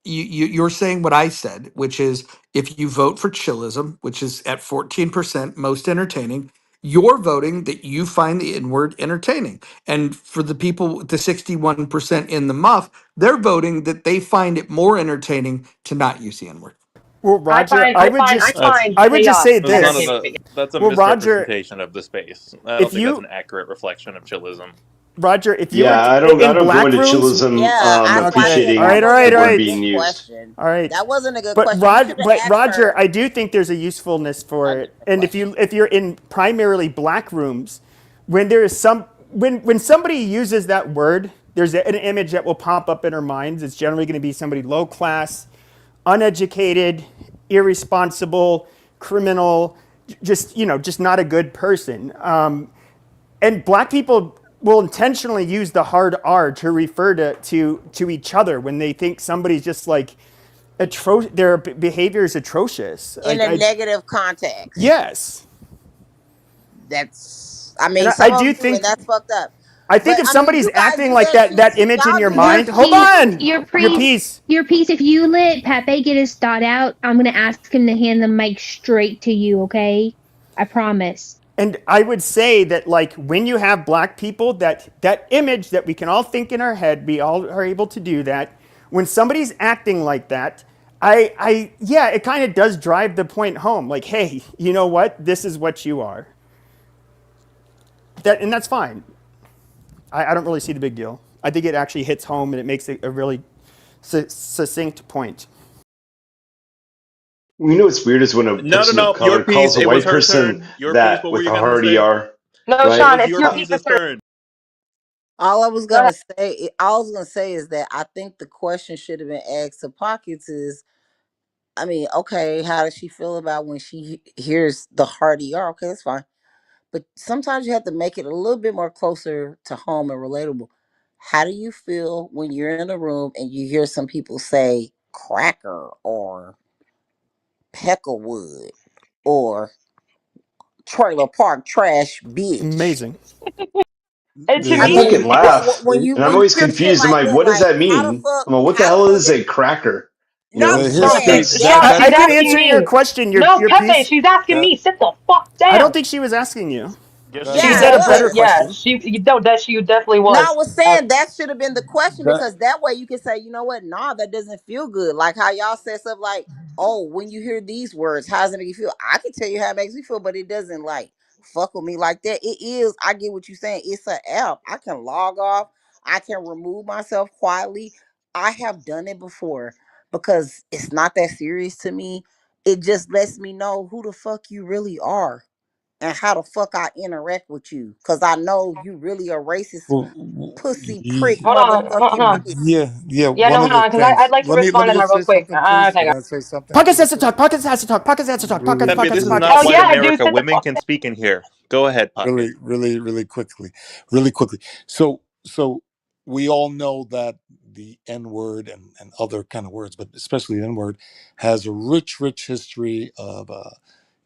You're saying what I said, which is if you vote for chillism, which is at 14% most entertaining, you're voting that you find the N word entertaining, and for the people, the 61% in the muff, they're voting that they find it more entertaining to not use the N word. Well, Roger, I would I just That's find I would just chaos say that's not this. entertaining. a that's a Well, Roger, misrepresentation of the space. I don't if think that's you an accurate reflection of chillism. Roger, if you were Yeah, I in don't go black into rooms, chillism Yeah, I like okay, it. all That right, appreciating all wasn't the right, all even a word right, being good used. question. all right. That wasn't a good But question. You should have asked Roger, her I do think there's a usefulness a for it. different And question. if you're in primarily black rooms, when there is some when somebody uses that word, there's an image that will pop up in our minds. It's generally going to be somebody low class, uneducated, irresponsible, criminal, just just not a good person. And black people will intentionally use the hard R to refer to each other when they think somebody's just like their behavior is atrocious. In a negative context. Yes, I and mean, I some of do them do, and think that's fucked up. I think But if I mean, somebody's you guys acting do like that shit that too. image in Y'all your do that Your mind, shit hold too. piece, on, your Okay. piece. your piece. If you let Pepe get his thought out, I'm gonna ask him to hand the mic straight to you. Okay? I promise. And I would say that like when you have black people, that image that we can all think in our head, we all are able to do that. When somebody's acting like that, yeah, it kind of does drive the point home. Like, hey, you know what? This is what you are. And that's fine. I don't really see the big deal. I think it actually hits home and it makes it a really succinct point. You know what's weird is when a No, no, person of no. Your color piece. calls a It was white her person turn. Your piece. that What were with you a gonna hard say? ER, No, It right? Sean, was it's your your Uh, piece's piece's turn. turn. All I was is that I think the question should have been asked to Pockets is, I mean, okay, how does she feel about when she hears the hard ER? Okay, that's fine. But sometimes you have to make it a little bit more closer to home and relatable. How do you feel when you're in a room and you hear some people say cracker or peckerwood or trailer park trash bitch? Amazing. And to I me, I mean, can laugh, when you and I'm when you always hear shit confused. I'm like like, that, what does like that mean? I'm like, what the how the hell fuck is is a cracker? no? I'm Well, just here's No, the saying thing. it's that Sean, I she's can asking answer your me. question. No, Your Pepe, piece. she's asking that me. Sit the fuck I don't down. think she was asking you. Yes, that she She She yeah, said it a definitely, better was. yeah, question. you know that she definitely No, I was. was saying that should have been the question that because that way you can say, you know what, nah, that doesn't feel good. Like how y'all said stuff like, oh, when you hear these words, how does it make you feel? I can tell you how it makes me feel, but it doesn't like fuck with me like that. It is, I get what you're saying. It's an app. I can log off, I can remove myself quietly. I have done it before because it's not that serious to me. It just lets me know who the fuck you really are and how the fuck I interact with you. Cause I know you really a racist well, pussy prick Hold motherfucking on. bitch. yeah, yeah. Yeah, One no, of hold the on, because I'd things. like to Let respond me to that just real say quick. something, please. Okay, Can go. I say something Pockets really has to quick? talk. Pockets has to talk. Pockets has to talk. Really, Pepe. Pockets. This is really, Pockets. not Oh white yeah, dude, America. sit the Women fuck can down. speak in here. Go ahead, Pocket. really quickly, really quickly. So we all know that the N word and other kind of words, but especially the N word, has a rich history of.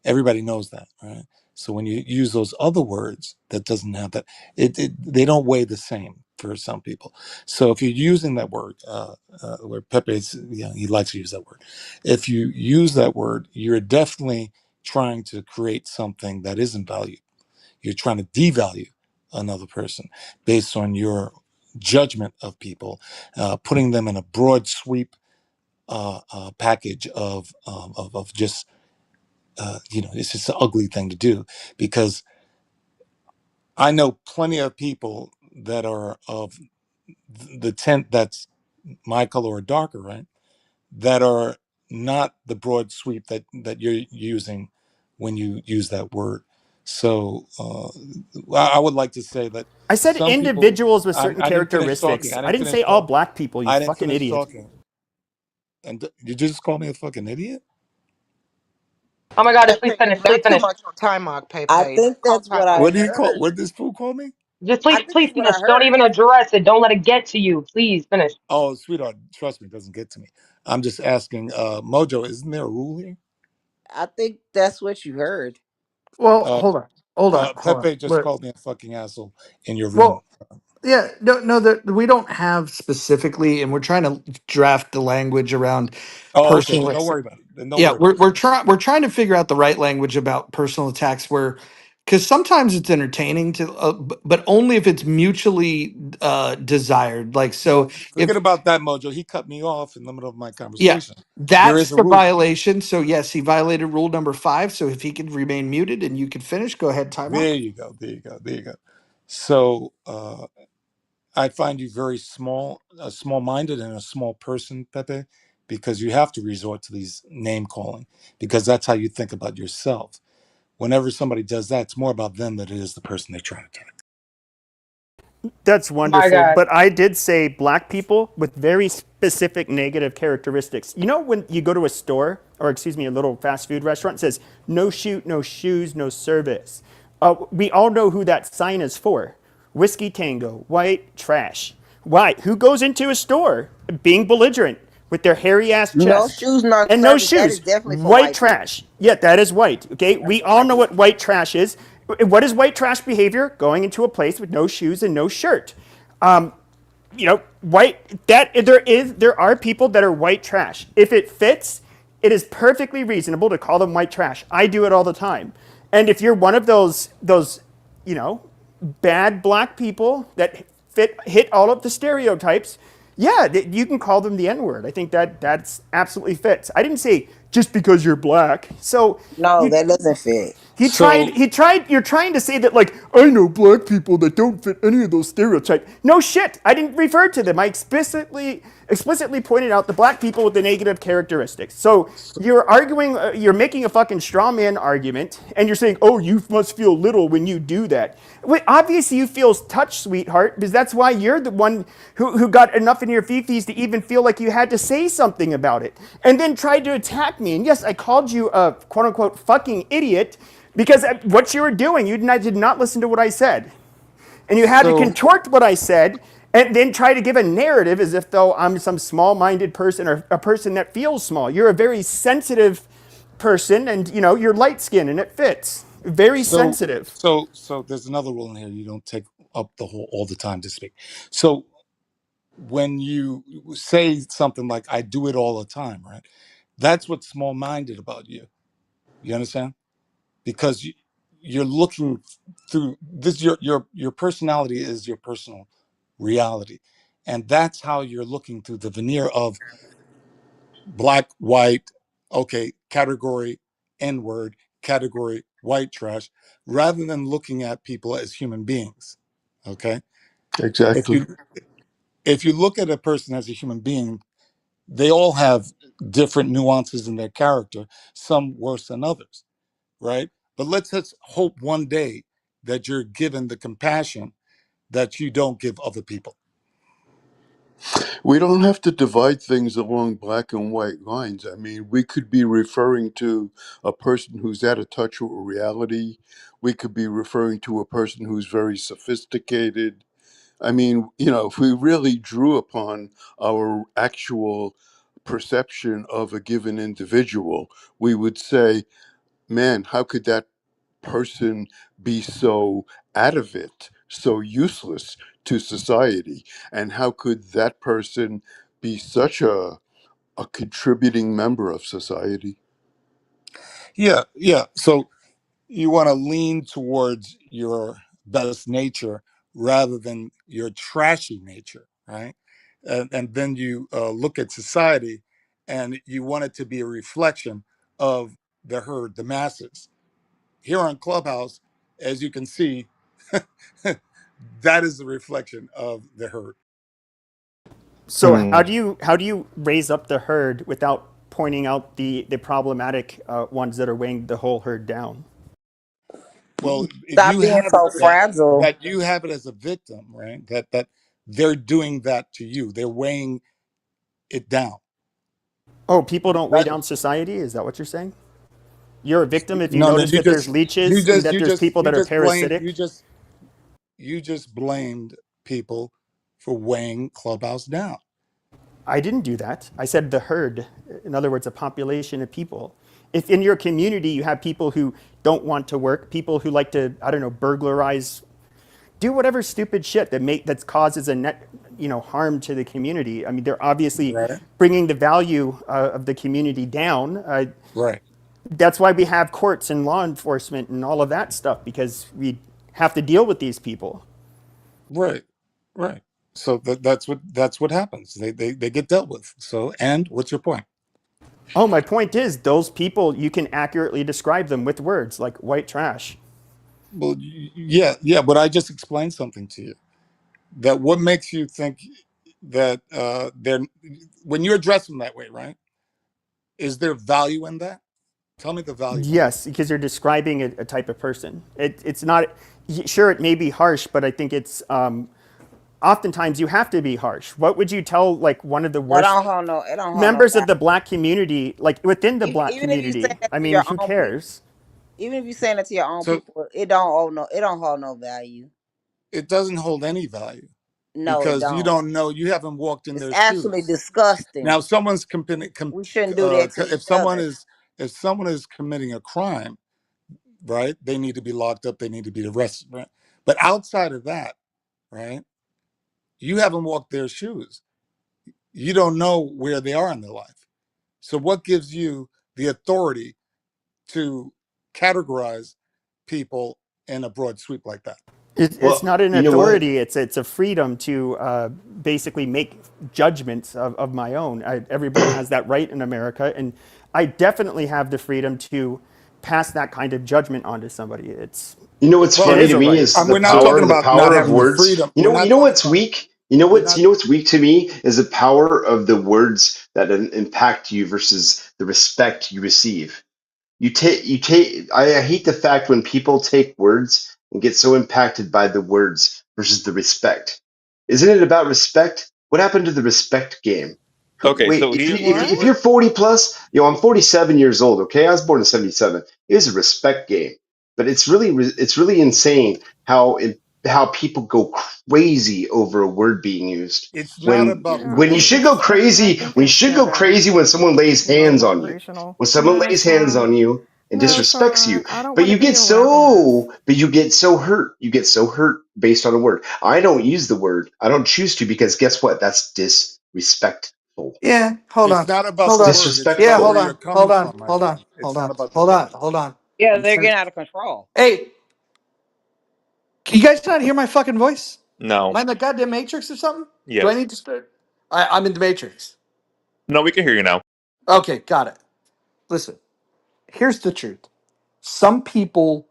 Everybody knows that, right? So when you use those other words that doesn't have that, they don't weigh the same for some people. So if you're using that word, where Pepe's, he likes to use that word. If you use that word, you're definitely trying to create something that isn't valued. You're trying to devalue another person based on your judgment of people, putting them in a broad sweep package of just it's just an ugly thing to do, because I know plenty of people that are of the tint that's my color or darker, right? That are not the broad sweep that you're using when you use that word. So I would like to say that I said some people. individuals with I, certain I didn't finish talking. characteristics. I I didn't didn't finish say all talking. black people, you I didn't fucking finish idiot. talking. And you just called me a fucking idiot. Oh my God, just please Pepe, finish. Please not too finish. much on time out, I Pepe. think Don't call that's time what I out. What do you call? heard. What did this fool call me? Just I please, think please that's what I finish. Don't heard. even address it. Don't let it get to you. Please finish. Oh, sweetheart, trust me, it doesn't get to me. I'm just asking. Mojo, isn't there a rule here? I think that's what you heard. Well, Uh, hold on, hold on. Pepe just called me a fucking asshole in your room. Well, yeah, no, that we don't have specifically, and we're trying to draft the language around Oh, okay. Then personal. don't worry about it. Then don't Yeah, worry about it. we're trying to figure out the right language about personal attacks, where because sometimes it's entertaining to, but only if it's mutually desired. Like so, Forget if about that, Mojo. He cut me off in the middle of my yeah, conversation. There that's is a the rule. violation. So yes, he violated rule number 5. So if he could remain muted and you could finish, go ahead, timeout. There you go. There you go. There you go. So I find you very small-minded, and a small person, Pepe, because you have to resort to these name calling, because that's how you think about yourself. Whenever somebody does that, it's more about them than it is the person they're trying to attack. That's My wonderful. God. But I did say black people with very specific negative characteristics. You know, when you go to a store, or excuse me, a little fast food restaurant, it says no shoot, no shoes, no service. We all know who that sign is for. Whiskey Tango, white trash. Why? Who goes into a store being belligerent with their hairy ass No chest? shoes, no And no service. That is shoes. definitely for White white people. trash. Yeah, that is white. Okay, That's we for all white know what people. white trash is. What is white trash behavior? Going into a place with no shoes and no shirt. You know, white that there are people that are white trash. If it fits, it is perfectly reasonable to call them white trash. I do it all the time. And if you're one of those, you know, bad black people that hit all of the stereotypes, yeah, you can call them the N word. I think that's absolutely fits. I didn't say just because you're black. So No, you that doesn't fit. So, you're trying to say that, like, I know black people that don't fit any of those stereotypes. No shit. I didn't refer to them. I explicitly pointed out the black people with the negative characteristics. So so, you're arguing, you're making a fucking straw man argument, and you're saying, oh, you must feel little when you do that. Well, obviously you feel touched, sweetheart, because that's why you're the one who got enough in your fifis to even feel like you had to say something about it, and then tried to attack me. And yes, I called you a quote unquote fucking idiot because what you were doing, did not listen to what I said. And you had to so, contort what I said and then try to give a narrative as if though I'm some small-minded person or a person that feels small. You're a very sensitive person, and you know, you're light skinned and it fits. Very so, sensitive. so there's another rule in here. You don't take up the whole all the time to speak. So when you say something like "I do it all the time," right? That's what's small-minded about you. You understand? Because you're looking through this. Your personality is your personal reality, and that's how you're looking through the veneer of black, white, okay, category N word, category white trash, rather than looking at people as human beings. Okay, if Exactly. you look at a person as a human being, they all have different nuances in their character, some worse than others, right? But let's just hope one day that you're given the compassion that you don't give other people. We don't have to divide things along black and white lines. I mean, we could be referring to a person who's out of touch with reality. We could be referring to a person who's very sophisticated. I mean, if we really drew upon our actual perception of a given individual, we would say, man, how could that person be so out of it, so useless to society? And how could that person be such a contributing member of society? Yeah, yeah. So you want to lean towards your best nature rather than your trashy nature, right? And then you look at society and you want it to be a reflection of the herd, the masses. Here on Clubhouse, as you can see, that is the reflection of the herd. So Hmm. how do you raise up the herd without pointing out the problematic ones that are weighing the whole herd down? Well, Stop you being have it so fragile. that you have it as a victim, right? That they're doing that to you. They're weighing it down. Oh, people don't weigh That, down society? Is that what you're saying? You're a victim if you no, no, notice that there's leeches and that there's people you that are just blamed parasitic? you just blamed people for weighing Clubhouse down. I didn't do that. I said the herd, in other words, a population of people. If in your community you have people who don't want to work, people who like to, I don't know, burglarize, do whatever stupid shit that causes a net, harm to the community. I mean, they're obviously Right, bringing the value of the community down. right, That's why we have courts and law enforcement and all of that stuff because we have to deal with these people. right, right. So that's what happens. They get dealt with. So, and what's your point? Oh, my point is, those people, you can accurately describe them with words like white trash. Well, yeah, yeah. But I just explained something to you. That what makes you think that they're when you address them that way, right? Is there value in that? Tell me the value in that. Yes, because you're describing a type of person. It's not, sure, it may be harsh, but I think it's oftentimes you have to be harsh. What would you tell like one of the It worst don't hold no. It don't hold no members of value. the black community, like within the black Even if you say community? that I to mean, your who own people, cares? even if you saying that to your own So people, it don't hold no. It don't hold no value. it doesn't hold any value No, it because you don't. don't know, you haven't walked in It's their actually shoes. Now, disgusting. if someone's We shouldn't do that to if each someone other. is if someone is committing a crime, right? They need to be locked up. They need to be arrested, right? But outside of that, right? You haven't walked their shoes. You don't know where they are in their life. So, what gives you the authority to categorize people in a broad sweep like that? It's Well, not an you know what? authority. It's a freedom to basically make judgments of my own. Everybody has that right in America, and I definitely have the freedom to pass that kind of judgment onto somebody. You know what's It Well, funny is to a me right. is we're not talking the about not power of having the words. freedom. We're You not know talking what's about, weak? we're not, You know what's weak to me is the power of the words that impact you versus the respect you receive. I hate the fact when people take words and get so impacted by the words versus the respect. Isn't it about respect? What happened to the respect game? Okay, Wait, so if What? you're 40 plus, I'm 47 years old. Okay, I was born in 77. It is a respect game, but it's really insane how people go crazy over a word being used it's not when about the you should go words. crazy when someone lays hands on you, Operational. when someone No, lays hands on Sean. you and No, disrespects you. Sean. I don't But want to you be get a rabbit mess. so hurt. You get so hurt based on a word. I don't use the word. I don't choose to because guess what? That's disrespectful. Yeah, hold It's on. not about Hold It's the on. word. It's Yeah, about disrespectful. hold where you're on. Hold coming on. from, my Hold on. friend. Hold It's not on. about the Hold word. on. Hold on. Yeah, I'm they're sorry. getting out of control. Hey, can you guys not hear my fucking voice? Am no. I in the goddamn matrix or something? Do I Yes. need to start? I'm in the matrix. No, we can hear you now. Okay, got it. Listen, here's the truth. Some people,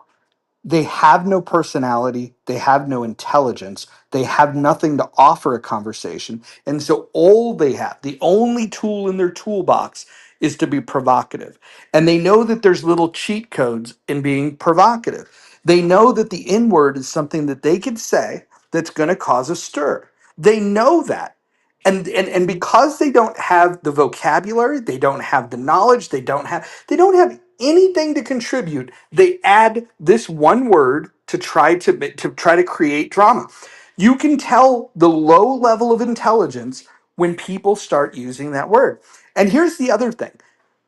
they have no personality, they have no intelligence, they have nothing to offer a conversation. And so all they have, the only tool in their toolbox is to be provocative. And they know that there's little cheat codes in being provocative. They know that the N word is something that they could say that's going to cause a stir. They know that. And because they don't have the vocabulary, they don't have the knowledge, they don't have anything to contribute. They add this one word to try to create drama. You can tell the low level of intelligence when people start using that word. And here's the other thing.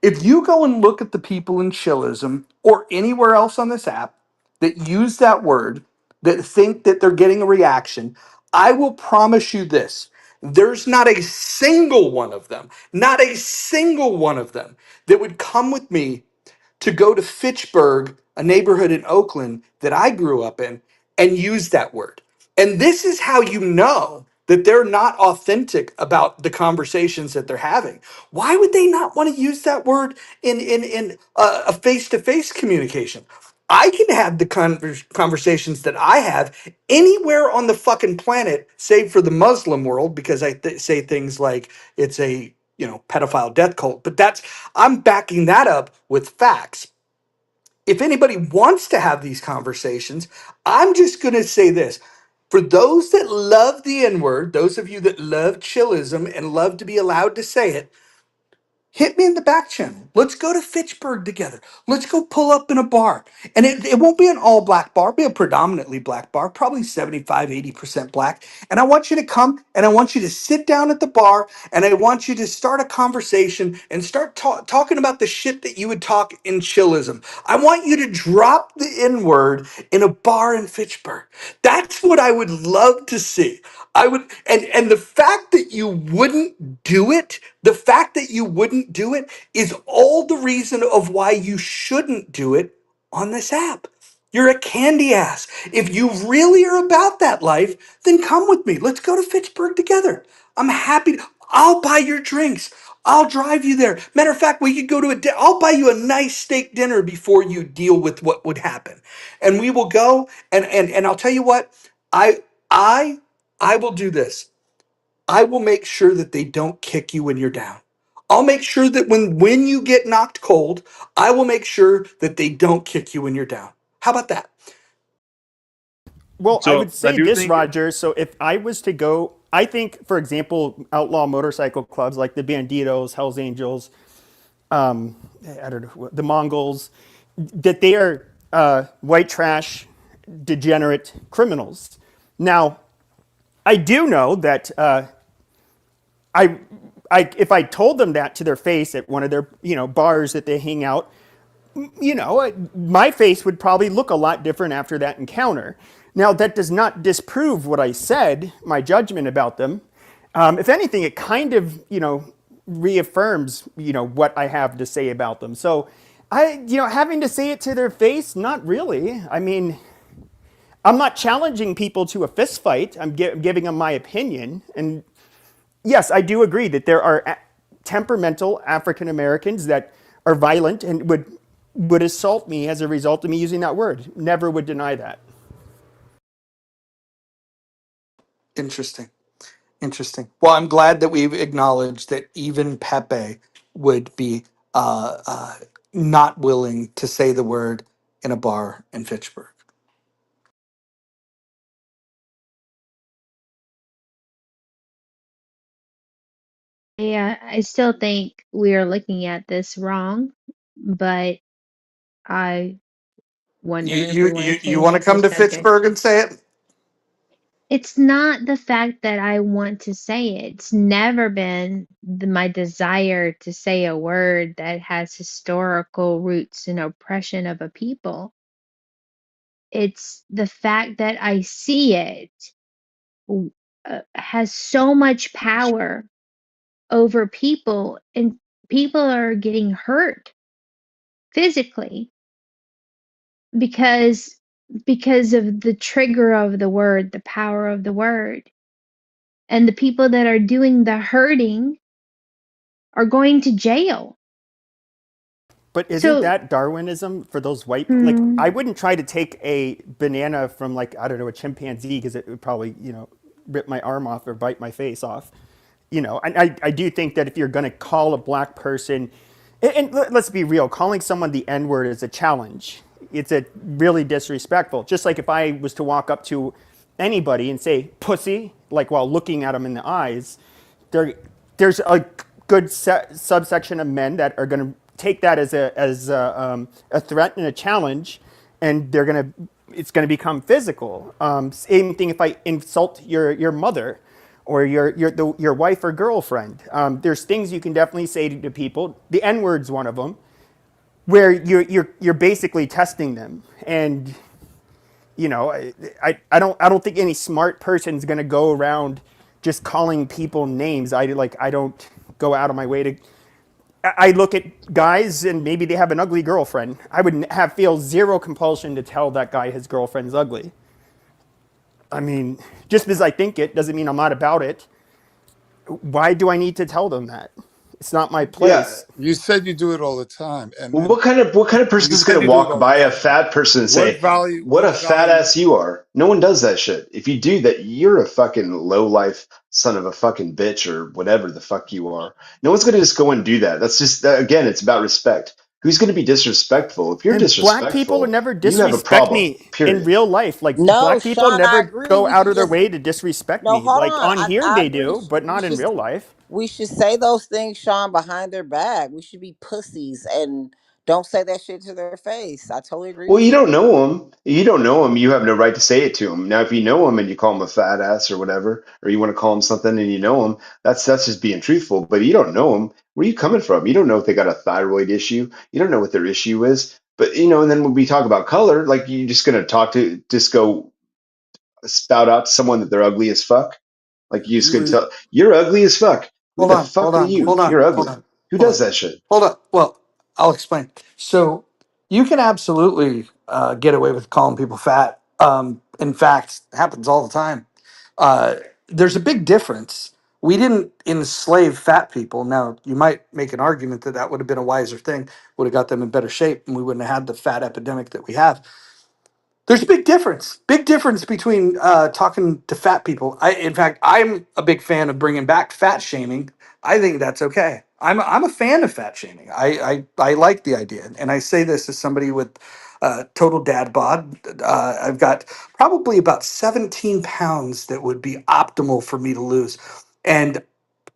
If you go and look at the people in Chillism or anywhere else on this app that use that word, that think that they're getting a reaction, I will promise you this. There's not a single one of them, not a single one of them that would come with me to go to Fitchburg, a neighborhood in Oakland that I grew up in, and use that word. And this is how you know that they're not authentic about the conversations that they're having. Why would they not want to use that word in a face-to-face communication? I can have the conversations that I have anywhere on the fucking planet, save for the Muslim world, because I say things like it's a pedophile death cult. But I'm backing that up with facts. If anybody wants to have these conversations, I'm just going to say this. For those that love the N word, those of you that love chillism and love to be allowed to say it, hit me in the back channel. Let's go to Fitchburg together. Let's go pull up in a bar. And it won't be an all black bar, it'll be a predominantly black bar, probably 75, 80% black. And I want you to come and I want you to sit down at the bar and I want you to start a conversation and start talking about the shit that you would talk in chillism. I want you to drop the N word in a bar in Fitchburg. That's what I would love to see. I would, and the fact that you wouldn't do it, the fact that you wouldn't do it is all the reason of why you shouldn't do it on this app. You're a candy ass. If you really are about that life, then come with me. Let's go to Fitchburg together. I'm happy. I'll buy your drinks. I'll drive you there. Matter of fact, we could go to I'll buy you a nice steak dinner before you deal with what would happen. And we will go and I'll tell you what, I I will do this. I will make sure that they don't kick you when you're down. I'll make sure that when you get knocked cold, I will make sure that they don't kick you when you're down. How about that? Well, I So would I say do this, think Roger. So if I was to go, I think, for example, outlaw motorcycle clubs like the Banditos, Hells Angels, I don't know, the Mongols, that they are white trash, degenerate criminals. Now, I do know that I, if I told them that to their face at one of their bars that they hang out, my face would probably look a lot different after that encounter. Now, that does not disprove what I said, my judgment about them. If anything, it kind of, reaffirms, what I have to say about them. So, having to say it to their face, not really. I mean, I'm not challenging people to a fist fight. I'm giving them my opinion. And yes, I do agree that there are temperamental African Americans that are violent and would assault me as a result of me using that word. Never would deny that. Interesting. Interesting. Well, I'm glad that we've acknowledged that even Pepe would be not willing to say the word in a bar in Fitchburg. Yeah, I still think we are looking at this wrong, but I You wonder if we you want to you change want to the come to subject. Fitchburg and say it? It's not the fact that I want to say it. It's never been my desire to say a word that has historical roots in oppression of a people. It's the fact that I see it has so much power over people, and people are getting hurt physically because of the trigger of the word, the power of the word. And the people that are doing the hurting are going to jail. But isn't So, that Darwinism for those white? Like, hmm, I wouldn't try to take a banana from, like, I don't know, a chimpanzee because it would probably, rip my arm off or bite my face off. And I do think that if you're going to call a black person, and let's be real, calling someone the N word is a challenge. It's a really disrespectful. Just like if I was to walk up to anybody and say pussy, like while looking at them in the eyes, there, there's a good subsection of men that are going to take that as a threat and a challenge, and it's going to become physical. Same thing if I insult your mother or your wife or girlfriend. There's things you can definitely say to people. The N word's one of them, where you're basically testing them. And I don't think any smart person's gonna go around just calling people names. I don't go out of my way to. I look at guys and maybe they have an ugly girlfriend. I would feel zero compulsion to tell that guy his girlfriend's ugly. I mean, just because I think it doesn't mean I'm not about it. Why do I need to tell them that? It's not my Yeah. place. You said you do it all the time, and Well, what kind of person you is going said to you do it walk all the by a time. fat person and What say, value? "What What a fat value? ass you are"? No one does that shit. If you do that, you're a fucking low life son of a fucking bitch or whatever the fuck you are. No one's going to just go and do that. That's just again, it's about respect. Who's going to be disrespectful? If you're And black people would disrespectful, never you have a disrespect problem. me in Period. real life. Like, No, black people Sean, I never agree. go We out should of their just way to disrespect no. me. Hold Like, on. on here I they agree. do, but not in real life. We should say those things, Sean, behind their back. We should be pussies and don't say that shit to their face. I totally agree Well, with you you. don't know him. You don't know him. You have no right to say it to him. Now, if you know him and you call him a fat ass or whatever, or you want to call him something and you know him, that's just being truthful. But you don't know him. Where are you coming from? You don't know if they got a thyroid issue. You don't know what their issue is. But and then when we talk about color, like you're just gonna just go spout out to someone that they're ugly as fuck. Like you just You gonna were tell you're ugly as fuck. Who Hold the on, hold fuck are on, you? hold on, You're hold ugly. on, Who hold does on, that shit? hold on. Well, I'll explain. So you can absolutely get away with calling people fat. In fact, it happens all the time. Uh, there's a big difference. We didn't enslave fat people. Now, you might make an argument that that would have been a wiser thing, would have got them in better shape, and we wouldn't have had the fat epidemic that we have. There's a big difference between talking to fat people. In fact, I'm a big fan of bringing back fat shaming. I think that's okay. I'm a fan of fat shaming. I like the idea, and I say this as somebody with total dad bod. I've got probably about 17 pounds that would be optimal for me to lose, and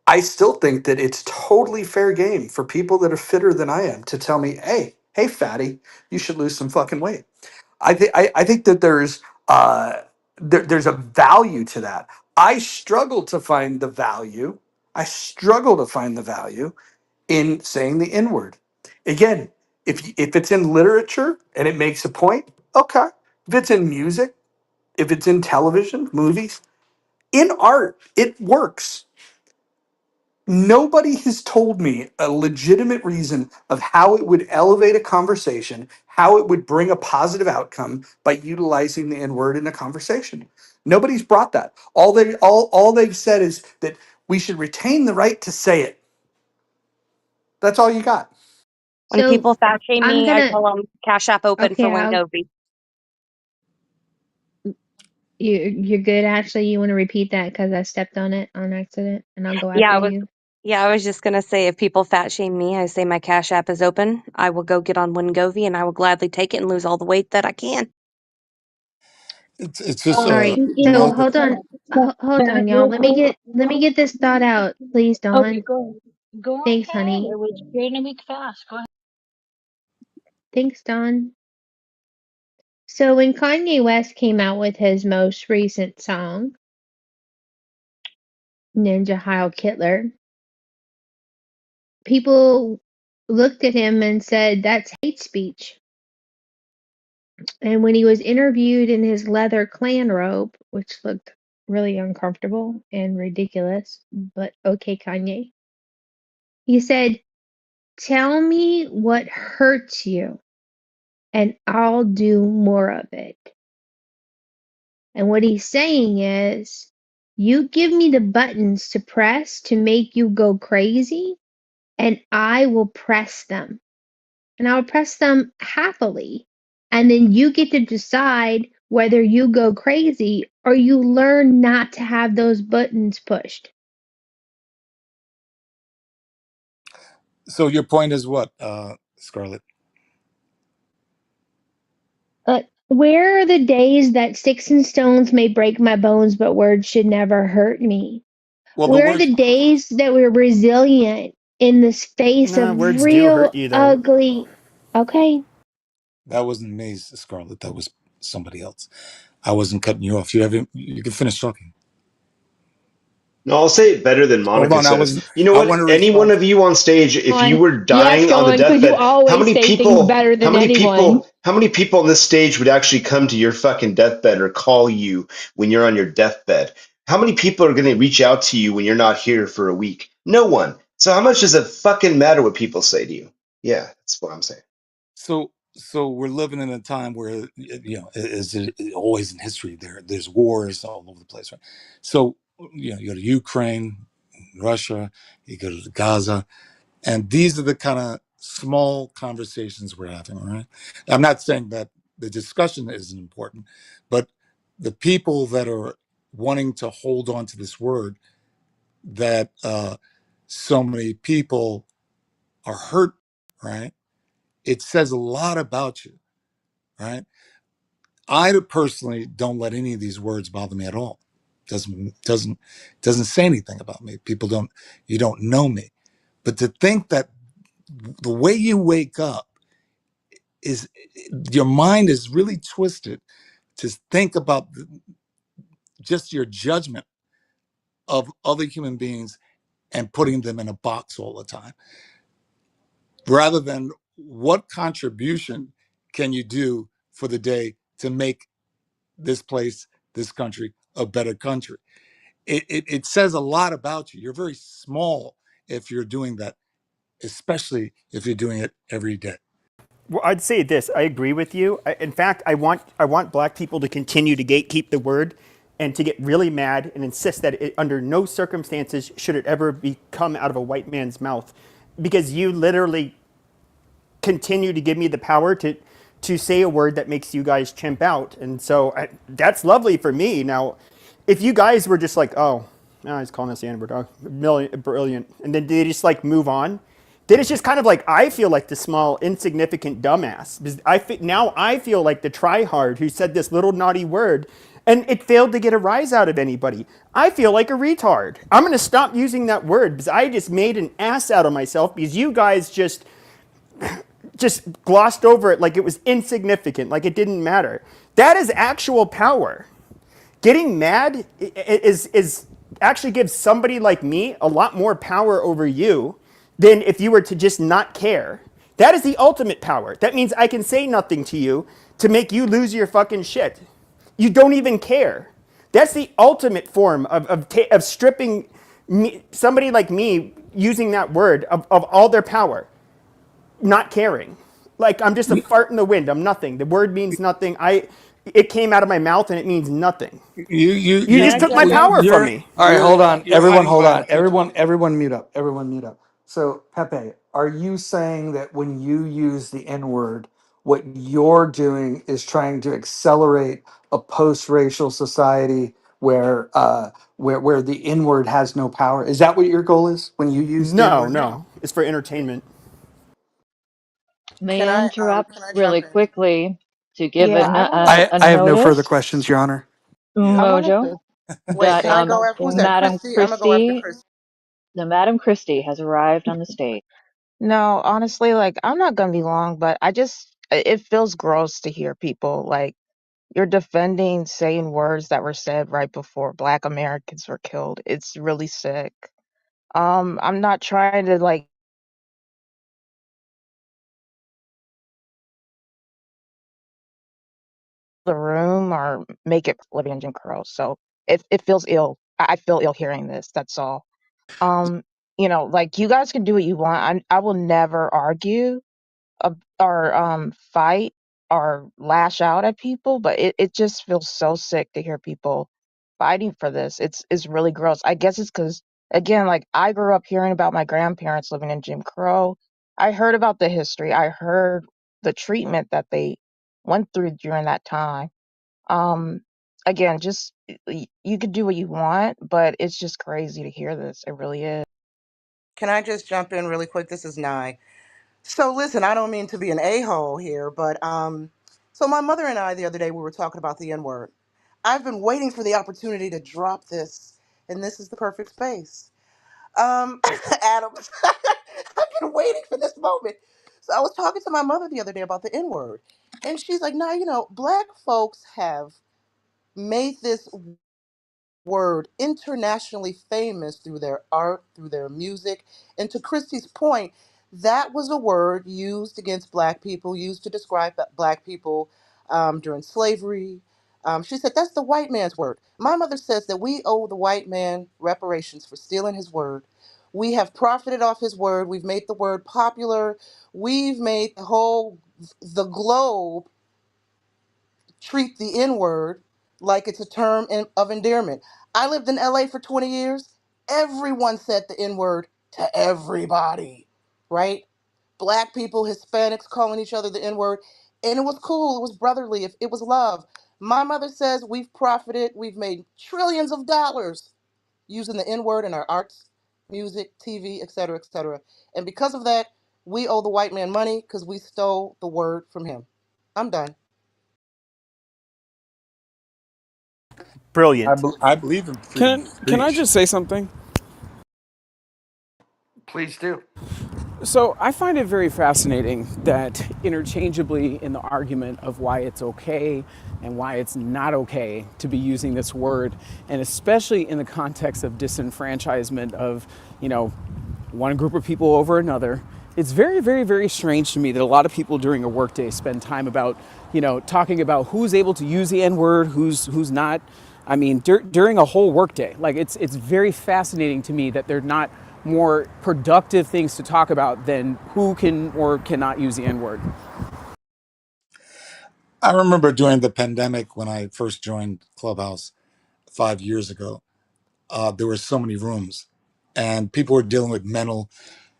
I still think that it's totally fair game for people that are fitter than I am to tell me, hey, fatty, you should lose some fucking weight. I think that there's a value to that. I struggle to find the value. I struggle to find the value in saying the N word. Again, if it's in literature and it makes a point, okay. If it's in music, if it's in television, movies, in art, it works. Nobody has told me a legitimate reason of how it would elevate a conversation, how it would bring a positive outcome by utilizing the N word in a conversation. Nobody's brought that. All they've said is that we should retain the right to say it. That's all you got. When So people fat shame I'm me, I gonna. tell them Cash App open for Okay, Wingovie. you're good. Ashley, you want to repeat that because I stepped on it on accident, and I'll go Yeah, after you. I was just gonna say if people fat shame me, I say my Cash App is open. I will go get on Wingovie and I will gladly take it and lose all the weight that I can. it's just All right. Speaking So of another. hold on, hold that, on, y'all. real quick. Let me get this thought out, please, Okay, Dawn. go on, Thanks, Kat. honey. It was going to be fast. Go ahead. Thanks, Dawn. So when Kanye West came out with his most recent song, Ninja Heil Hitler, people looked at him and said that's hate speech. And when he was interviewed in his leather clan robe, which looked really uncomfortable and ridiculous, but okay, Kanye, he said, "Tell me what hurts you, and I'll do more of it." And what he's saying is, you give me the buttons to press to make you go crazy, and I will press them. And I'll press them happily. And then you get to decide whether you go crazy or you learn not to have those buttons pushed. So your point is what, Scarlett? Where are the days that sticks and stones may break my bones, but words should never hurt me? Well, the Where are words the days that we're resilient in the face Nah, of words do hurt real you though. ugly? Okay. that wasn't me, Scarlett. That was somebody else. I wasn't cutting you off. You haven't. You can finish talking. No, I'll say it better than Hold Monica on. I says. wasn't. You know I what? want to Any one respond. of you on stage, if you Sean. were Yes, dying on the Sean, because you deathbed, always say things better how than many anyone. people, how many people on this stage would actually come to your fucking deathbed or call you when you're on your deathbed? How many people are going to reach out to you when you're not here for a week? No one. So how much does it fucking matter what people say to you? Yeah, that's what I'm saying. So So we're living in a time where, as it always in history, there's wars all over the place, right? So you go to Ukraine, Russia, you go to Gaza, and these are the kind of small conversations we're having, right? I'm not saying that the discussion isn't important, but the people that are wanting to hold on to this word that so many people are hurt, right? It says a lot about you, right? I personally don't let any of these words bother me at all. Doesn't say anything about me. People don't You don't know me. But to think that the way you wake up is your mind is really twisted to think about just your judgment of other human beings and putting them in a box all the time, rather than what contribution can you do for the day to make this place, this country, a better country. It says a lot about you. You're very small if you're doing that, especially if you're doing it every day. Well, I'd say this. I agree with you. In fact, I want black people to continue to gatekeep the word and to get really mad and insist that under no circumstances should it ever be come out of a white man's mouth, because you literally continue to give me the power to say a word that makes you guys chimp out. And so that's lovely for me. Now, if you guys were just like, oh, no, he's calling us the N-word, oh, brilliant, and then they just like move on, then it's just kind of like I feel like the small, insignificant dumbass. Because now I feel like the tryhard who said this little naughty word and it failed to get a rise out of anybody. I feel like a retard. I'm going to stop using that word because I just made an ass out of myself because you guys just glossed over it like it was insignificant, like it didn't matter. That is actual power. Getting mad is actually gives somebody like me a lot more power over you than if you were to just not care. That is the ultimate power. That means I can say nothing to you to make you lose your fucking shit. You don't even care. That's the ultimate form of stripping somebody like me using that word of all their power, not caring. Like I'm just a fart in the wind. I'm nothing. The word means nothing. It came out of my mouth and it means nothing. You Can just I took my jump Well, in? power from me. All right, hold on, you're everyone. hiding Hold behind a on, filter. everyone mute up. Everyone mute up. So, Pepe, are you saying that when you use the N word, what you're doing is trying to accelerate a post-racial society where the N word has no power? Is that what your goal is when you use the N No, word? no. It's for entertainment. May I interrupt Can I jump really in? quickly to give Yeah, I wanted I a I have no further notice, questions, Your Honor. Yeah. I wanted Mojo, to Wait, that can I say go after who's that? something. Madam Christy? I'm gonna go after Christie, Christy. the Madam Christie has arrived on the stage. No, honestly, like I'm not gonna be long, but it feels gross to hear people like you're defending saying words that were said right before Black Americans were killed. It's really sick. I'm not trying to like the room or make it living in Jim Crow. So it feels ill. I feel ill hearing this. That's all. Um, like you guys can do what you want. I will never argue or fight or lash out at people, but it just feels so sick to hear people fighting for this. It's really gross. I guess it's because again, like I grew up hearing about my grandparents living in Jim Crow. I heard about the history. I heard the treatment that they went through during that time. Um, again, just you could do what you want, but it's just crazy to hear this. It really is. Can I just jump in really quick? This is Nye. So listen, I don't mean to be an a-hole here, but so my mother and I the other day we were talking about the N-word. I've been waiting for the opportunity to drop this, and this is the perfect space. Adams, I've been waiting for this moment. So I was talking to my mother the other day about the N-word, and she's like, "Nah, black folks have made this word internationally famous through their art, through their music. And to Christie's point, that was a word used against black people, used to describe black people during slavery. She said that's the white man's word. My mother says that we owe the white man reparations for stealing his word. We have profited off his word. We've made the word popular. We've made the whole The globe treat the N word like it's a term of endearment. I lived in LA for 20 years. Everyone said the N word to everybody, right? Black people, Hispanics calling each other the N word. And it was cool. It was brotherly. It was love. My mother says we've profited, we've made trillions of dollars using the N word in our arts, music, TV, etc., etc. And because of that, we owe the white man money because we stole the word from him. I'm done. Brilliant. I believe in freedom of Can I speech. just say something? Please do. So I find it very fascinating that interchangeably in the argument of why it's okay and why it's not okay to be using this word, and especially in the context of disenfranchisement of, you know, one group of people over another, it's very, very, very strange to me that a lot of people during a workday spend time about, you know, talking about who's able to use the N word, who's not. I mean, during a whole workday, like it's very fascinating to me that they're not more productive things to talk about than who can or cannot use the N word. I remember during the pandemic when I first joined Clubhouse 5 years ago, there were so many rooms and people were dealing with mental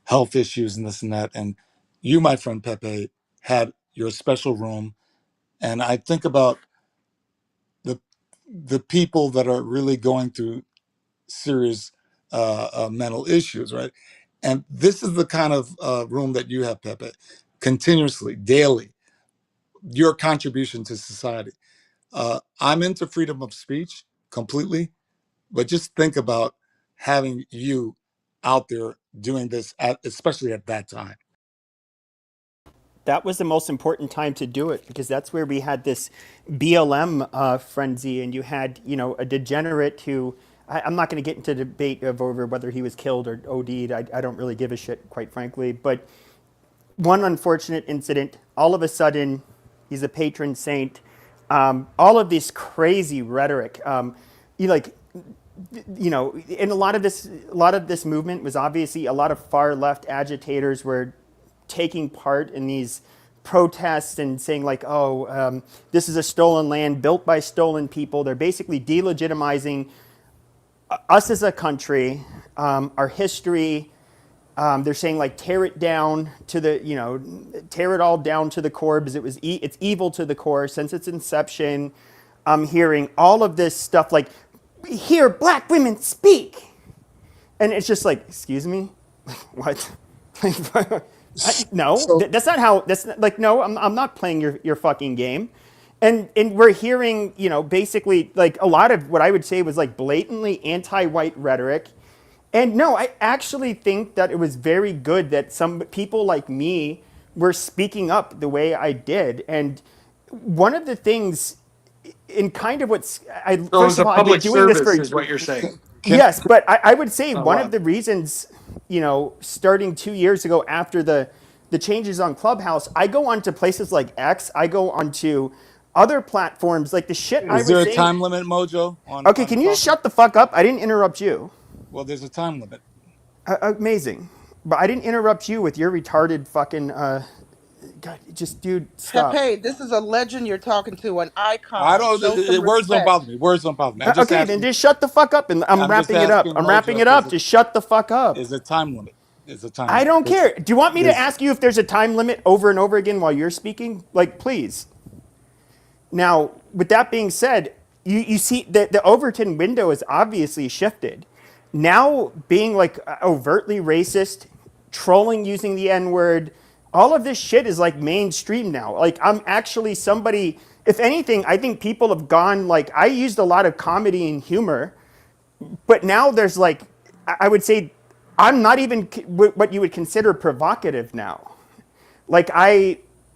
health issues and this and that. And you, my friend Pepe, had your special room. And I think about the the people that are really going through serious mental issues, right? And this is the kind of room that you have, Pepe, continuously, daily, your contribution to society. I'm into freedom of speech completely, but just think about having you out there doing this, especially at that time. That was the most important time to do it because that's where we had this BLM frenzy, and you had, you know, a degenerate who I'm not going to get into debate of over whether he was killed or OD'd. I don't really give a shit, quite frankly. But one unfortunate incident, all of a sudden, he's a patron saint. All of this crazy rhetoric, you like, you know, and a lot of this movement was obviously a lot of far left agitators were taking part in these protests and saying like, oh, this is a stolen land built by stolen people. They're basically delegitimizing us as a country, our history. They're saying like tear it down to the, you know, tear it all down to the core because it's evil to the core since its inception. I'm hearing all of this stuff like, hear black women speak, and it's just like, excuse me, what? No, So that's not how. That's not, like, no, I'm not playing your fucking game. And we're hearing, you know, basically like a lot of what I would say was like blatantly anti-white rhetoric. And no, I actually think that it was very good that some people like me were speaking up the way I did. And one of the things in kind of what's I So it first was of a all, I've been public doing this for service, is what you're saying. can yes, but I would say Oh one of wow. the reasons, you know, starting 2 years ago after the changes on Clubhouse, I go onto places like X, I go onto other platforms, like the shit I is was there a saying. time limit, Mojo, Okay, on can you just talking? shut the fuck up? I didn't interrupt you. Well, there's a time limit. Amazing. But I didn't interrupt you with your retarded fucking God, just dude, stop. Pepe, this is a legend you're talking to, an I icon. don't. Show some Words don't bother respect. me. Words don't bother me. I'm just Okay, then asking. just shut the fuck up and I'm I'm just wrapping it up. asking I'm wrapping Mojo it if up. Just shut the fuck up. there's a time limit. There's a time I limit. don't care. Do you want me to There's ask you if there's a time limit over and over again while you're speaking? Like, please. Now, with that being said, you see the Overton window is obviously shifted. Now, being like overtly racist, trolling using the N word, all of this shit is like mainstream now. Like, I'm actually somebody, if anything, I think people have gone like, I used a lot of comedy and humor, but now there's like, I would say, I'm not even what you would consider provocative now. Like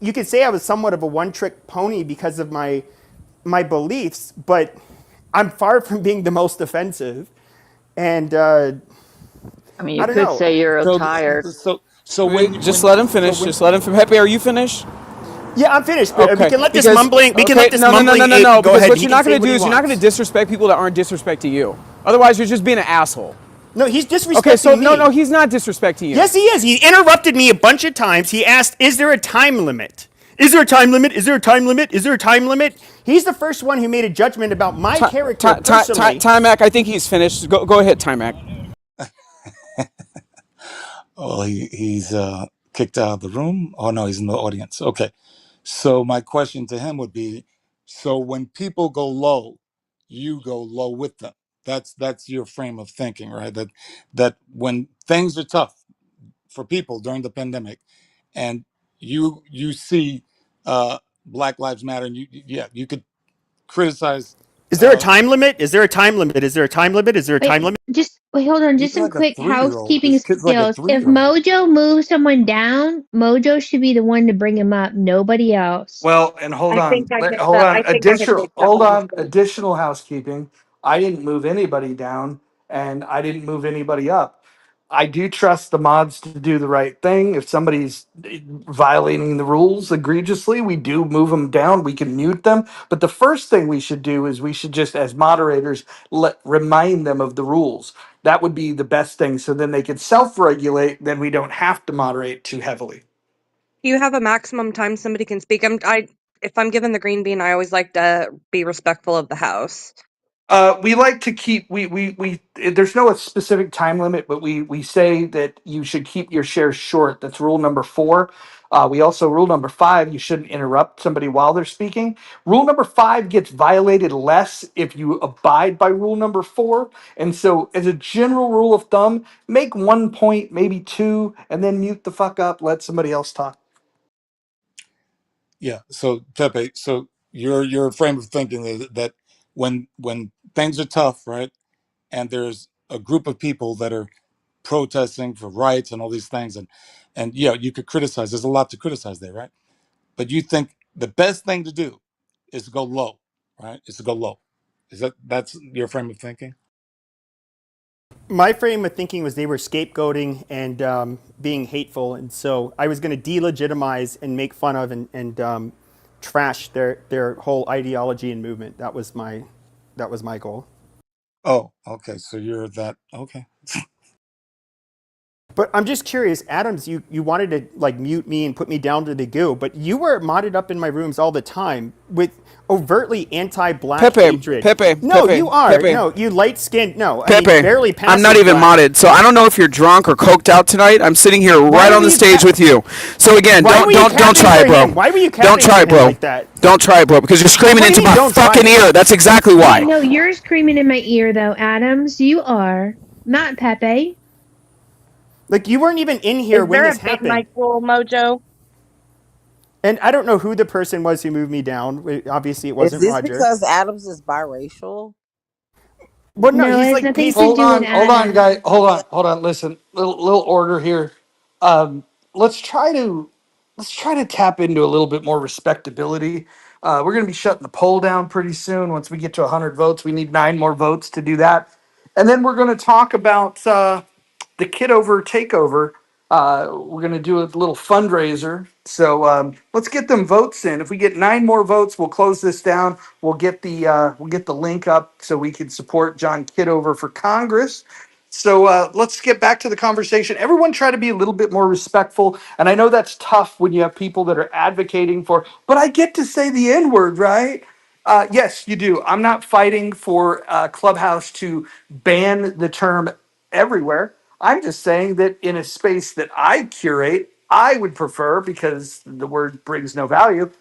you could say I was somewhat of a one-trick pony because of my beliefs, but I'm far from being the most offensive. And I mean, you I don't could know. say you're so tired. so when Wait, you just when let him so finish. when Just let him finish. Pepe, are you finished? Yeah, I'm finished. But we Okay, can let this because mumbling. We can okay, let this no, no, no, no, mumbling no, ape no. go Because ahead. what He you're can not say going to what do he is you're not going to wants. disrespect people that aren't disrespecting you. Otherwise, you're just being an asshole. No, he's Okay, so disrespecting no, me. he's not disrespecting you. Yes, he is. He interrupted me a bunch of times. He asked, "Is there a time limit?" Is there a time limit? Is there a time limit? Is there a time limit? He's the first one who made a judgment about my character personally. Timac, I think he's finished. Go ahead, Timac. Oh, he's kicked out of the room. Oh no, he's in the audience. Okay. So my question to him would be, so when people go low, you go low with them. That's your frame of thinking, right? That when things are tough for people during the pandemic, and you see Black Lives Matter, and yeah, you could criticize. Is there a time limit? Is there a time limit? Is there a time limit? Is there a time Wait, limit? just wait, hold on. Just He's some like a quick 3-year-old. housekeeping This kid's like a skills. If 3-year-old. Mojo moves someone down, Mojo should be the one to bring him up, nobody else. Well, and hold I on, think I get hold the. on. I think I can take that Hold one, on. Michelle. Additional housekeeping. I didn't move anybody down, and I didn't move anybody up. I do trust the mods to do the right thing. If somebody's violating the rules egregiously, we do move them down. We can mute them. But the first thing we should do is we should just, as moderators, remind them of the rules. That would be the best thing. So then they can self-regulate. Then we don't have to moderate too heavily. Do you have a maximum time somebody can speak? If I'm given the green bean, I always like to be respectful of the house. We like to keep we there's no specific time limit, but we say that you should keep your shares short. That's rule number 4. We also rule number 5, you shouldn't interrupt somebody while they're speaking. Rule number 5 gets violated less if you abide by rule number 4. And so as a general rule of thumb, make 1 point, maybe 2, and then mute the fuck up, let somebody else talk. Yeah. So Pepe, so your frame of thinking is that when things are tough, right, and there's a group of people that are protesting for rights and all these things, and yeah, you could criticize. There's a lot to criticize there, right? But you think the best thing to do is to go low, right? Is to go low. That's your frame of thinking? My frame of thinking was they were scapegoating and being hateful, and so I was going to delegitimize and make fun of and trash their whole ideology and movement. That was my goal. Oh, okay. So you're that. Okay. But I'm just curious, Adams, you wanted to like mute me and put me down to the goo, but you were modded up in my rooms all the time with overtly anti-black Pepe, hatred. Pepe, No, Pepe, you are. Pepe, No, you light skinned. No, I mean Pepe. barely I'm not passing even black. modded, so I don't know if you're drunk or coked out tonight. I'm sitting here Why right on were the you stage with you. So again, Why were you don't capping try for it, bro. him? Why were you Don't capping try for it, him bro. like that? Don't try it, bro, because you're screaming What do you into mean my don't try fucking it? ear. That's exactly Wait, why. no, you're screaming in my ear though, Adams. You are. Not Pepe. Like you weren't even in here Is when there this a big happened. mic rule, Mojo? And I don't know who the person was who moved me down. Obviously it Is wasn't this Roger. because Adams is biracial? Well, no, No, it he's has like nothing he's to do with Hold on, Adam. guy. Yeah. Hold on. Listen, little order here. Let's try to tap into a little bit more respectability. We're going to be shutting the poll down pretty soon. Once we get to 100 votes, we need 9 more votes to do that, and then we're going to talk about the Kitover takeover. We're going to do a little fundraiser. So let's get them votes in. If we get 9 more votes, we'll close this down. We'll get the link up so we can support John Kitover for Congress. So let's get back to the conversation. Everyone try to be a little bit more respectful. And I know that's tough when you have people that are advocating for, but I get to say the N word, right? Yes, you do. I'm not fighting for Clubhouse to ban the term everywhere. I'm just saying that in a space that I curate, I would prefer, because the word brings no value,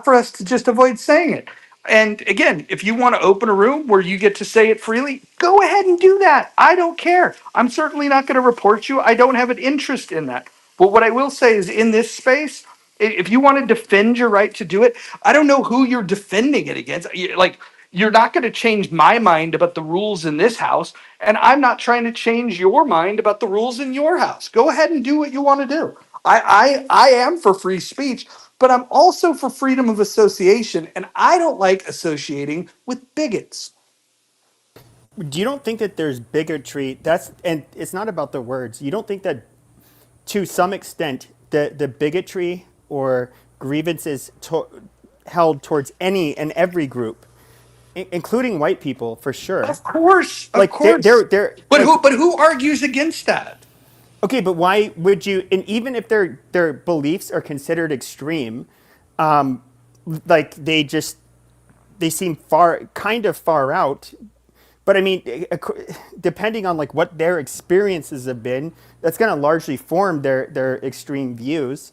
for us to just avoid saying it. And again, if you want to open a room where you get to say it freely, go ahead and do that. I don't care. I'm certainly not going to report you. I don't have an interest in that. But what I will say is, in this space, if you want to defend your right to do it, I don't know who you're defending it against. Like, you're not going to change my mind about the rules in this house, and I'm not trying to change your mind about the rules in your house. Go ahead and do what you want to do. I am for free speech, but I'm also for freedom of association, and I don't like associating with bigots. Do you don't think that there's bigotry? And it's not about the words. You don't think that to some extent the bigotry or grievances held towards any and every group, including white people for sure. Of Like course. they're But like who argues against that? okay, but why would you? And even if their beliefs are considered extreme, Like they seem kind of far out. But I mean, depending on like what their experiences have been, that's going to largely form their extreme views,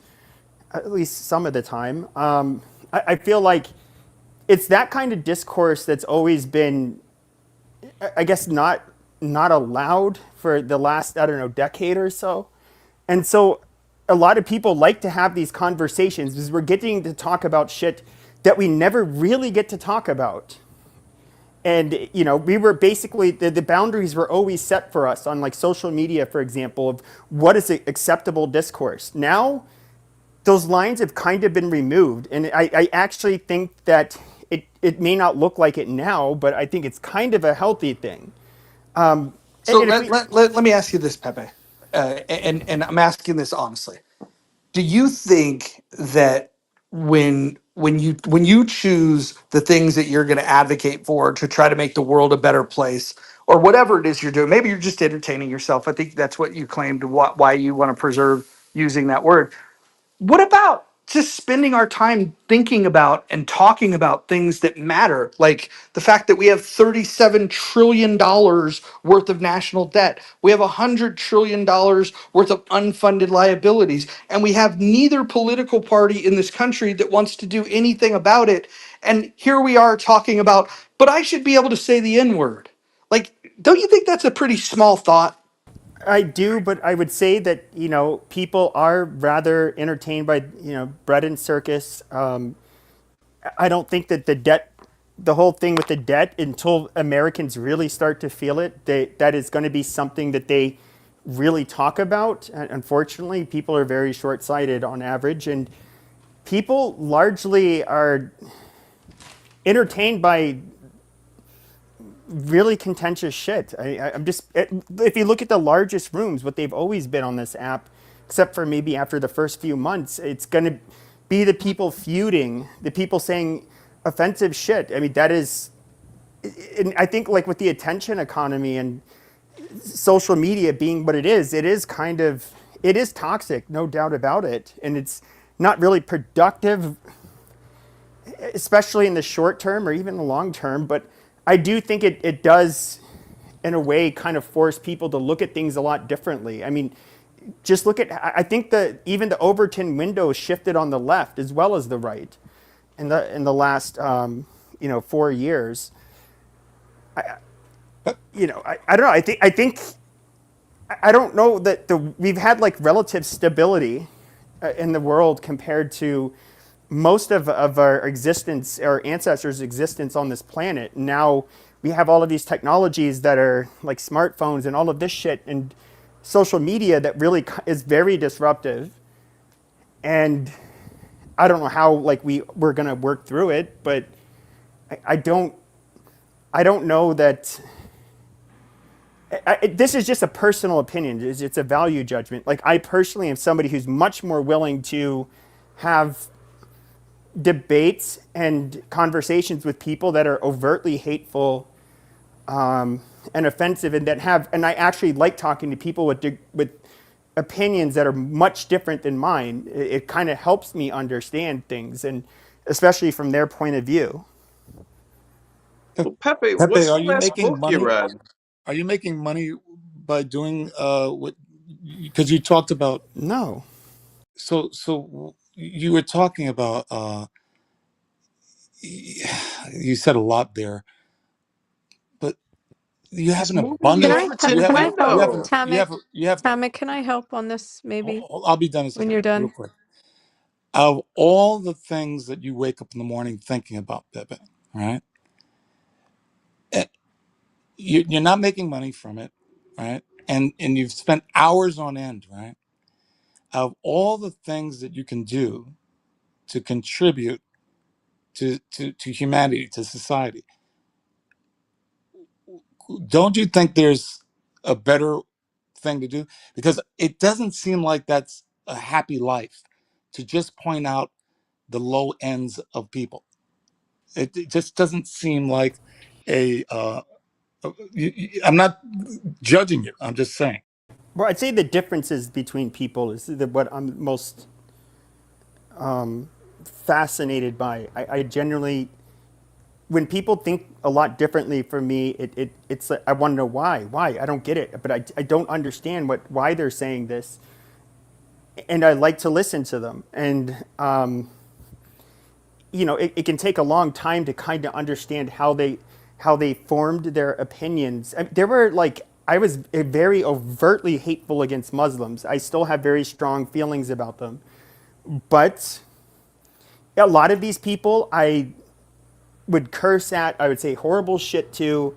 at least some of the time. I feel like it's that kind of discourse that's always been, I guess, not allowed for the last, I don't know, decade or so. And so a lot of people like to have these conversations because we're getting to talk about shit that we never really get to talk about. And we were basically the boundaries were always set for us on like social media, for example, of what is acceptable discourse. Now those lines have kind of been removed, and I actually think that it may not look like it now, but I think it's kind of a healthy thing. So And if we let me ask you this, Pepe, and I'm asking this honestly. Do you think that when you choose the things that you're going to advocate for to try to make the world a better place, or whatever it is you're doing, maybe you're just entertaining yourself. I think that's what you claimed. Why you want to preserve using that word. What about just spending our time thinking about and talking about things that matter, like the fact that we have $37 trillion worth of national debt, we have $100 trillion worth of unfunded liabilities, and we have neither political party in this country that wants to do anything about it. And here we are talking about, but I should be able to say the N word. Like, don't you think that's a pretty small thought? I do, but I would say that people are rather entertained by bread and circus. I don't think that the whole thing with the debt, until Americans really start to feel it, that is going to be something that they really talk about. And unfortunately, people are very short-sighted on average, and people largely are entertained by really contentious shit. I'm just, if you look at the largest rooms, what they've always been on this app, except for maybe after the first few months, it's going to be the people feuding, the people saying offensive shit. I mean, that is, and I think like with the attention economy and social media being what it is kind of, it is toxic, no doubt about it. And it's not really productive, especially in the short term or even the long term. But I do think it does, in a way, kind of force people to look at things a lot differently. I mean, just look at, I think that even the Overton window shifted on the left as well as the right in the last 4 years. I don't know. I don't know that we've had like relative stability in the world compared to most of our existence, our ancestors' existence on this planet. Now we have all of these technologies that are like smartphones and all of this shit and social media that really is very disruptive. And I don't know how like we're gonna work through it, but I don't know that this is just a personal opinion. It's a value judgment. Like I personally am somebody who's much more willing to have debates and conversations with people that are overtly hateful and offensive, and and I actually like talking to people with opinions that are much different than mine. It kind of helps me understand things, and especially from their point of view. Pe- Well, Pepe, Pepe, what's the last book you read? are you making money by doing what, because you talked about, No. so you were talking about you said a lot there, but you have He's an moving the Can abundance, Overton can I help, window. Tamik, can I help on this maybe I'll be done in a when second, you're real done? quick. Of all the things that you wake up in the morning thinking about, Pepe, right? eh, you're not making money from it, right? And you've spent hours on end, right? Of all the things that you can do to contribute to humanity, to society, don't you think there's a better thing to do? Because it doesn't seem like that's a happy life, to just point out the low ends of people. It just doesn't seem like a I'm not judging you, I'm just saying. Well, I'd say the differences between people is what I'm most fascinated by. I genuinely, when people think a lot differently from me, it's like, I want to know why. Why? I don't get it, but I don't understand why they're saying this, and I like to listen to them. And it can take a long time to kind of understand how they formed their opinions. There were like I was very overtly hateful against Muslims. I still have very strong feelings about them, but a lot of these people I would curse at. I would say horrible shit to.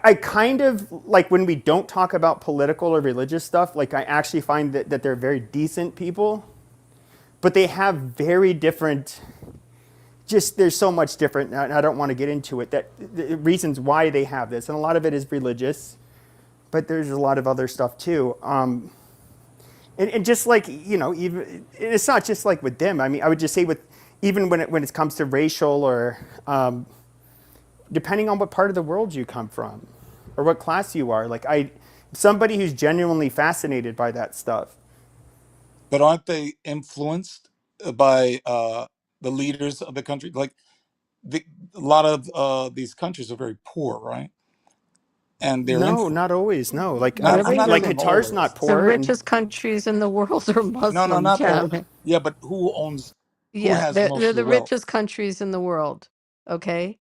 I kind of like when we don't talk about political or religious stuff. Like I actually find that they're very decent people, but they have very different, just there's so much different, and I don't want to get into it, that the reasons why they have this, and a lot of it is religious, but there's a lot of other stuff too. And just like even it's not just like with them. I mean, I would just say with even when it comes to racial or depending on what part of the world you come from, or what class you are. Like somebody who's genuinely fascinated by that stuff. But aren't they influenced by the leaders of the country? Like the, a lot of these countries are very poor, right? And they're No, influenced. not always. No, like Not, I'm Really, not the like saying Qatar's not always. the poor, and richest countries in the world are No, no, Muslim, not all. Kevin. Yeah, but who owns? Who Yeah, has most they're of the the wealth? richest countries in the world. Okay,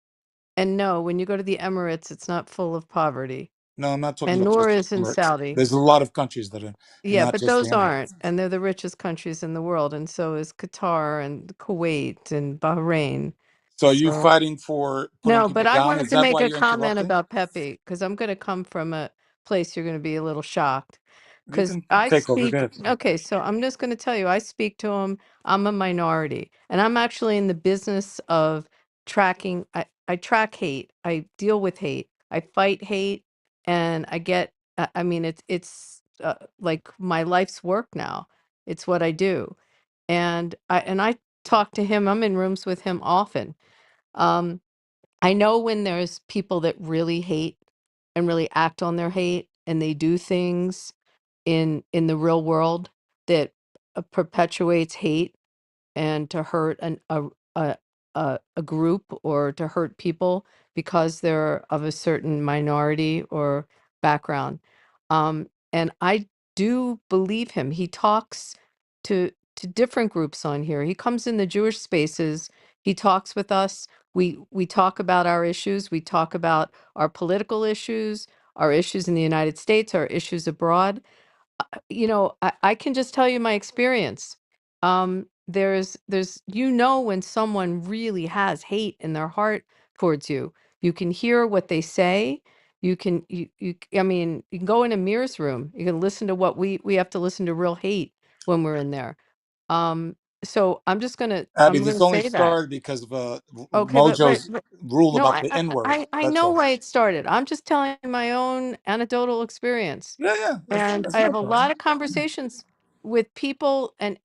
and no, when you go to the Emirates, it's not full of poverty, No, I'm not talking and about nor just is in Emirates. Saudi. There's a lot of countries that are Yeah, not but just the those aren't, Emirates. and they're the richest countries in the world, and so is Qatar and Kuwait and Bahrain. So are you So fighting for putting no, but people I down? wanted Is to that make why a you're comment interrupting? about Pepe because I'm going to come from a place you're going to be a little shocked. You Because can I take over. Go speak, ahead. okay, so I'm just going to tell you, I speak to him. I'm a minority, and I'm actually in the business of tracking. I track hate. I deal with hate. I fight hate, and I get. I mean, it's like my life's work now. It's what I do, and I talk to him. I'm in rooms with him often. Um, I know when there's people that really hate and really act on their hate and they do things in the real world that perpetuates hate and to hurt a, a group or to hurt people because they're of a certain minority or background. And I do believe him. He talks to different groups on here. He comes in the Jewish spaces. He talks with us. We talk about our issues. We talk about our political issues, our issues in the United States, our issues abroad. I can just tell you my experience. There's when someone really has hate in their heart towards you. You can hear what they say. I mean, you can go in a mirror's room. You can listen to what we have to listen to real hate when we're in there. Um, so Abby, I'm this gonna only say that. started because of Okay, Mojo's rule no, about the N word. I That's know all. why it started. I'm just telling you my own anecdotal experience. Yeah, yeah, And that's I no have a problem. lot of conversations with people and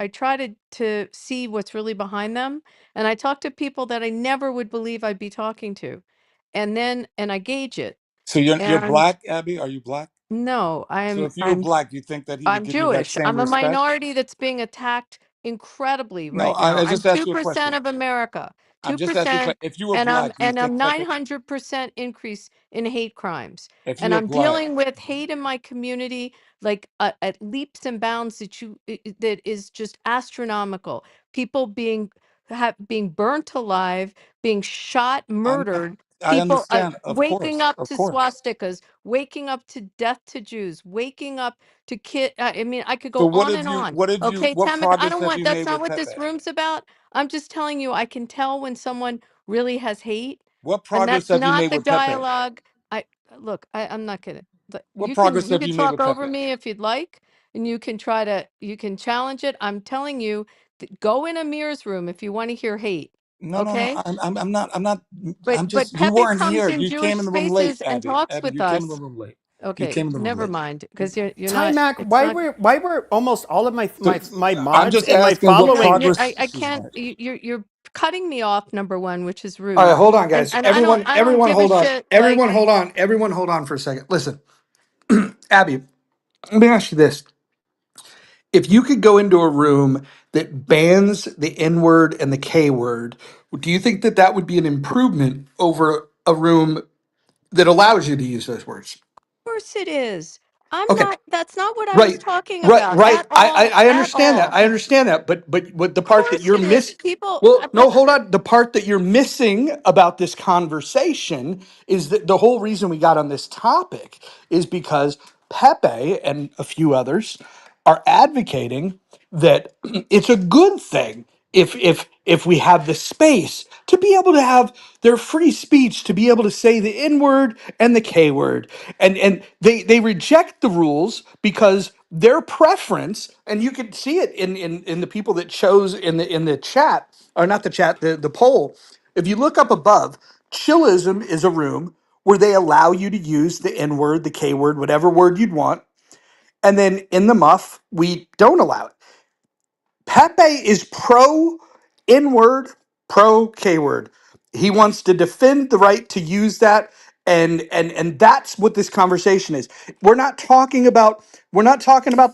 I try to see what's really behind them. And I talk to people that I never would believe I'd be talking to. And I gauge it. So you're And black, Abby? Are you black? no, So if you were I'm black, you think that he would I'm give you that Jewish. same I'm a respect? minority that's being attacked incredibly No, right now. I I'm just asked you a 2% question. of America. I'm just asking you a 2%, question. If you were and I'm black, do you and think I'm Pepe? 900% increase in hate crimes. If you And were I'm black, dealing with hate in my community like at leaps and bounds that is just astronomical. People being burnt alive, being shot, I'm, murdered, I people understand. waking up Of to course. swastikas, waking up to death to Jews, waking up to kid. I mean, I could So go on and on. Okay, what Tamika, I progress don't have want. you That's made not with what this Pepe? room's about. I'm just telling you, I can tell when someone really has hate, What and progress that's have you not made the with Pepe? dialogue. I look. I'm not gonna. What You progress have can you made talk with over Pepe? me if you'd like, and you can challenge it. I'm telling you, go in a mirror's room if you want to hear hate. No, no, no. Okay, I'm not. I'm but just. You Pepe weren't comes here. in You Jewish came in the room late, spaces and Abby. talks Abby, with you came in the us. room late. You Okay, came in the room never late. mind, because you're not. Timac, It's not. why were almost all of So my I'm mods just and my asking what following? progress I she's can't. made. You're cutting me off. Number one, which is All right, rude, hold on, guys. and Everyone, I don't everyone, give a hold on. shit. Like Everyone, hold on. Everyone, hold on for a second. Listen, Abby, let me ask you this: If you could go into a room that bans the N word and the K word, do you think that that would be an improvement over a room that allows you to use those words? Course it is. I'm Okay. not, that's not what I was Right, talking right, about right. at all, I at understand that. all. I understand that. But what the Of part that course you're it is. miss People, well, no, hold on. The part that you're missing about this conversation is that the whole reason we got on this topic is because Pepe and a few others are advocating that it's a good thing if we have the space to be able to have their free speech, to be able to say the N word and the K word, and they reject the rules because their preference, and you can see it in the people that chose in the chat, or not the chat, the poll. If you look up above, chillism is a room where they allow you to use the N word, the K word, whatever word you'd want, and then in the muff we don't allow it. Pepe is pro N word, pro K word. He wants to defend the right to use that, and that's what this conversation is. We're not talking about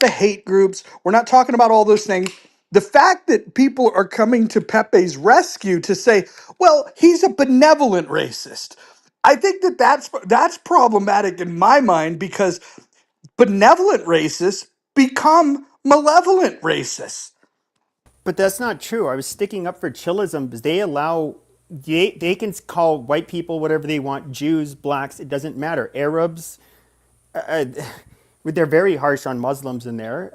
the hate groups. We're not talking about all those things. The fact that people are coming to Pepe's rescue to say, "Well, he's a benevolent racist." I think that that's problematic in my mind because benevolent racists become malevolent racists. But that's not true. I was sticking up for chillism because they can call white people whatever they want, Jews, blacks, it doesn't matter. Arabs, uh, they're very harsh on Muslims in there.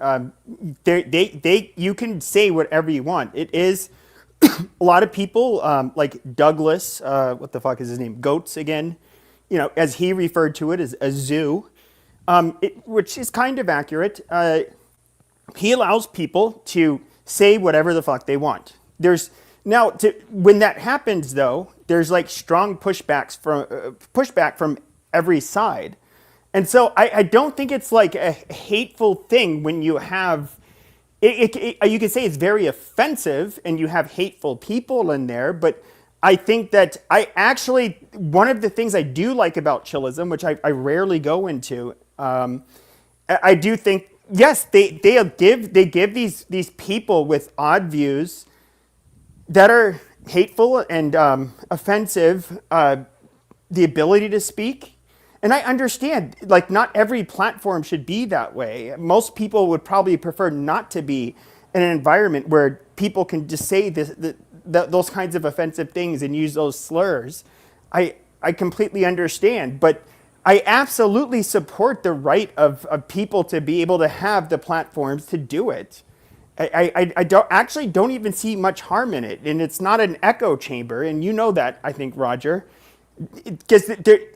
You can say whatever you want. It is a lot of people like Douglas, what the fuck is his name? Goats again. As he referred to it as a zoo, which is kind of accurate. He allows people to say whatever the fuck they want. When that happens though, there's like strong pushback from every side, and so I don't think it's like a hateful thing when you have. You could say it's very offensive, and you have hateful people in there, but I think that one of the things I do like about chillism, which I rarely go into, I do think yes, they give these people with odd views that are hateful and offensive the ability to speak. And I understand, like, not every platform should be that way. Most people would probably prefer not to be in an environment where people can just say those kinds of offensive things and use those slurs. I completely understand, but I absolutely support the right of people to be able to have the platforms to do it. I don't even see much harm in it, and it's not an echo chamber, and you know that, I think, Roger, because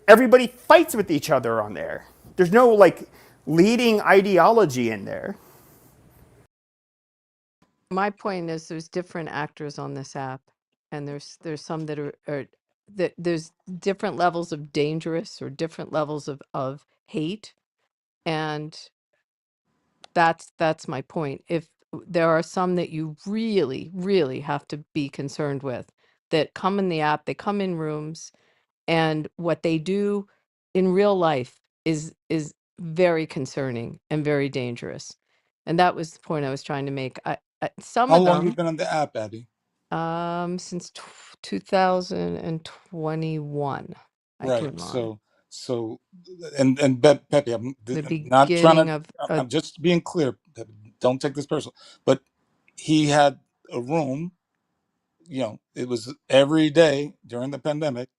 everybody fights with each other on there. There's no like leading ideology in there. My point is there's different actors on this app, and there's some that are that there's different levels of dangerous or different levels of hate, and that's my point. If there are some that you really, really have to be concerned with that come in the app, they come in rooms, and what they do in real life is very concerning and very dangerous. And that was the point I was trying to make. Some How of long you them been on the app, Abby? since 2021 I Right. came on. So, Pepe, The not trying beginning to. of I'm just being clear. Pepe, don't take this personal. But he had a room. It was every day during the pandemic,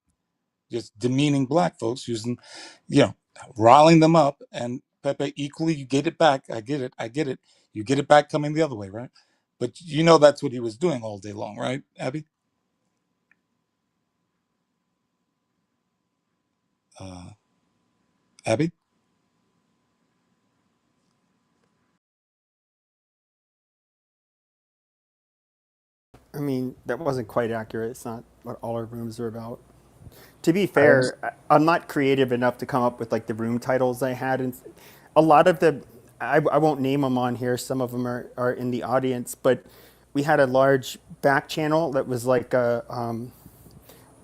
just demeaning black folks, using, you know, riling them up. And Pepe, equally, you get it back. I get it. I get it. You get it back coming the other way, right? But that's what he was doing all day long, right, Abby? Uh, Abby? I mean, that wasn't quite accurate. It's not what all our rooms are about. To be I understand. fair, I'm not creative enough to come up with like the room titles I had, and a lot of I won't name them on here. Some of them are in the audience, but we had a large back channel that was like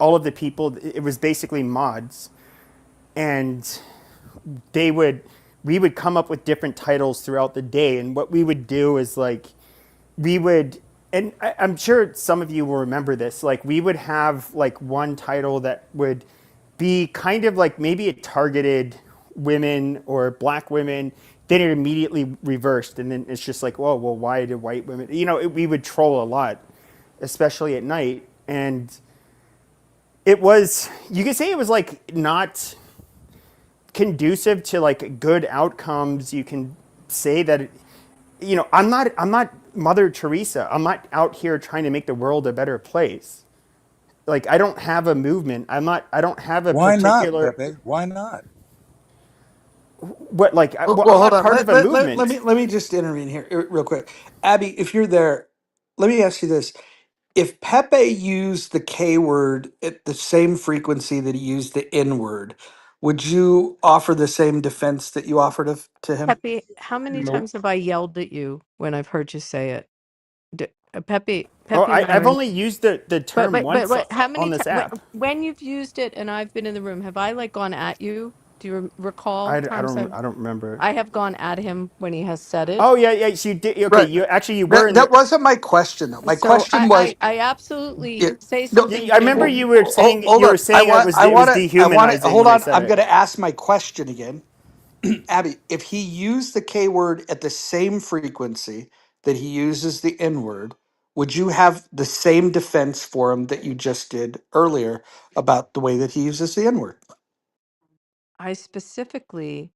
all of the people. It was basically mods, and they would we would come up with different titles throughout the day. And what we would do is like, we would, and I'm sure some of you will remember this, like we would have like one title that would be kind of like maybe it targeted women or black women, then it immediately reversed. And then it's just like, whoa, well, why did white women, we would troll a lot, especially at night. And it was, you could say it was like not conducive to like good outcomes. You can say that, I'm not Mother Teresa. I'm not out here trying to make the world a better place. Like I don't have a movement. I don't have a Why not, particular, Pepe? Why not? what, like, Well, I'm hold not on. part of a movement. Let me just intervene here real quick. Abby, if you're there, let me ask you this. If Pepe used the K word at the same frequency that he used the N word, would you offer the same defense that you offered to him? Pepe, how many Nope. times have I yelled at you when I've heard you say it? Pepe, Oh, Pepe and I I've are in, only used the but, term but once how on many this times, app. when you've used it and I've been in the room, have I like gone at you? Do you recall times I don't remember. I have gone at him when he has said it? Oh yeah, yeah. So you did. Okay, Right. you were in That the. wasn't my question though. My So question was, I absolutely yeah, say no, something I remember different. you were saying hold on. it was I want to dehumanizing hold when I on. said I'm it. going to ask my question again. Abby, if he used the K word at the same frequency that he uses the N word, would you have the same defense for him that you just did earlier about the way that he uses the N word? I specifically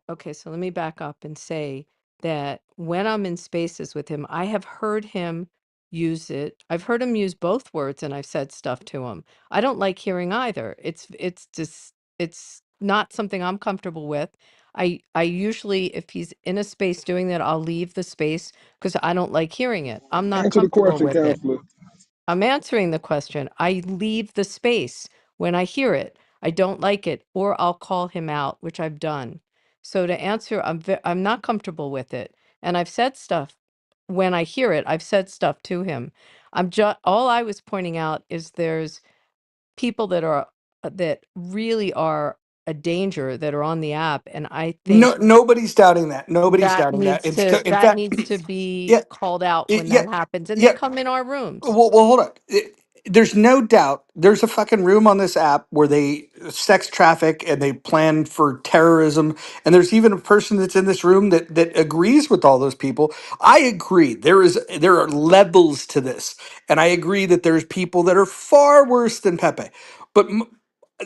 okay, so let me back up and say that when I'm in spaces with him, I have heard him use it. I've heard him use both words and I've said stuff to him. I don't like hearing either. It's just it's not something I'm comfortable with. I usually if he's in a space doing that, I'll leave the space because I don't like hearing it. I'm not Answer the comfortable question, with it. counselor. I'm answering the question. I leave the space when I hear it. I don't like it, or I'll call him out, which I've done. So to answer, I'm not comfortable with it, and I've said stuff when I hear it. I've said stuff to him. I'm just all I was pointing out is there's people that are that really are a danger that are on the app, and I think No, nobody's doubting that. Nobody's doubting that. In that fact, needs to be yeah, called out when yeah, that happens, and they yeah. come in our rooms. Well, hold on. There's no doubt. There's a fucking room on this app where they sex traffic and they plan for terrorism. And there's even a person that's in this room that agrees with all those people. I agree. There are levels to this, and I agree that there's people that are far worse than Pepe. But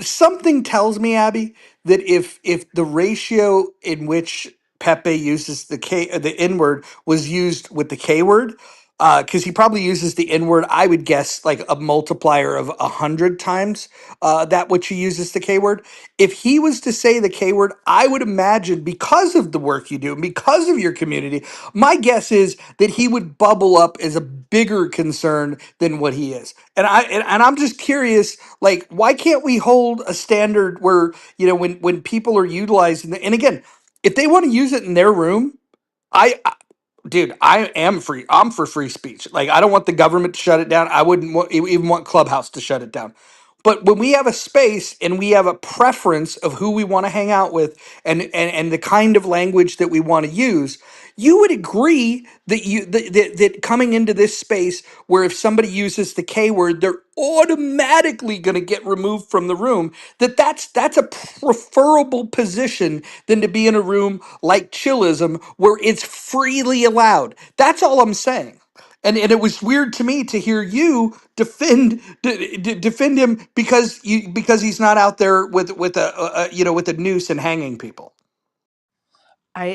something tells me, Abby, that if the ratio in which Pepe uses the N word was used with the K word, because he probably uses the N word, I would guess like a multiplier of 100 times that which he uses the K word. If he was to say the K word, I would imagine because of the work you do and because of your community, my guess is that he would bubble up as a bigger concern than what he is. And I'm just curious, like, why can't we hold a standard where, when people are utilizing and again, if they want to use it in their room, dude, I am free. I'm for free speech. Like, I don't want the government to shut it down. I wouldn't even want Clubhouse to shut it down. But when we have a space and we have a preference of who we want to hang out with and the kind of language that we want to use, you would agree that that coming into this space where if somebody uses the K word, they're automatically going to get removed from the room. That's a preferable position than to be in a room like Chillism where it's freely allowed. That's all I'm saying. And it was weird to me to hear you defend him because he's not out there with with a noose and hanging people.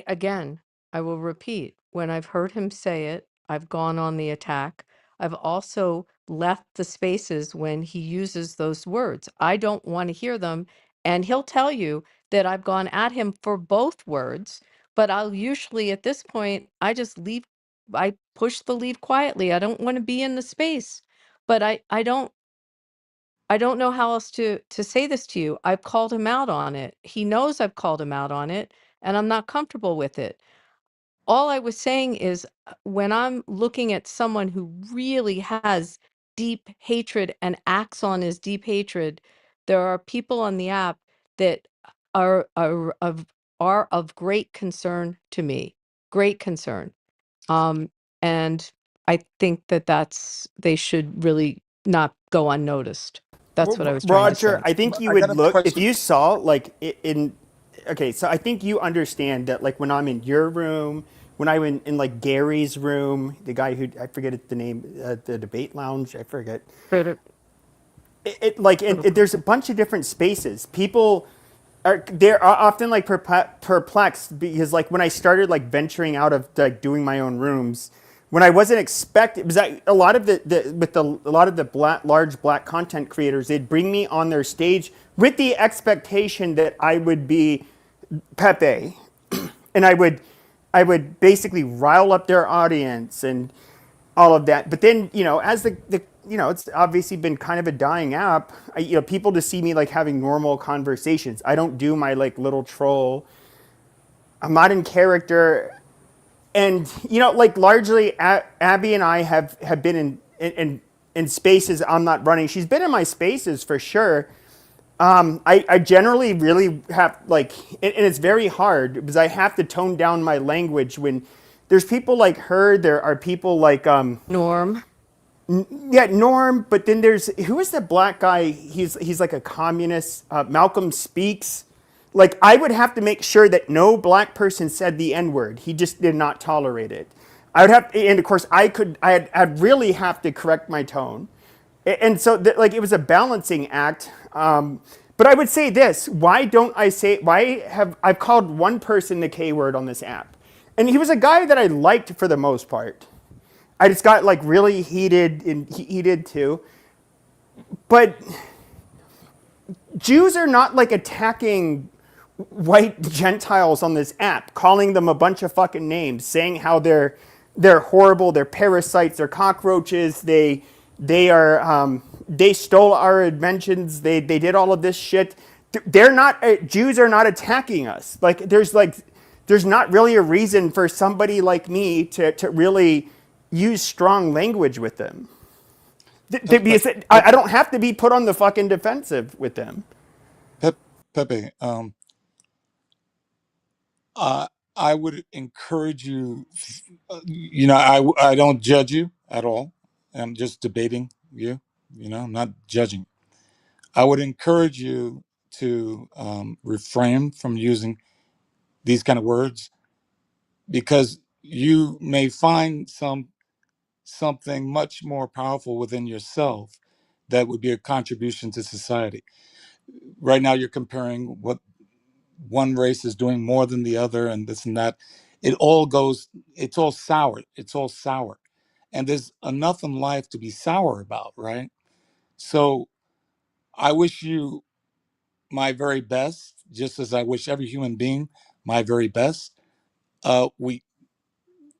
Again, I will repeat, when I've heard him say it, I've gone on the attack. I've also left the spaces when he uses those words. I don't want to hear them. And he'll tell you that I've gone at him for both words, but I'll usually at this point, I just leave, I push the leave quietly. I don't want to be in the space. But I don't know how else to say this to you. I've called him out on it. He knows I've called him out on it, and I'm not comfortable with it. All I was saying is when I'm looking at someone who really has deep hatred and acts on his deep hatred, there are people on the app that are of are of great concern to me. Great concern. Um, and I think that they should really not go unnoticed. That's what I was trying to Roger, say. I think you I got would a look if question. you saw like in. Okay, so I think you understand that like when I'm in your room, when I'm in like Gary's room, the guy who I forget the name, the debate lounge, I forget. Critter- Like there's a bunch of different spaces. People they're often like perplexed because like when I started like venturing out of like doing my own rooms, when I wasn't expecting, because a lot of a lot of the large black content creators, they'd bring me on their stage with the expectation that I would be Pepe, and I would basically rile up their audience and all of that. But then, as it's obviously been kind of a dying app. People just see me like having normal conversations. I don't do my like little troll. I'm not in character, and like largely, Abby and I have been in spaces I'm not running. She's been in my spaces for sure. I generally really have like, and it's very hard because I have to tone down my language when there's people like her. There are people like Norm. yeah, Norm. But then there's who is the black guy? He's like a communist. Malcolm Speaks. Like I would have to make sure that no black person said the N word. He just did not tolerate it. I would have, and of course I could. I'd really have to correct my tone, and so like it was a balancing act. But I would say this: why don't I say? Why have I've called one person the K word on this app, and he was a guy that I liked for the most part. I just got like really heated, and he did too. But Jews are not like attacking white Gentiles on this app, calling them a bunch of fucking names, saying how they're horrible, they're parasites, they're cockroaches, they stole our inventions, they did all of this shit. They're not Jews are not attacking us. There's not really a reason for somebody like me to really use strong language with them. Because I Pepe, don't have to be put on the fucking defensive with them. Pepe, Pepe, uh, I would encourage you. I don't judge you at all. I'm just debating you. I'm not judging. I would encourage you to refrain from using these kind of words because you may find something much more powerful within yourself that would be a contribution to society. Right now, you're comparing what one race is doing more than the other and this and that. It's all sour. It's all sour. And there's enough in life to be sour about, right? So I wish you my very best, just as I wish every human being my very best. We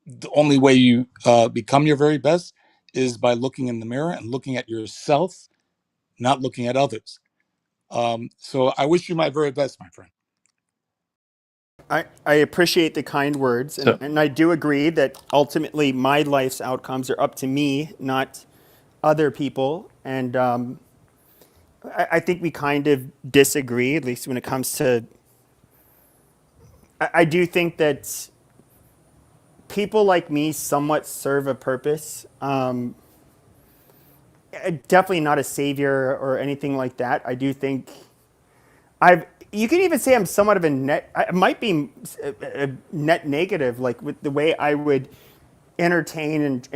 The only way you become your very best is by looking in the mirror and looking at yourself, not looking at others. So I wish you my very best, my friend. I appreciate the kind words, So and I do agree that ultimately my life's outcomes are up to me, not other people. And I think we kind of disagree, at least when it comes to. I do think that people like me somewhat serve a purpose. Definitely not a savior or anything like that. I do think I've. You could even say I'm somewhat of a net. I might be a net negative, like with the way I would entertain and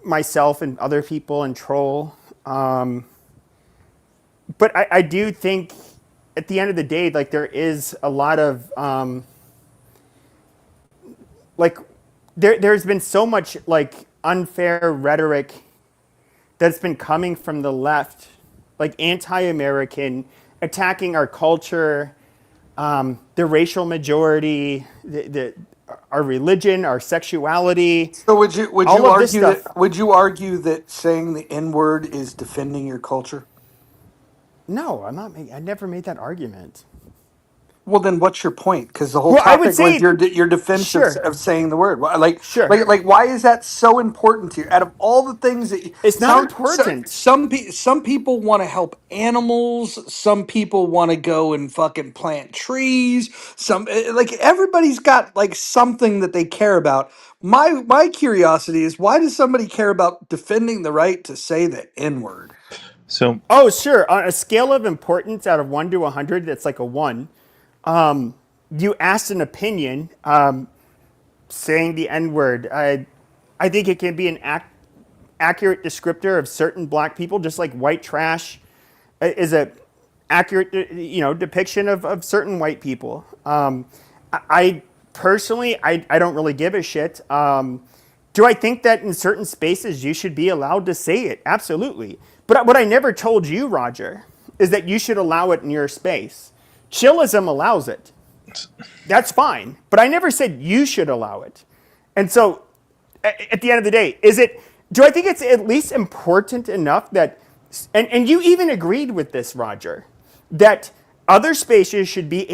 myself and other people and troll. But I do think at the end of the day, like there is a lot of like there's been so much like unfair rhetoric that's been coming from the left, like anti-American, attacking our culture, the racial majority, our religion, our sexuality, So would all you of this argue stuff. that saying the N word is defending your culture? No, I'm not. I never made that argument. Well, then what's your point? Because the whole Well, I would topic was say, your defense sure, of saying the word. sure. Like, why is that so important to you? Out of all the things that It's not important. some people want to help animals, some people want to go and fucking plant trees. Like everybody's got like something that they care about. My curiosity is why does somebody care about defending the right to say the N word? So Oh, sure. On a scale of importance out of 1 to 100, that's like a 1. You asked an opinion saying the N word. I think it can be an accurate descriptor of certain black people, just like white trash is a accurate depiction of certain white people. I personally, I don't really give a shit. Do I think that in certain spaces you should be allowed to say it? Absolutely. But what I never told you, Roger, is that you should allow it in your space. Chillism allows it. That's fine. But I never said you should allow it. And so at the end of the day, do I think it's at least important enough that, and you even agreed with this, Roger, that other spaces should be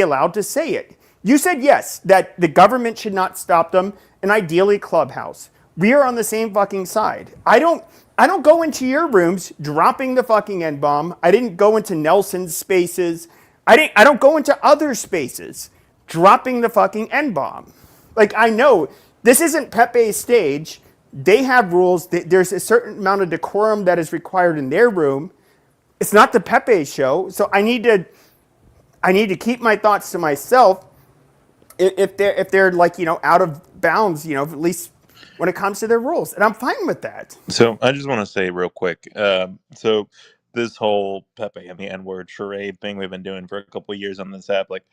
allowed to say it. You said yes, that the government should not stop them, and ideally Clubhouse. We are on the same fucking side. I don't go into your rooms dropping the fucking N bomb. I didn't go into Nelson's spaces. I don't go into other spaces dropping the fucking N bomb. Like, I know this isn't Pepe's stage. They have rules. There's a certain amount of decorum that is required in their room. It's not the Pepe show, so I need to keep my thoughts to myself if they're like out of bounds, at least when it comes to their rules, and I'm fine with that. So I just want to say real quick. So this whole Pepe and the N word charade thing we've been doing for a couple of years on this app, like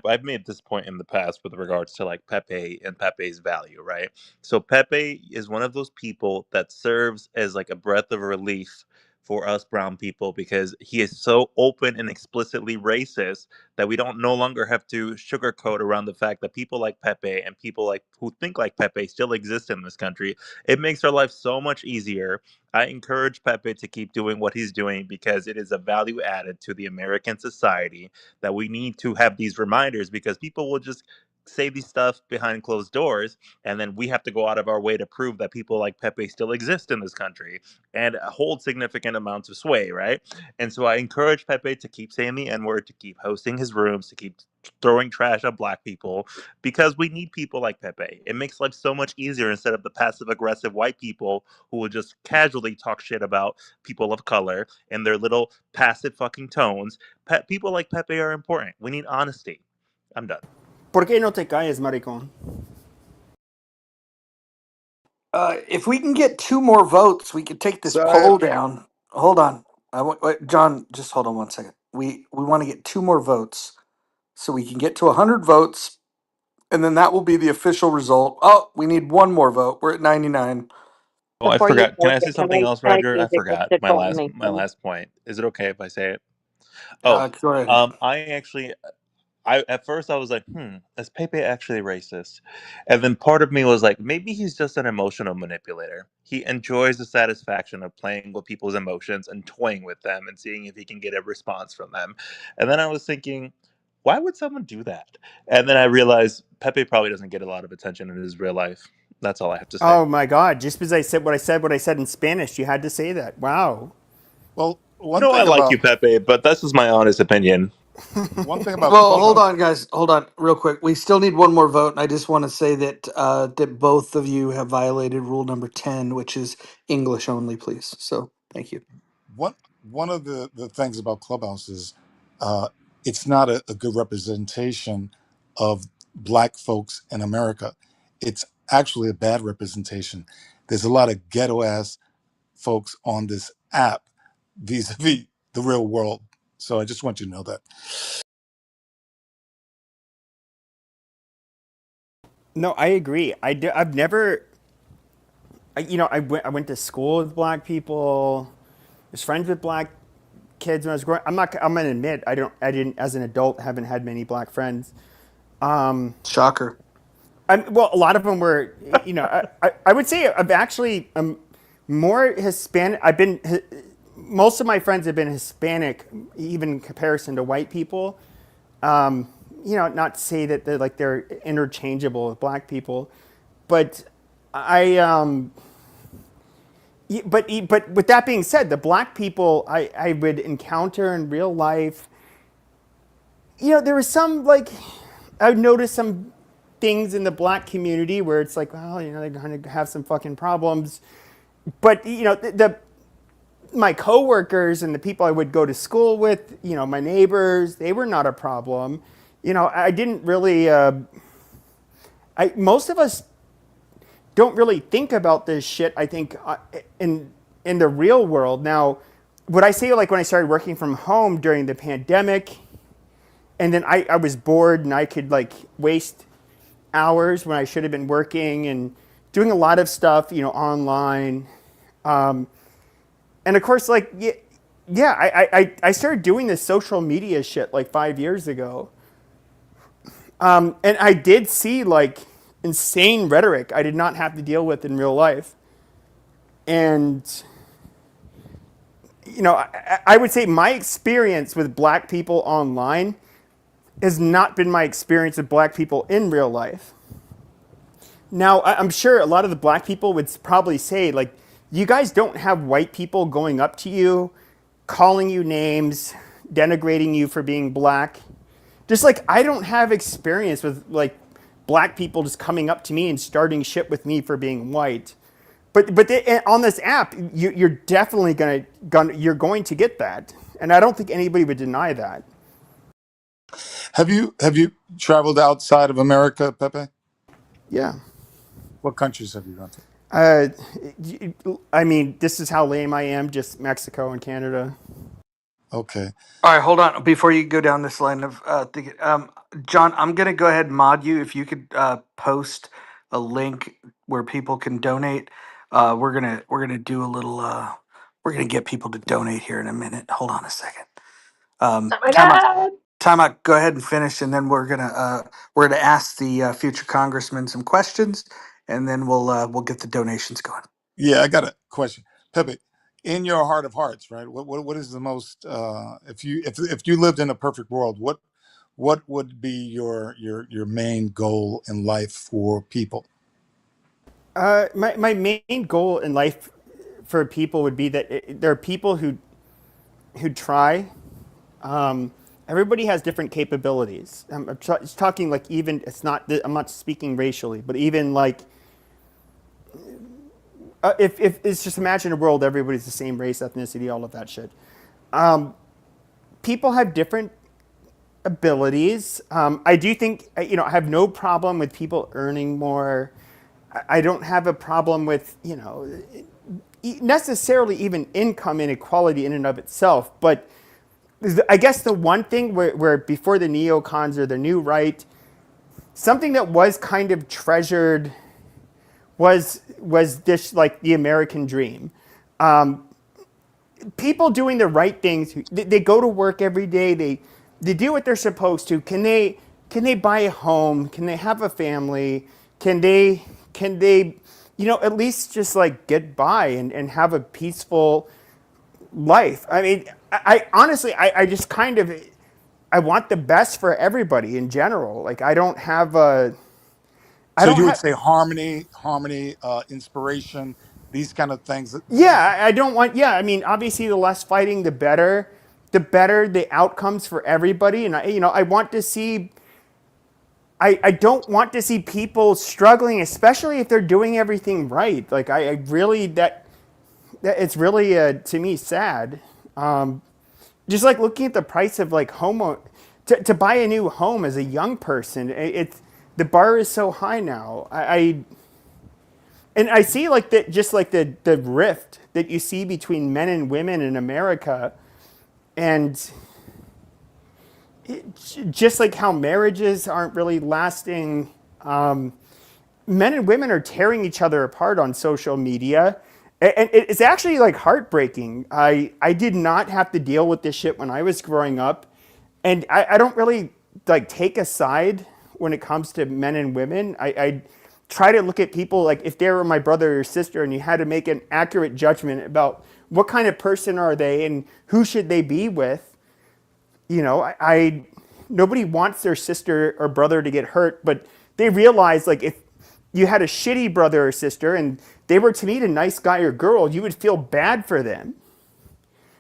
I've made this point in the past with regards to like Pepe and Pepe's value, right? So Pepe is one of those people that serves as like a breath of relief for us brown people because he is so open and explicitly racist that we don't no longer have to sugarcoat around the fact that people like Pepe and people like who think like Pepe still exist in this country. It makes our life so much easier. I encourage Pepe to keep doing what he's doing because it is a value added to the American society that we need to have these reminders because people will just say these stuff behind closed doors and then we have to go out of our way to prove that people like Pepe still exist in this country and hold significant amounts of sway, right? And so I encourage Pepe to keep saying the N-word, to keep hosting his rooms, to keep throwing trash at black people because we need people like Pepe. It makes life so much easier instead of the passive aggressive white people who will just casually talk shit about people of color in their little passive fucking tones. People like Pepe are important. We need honesty. I'm done. ¿Por qué no te calles, maricón? If we can get two more votes, we could take this So poll down. Hold on, wait, John. Just hold on one second. We want to get two more votes so we can get to 100 votes, and then that will be the official result. Oh, we need one more vote. We're at 99. Oh, I Before you forgot. Can vote, I say can something else, I Roger? I give it just forgot to my total last Nathan? point. Is it okay if I say it? Oh, Go right ahead. I actually I at first I was like, is Pepe actually racist? And then part of me was like, maybe he's just an emotional manipulator. He enjoys the satisfaction of playing with people's emotions and toying with them and seeing if he can get a response from them. And then I was thinking, why would someone do that? And then I realized Pepe probably doesn't get a lot of attention in his real life. That's all I have to say. Oh my God! Just because I said in Spanish, you had to say that. Wow. Well, You know, I like you, Pepe, but that's just my honest opinion. one thing about Well, hold Clubhouse. on, guys. Hold on, real quick. We still need one more vote, and I just want to say that that both of you have violated rule number 10, which is English only, please. So, thank you. One of the things about Clubhouse is uh, it's not a good representation of black folks in America. It's actually a bad representation. There's a lot of ghetto ass folks on this app vis-a-vis the real world. So I just want you to know that. No, I agree. I've never, I went to school with black people. Was friends with black kids when I was growing. I'm gonna admit I didn't as an adult haven't had many black friends. Shocker. Well, a lot of them were, I would say I've actually more Hispanic. Most of my friends have been Hispanic, even in comparison to white people. Not to say that they're interchangeable with black people, but I but with that being said, the black people I would encounter in real life, there was some I would notice some things in the black community where it's like, well, they're going to have some fucking problems, but the my coworkers and the people I would go to school with, my neighbors, they were not a problem. I didn't really. Most of us don't really think about this shit. I think in the real world now. What I say, like when I started working from home during the pandemic, and then I was bored and I could waste hours when I should have been working and doing a lot of stuff, online. And of course, I started doing this social media shit like 5 years ago. And I did see insane rhetoric I did not have to deal with in real life. And, I would say my experience with black people online has not been my experience with black people in real life. Now, I'm sure a lot of the black people would probably say, you guys don't have white people going up to you, calling you names, denigrating you for being black. Just like I don't have experience with black people just coming up to me and starting shit with me for being white. On this app, you're definitely you're going to get that, and I don't think anybody would deny that. Have you traveled outside of America, Pepe? Yeah. What countries have you gone to? Uh, I mean, this is how lame I am. Just Mexico and Canada. Okay. All right, hold on. Before you go down this line of thinking, John, I'm gonna go ahead and mod you. If you could post a link where people can donate, we're gonna do a little. We're gonna get people to donate here in a minute. Hold on a second. Oh my Time out. God. Time out. Go ahead and finish, and then we're gonna ask the future congressman some questions, and then we'll get the donations going. Yeah, I got a question, Pepe. In your heart of hearts, right? What is the most? If you lived in a perfect world, what would be your main goal in life for people? My main goal in life for people would be that there are people who try. Everybody has different capabilities. It's talking even it's not. I'm not speaking racially, but even if it's just imagine a world everybody's the same race, ethnicity, all of that shit. People have different abilities. I do think I have no problem with people earning more. I don't have a problem with necessarily even income inequality in and of itself, but I guess the one thing where before the neocons or the new right, something that was kind of treasured was this the American dream. People doing the right things. They go to work every day. They do what they're supposed to. Can they buy a home? Can they have a family? Can they at least just get by and have a peaceful life? I mean, I honestly I just kind of I want the best for everybody in general. I don't have a I So don't you would have say harmony, inspiration, these kind of things. yeah, I don't want. Yeah, I mean, obviously, the less fighting, the better. The better the outcomes for everybody, and I want to see. I don't want to see people struggling, especially if they're doing everything right. I really that it's really to me sad. Just looking at the price of home to buy a new home as a young person, it's the bar is so high now. And I see the rift that you see between men and women in America, and just how marriages aren't really lasting. Men and women are tearing each other apart on social media, and it's actually heartbreaking. I did not have to deal with this shit when I was growing up, and I don't really take a side when it comes to men and women. I try to look at people if they were my brother or sister, and you had to make an accurate judgment about what kind of person are they and who should they be with. You know, I nobody wants their sister or brother to get hurt, but they realize like if you had a shitty brother or sister and they were to meet a nice guy or girl, you would feel bad for them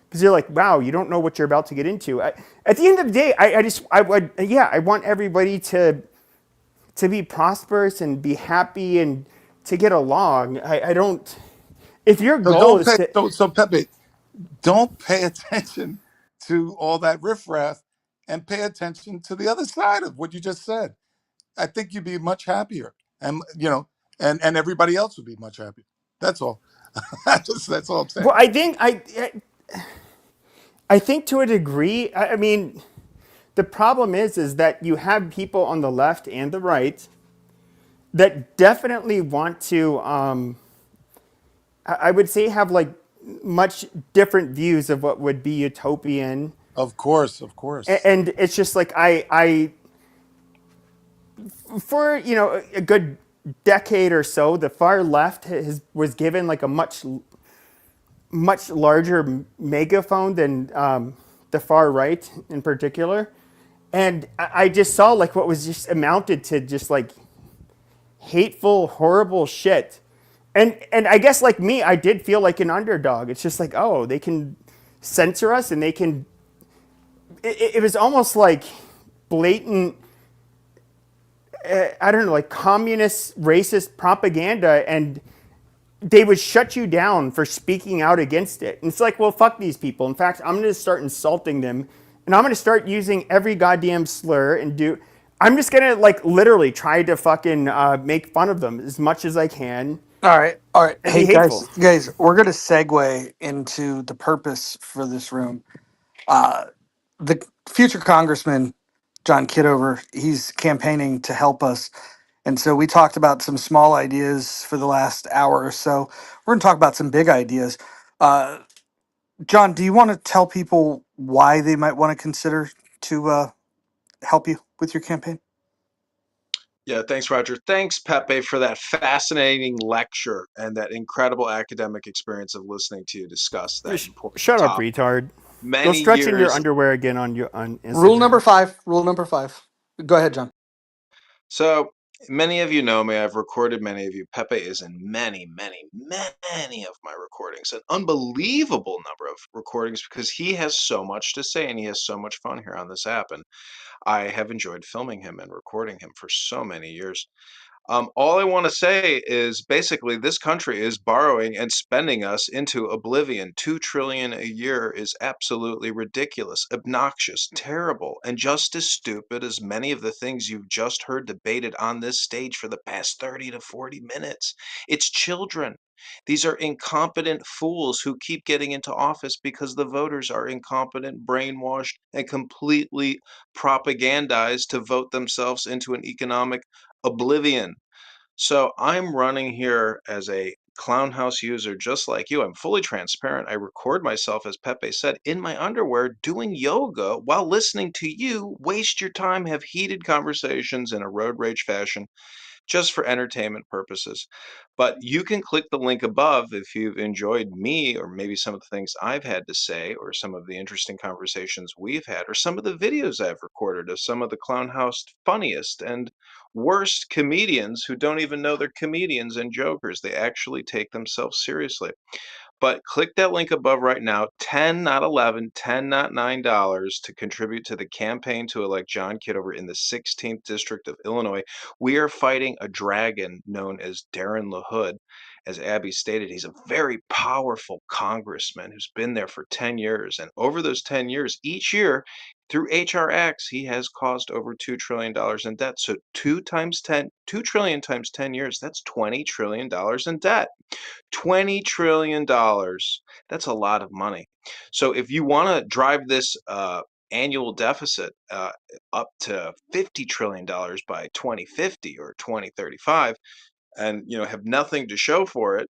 because you're like, wow, you don't know what you're about to get into. At the end of the day, I would, yeah, I want everybody to be prosperous and be happy and to get along. I don't. If your So goal don't is pay. to, So Pepe, don't pay attention to all that riffraff, and pay attention to the other side of what you just said. I think you'd be much happier, and and everybody else would be much happier. That's all. That's all I'm saying. well, I think to a degree. I mean, the problem is that you have people on the left and the right that definitely want to. I would say have like much different views of what would be utopian, Of course, of course. and it's just like for a good decade or so, the far left was given like a much larger megaphone than the far right in particular. And I just saw like what was just amounted to just like hateful, horrible shit. And I guess like me, I did feel like an underdog. It's just like, oh, they can censor us and they can. It was almost like blatant, I don't know, like communist, racist propaganda, and they would shut you down for speaking out against it. And it's like, well, fuck these people. In fact, I'm going to start insulting them, and I'm going to start using every goddamn slur and do. I'm just going to like literally try to fucking make fun of them as much as I can All right, all right. and be Hey hateful. guys, we're gonna segue into the purpose for this room. The future congressman John Kitover, he's campaigning to help us, and so we talked about some small ideas for the last hour or so. We're gonna talk about some big ideas. Uh, John, do you want to tell people why they might want to consider to help you with your campaign? Yeah, thanks, Roger. Thanks, Pepe, for that fascinating lecture and that incredible academic experience of listening to you discuss that important Shut up, topic. retard. Go Many stretch in your years. underwear again on Rule number Instagram. five. Rule number five. Go ahead, John. So many of you know me. I've recorded many of you. Pepe is in many, many, many of my recordings, an unbelievable number of recordings because he has so much to say and he has so much fun here on this app. And I have enjoyed filming him and recording him for so many years. All I want to say is basically this country is borrowing and spending us into oblivion. 2 trillion a year is absolutely ridiculous, obnoxious, terrible, and just as stupid as many of the things you've just heard debated on this stage for the past 30 to 40 minutes. It's children. These are incompetent fools who keep getting into office because the voters are incompetent, brainwashed, and completely propagandized to vote themselves into an economic oblivion. So I'm running here as a Clown House user just like you. I'm fully transparent. I record myself, as Pepe said, in my underwear doing yoga while listening to you waste your time, have heated conversations in a road rage fashion just for entertainment purposes. But you can click the link above if you've enjoyed me or maybe some of the things I've had to say or some of the interesting conversations we've had or some of the videos I've recorded of some of the Clown House funniest and worst comedians who don't even know they're comedians and jokers. They actually take themselves seriously. But click that link above right now, 10 not 11, 10 not $9 to contribute to the campaign to elect John Kidover in the 16th district of Illinois. We are fighting a dragon known as Darren LaHood. As Abby stated, he's a very powerful congressman who's been there for 10 years. And over those 10 years, each year through HRX, he has caused over $2 trillion in debt. So 2 trillion times 10 years, that's $20 trillion in debt. $20 trillion. That's a lot of money. So if you want to drive this annual deficit up to $50 trillion by 2050 or 2035 and have nothing to show for it,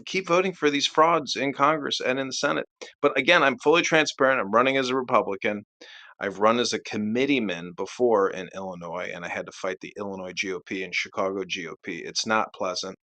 keep voting for these frauds in Congress and in the Senate. But again, I'm fully transparent. I'm running as a Republican. I've run as a committeeman before in Illinois, and I had to fight the Illinois GOP and Chicago GOP. It's not pleasant.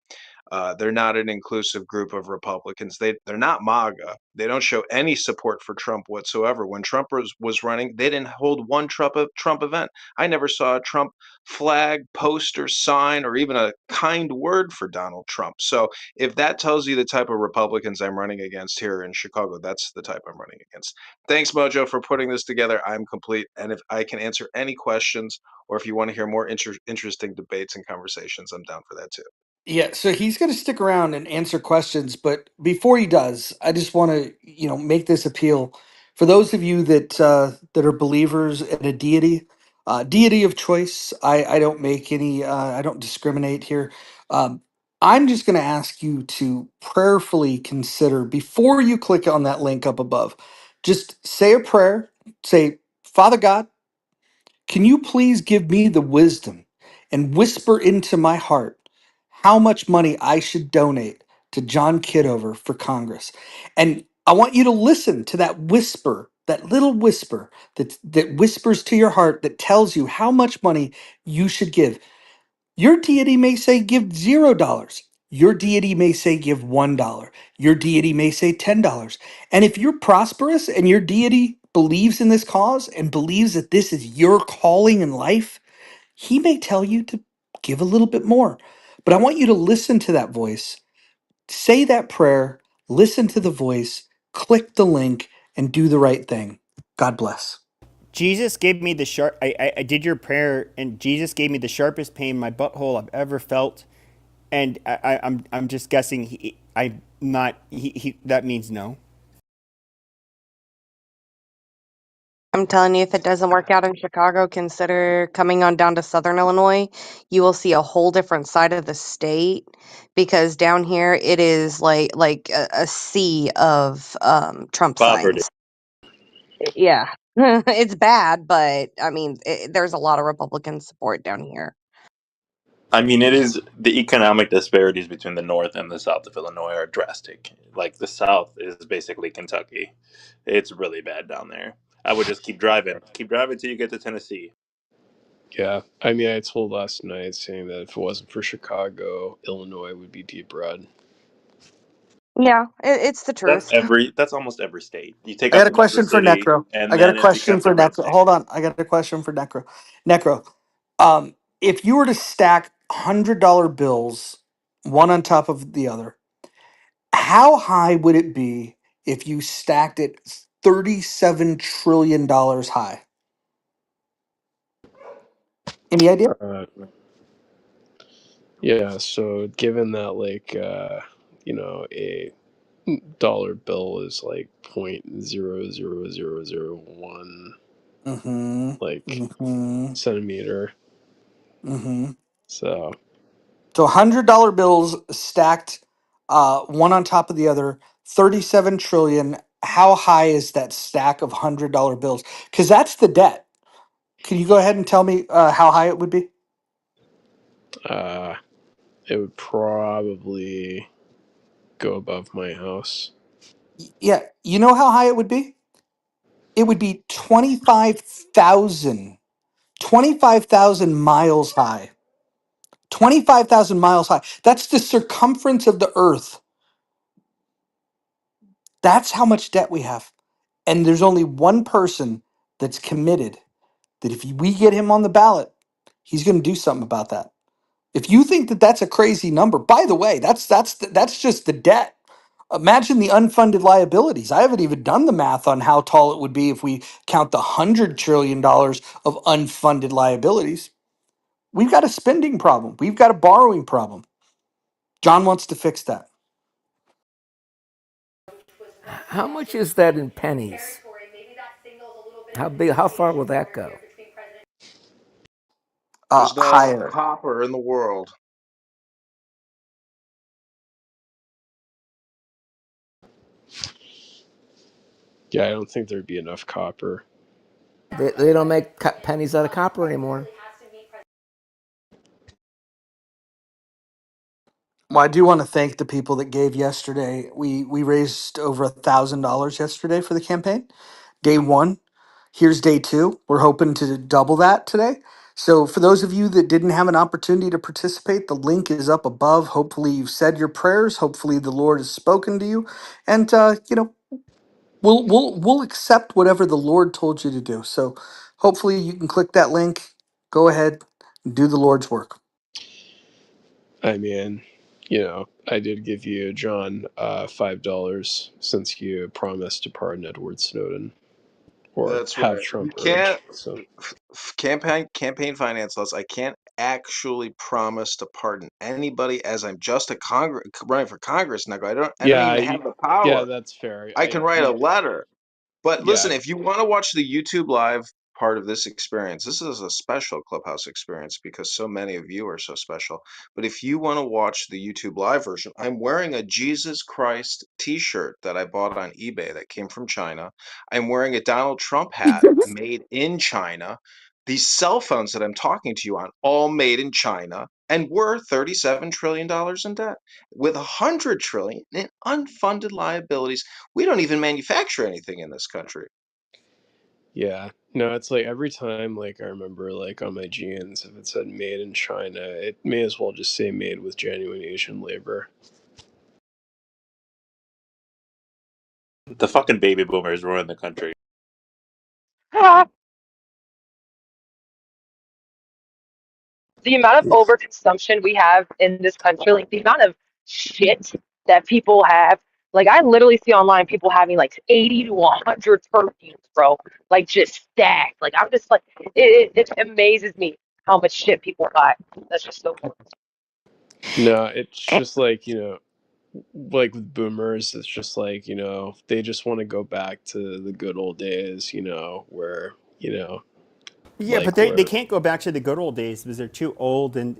They're not an inclusive group of Republicans. They're not MAGA. They don't show any support for Trump whatsoever. When Trump was running, they didn't hold one Trump event. I never saw a Trump flag, poster, sign, or even a kind word for Donald Trump. So if that tells you the type of Republicans I'm running against here in Chicago, that's the type I'm running against. Thanks, Mojo, for putting this together. I'm complete. And if I can answer any questions, or if you want to hear more interesting debates and conversations, I'm down for that too. Yeah, so he's going to stick around and answer questions, but before he does, I just want to, make this appeal for those of you that are believers in a deity, deity of choice. I don't make any, I don't discriminate here. Um, I'm just going to ask you to prayerfully consider before you click on that link up above. Just say a prayer. Say, Father God, can you please give me the wisdom and whisper into my heart how much money I should donate to John Kitover for Congress? And I want you to listen to that whisper, that little whisper that whispers to your heart that tells you how much money you should give. Your deity may say give $0. Your deity may say give $1. Your deity may say $10. And if you're prosperous and your deity believes in this cause and believes that this is your calling in life, he may tell you to give a little bit more. But I want you to listen to that voice, say that prayer, listen to the voice, click the link, and do the right thing. God bless. Jesus gave me the sharp. I did your prayer, and Jesus gave me the sharpest pain in my butthole I've ever felt. And I'm just guessing. I'm not. That means no. I'm telling you, if it doesn't work out in Chicago, consider coming on down to Southern Illinois. You will see a whole different side of the state because down here it is like a sea of Trump Poverty. signs. Yeah, it's bad, but I mean, there's a lot of Republican support down here. I mean, it is the economic disparities between the North and the South of Illinois are drastic. Like the South is basically Kentucky. It's really bad down there. I would just keep driving till you get to Tennessee. Yeah, I mean, I told last night saying that if it wasn't for Chicago, Illinois would be deep red. Yeah, it's the truth. That's almost every state. You take I out got a the metro question for city, Necro. and I got a then it question becomes a for red Necro. state. Hold on. I got a question for Necro. Necro, if you were to stack $100 bills one on top of the other, how high would it be if you stacked it $37 trillion high? Any idea? Uh, yeah, so given that, like, a dollar bill is like 0.00001 Mm-hmm. like Mm-hmm. centimeter. Mm-hmm. So So $100 bills stacked one on top of the other, 37 trillion. How high is that stack of $100 bills? Because that's the debt. Can you go ahead and tell me how high it would be? uh it would probably go above my house. Yeah, you know how high it would be? It would be 25,000 miles high. 25,000 miles high. That's the circumference of the earth. That's how much debt we have. And there's only one person that's committed that if we get him on the ballot, he's going to do something about that. If you think that that's a crazy number, by the way, that's just the debt. Imagine the unfunded liabilities. I haven't even done the math on how tall it would be if we count the $100 trillion of unfunded liabilities. We've got a spending problem. We've got a borrowing problem. John wants to fix that. How much is that in pennies? How big? How far will that go? There's not enough Higher. copper in the world. Yeah, I don't think there'd be enough copper. They don't make pennies out of copper anymore. Well, I do want to thank the people that gave yesterday. We raised over $1,000 yesterday for the campaign. Day one. Here's day two. We're hoping to double that today. So, for those of you that didn't have an opportunity to participate, the link is up above. Hopefully, you've said your prayers. Hopefully, the Lord has spoken to you, and we'll accept whatever the Lord told you to do. So, hopefully, you can click that link. Go ahead, and do the Lord's work. I mean, I did give you, John, $5 since you promised to pardon Edward Snowden or That's have right. We Trump can't urge. So campaign finance laws. I can't actually promise to pardon anybody as I'm just a Congress running for Congress now. I don't yeah, even have the yeah, power. that's fair. I can write a letter. But Yeah, listen, if you want to watch the YouTube live part of this experience, this is a special Clubhouse experience because so many of you are so special. But if you want to watch the YouTube live version, I'm wearing a Jesus Christ t-shirt that I bought on eBay that came from China. I'm wearing a Donald Trump hat made in China. These cell phones that I'm talking to you on, all made in China, and we're $37 trillion in debt with 100 trillion in unfunded liabilities. We don't even manufacture anything in this country. yeah. No, it's like every time, like I remember, like on my jeans, if it said "made in China," it may as well just say "made with genuine Asian labor." The fucking baby boomers ruined the country. The amount of overconsumption we have in this country, like the amount of shit that people have. Like I literally see online people having like 80 to 100 perfumes, bro. Like just stacked. Like I'm just like it amazes me how much shit people buy. That's just so cool. No, it's just like like with boomers, it's just like they just want to go back to the good old days, where Yeah, but like they where can't go back to the good old days because they're too old and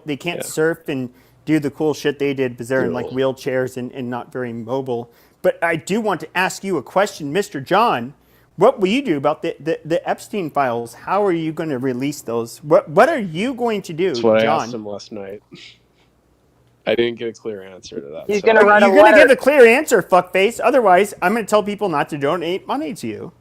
they can't yeah, surf and do the cool shit they did because they're in good like old. wheelchairs and not very mobile. But I do want to ask you a question, Mr. John. What will you do about the Epstein files? How are you going to release those? What are you going to That's do, what I asked John? him last night. I didn't get a clear answer to that, He's so gonna Are write a you going to give letter. a clear answer, fuckface? Otherwise, I'm going to tell people not to donate money to you.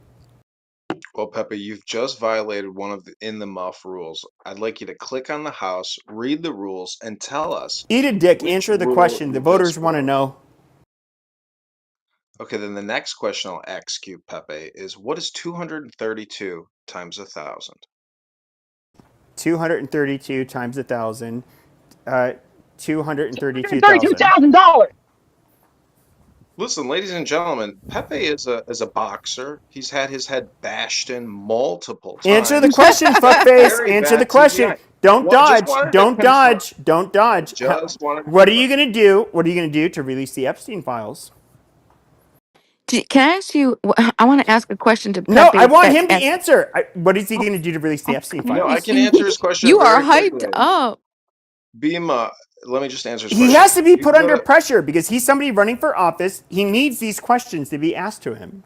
Well, Pepe, you've just violated one of the in the muff rules. I'd like you to click on the house, read the rules, and tell us Eat a dick. which Answer the rule question. The you just voters want to broke. know. Okay, then the next question I'll ask you, Pepe, is what is 232 times 1,000? 232 times 1,000. $232,000. $232,000. Listen, ladies and gentlemen, Pepe is a boxer. He's had his head bashed in multiple Answer the times, question, fuckface. very Answer the bad question. TBI. Don't Just dodge. wanted to Don't confirm. dodge. Don't dodge. Just wanted to What are you confirm. going to do? What are you going to do to release the Epstein files? Can I ask you? I want to ask a question to No, I Pepe. want That's him to as answer. What is he oh, going to do to release the Epstein No, I okay. files? can answer his question You are very hyped quickly. up. Bima, let me just answer his He question. has to be You put go under to pressure because he's somebody running for office. He needs these questions to be asked to him.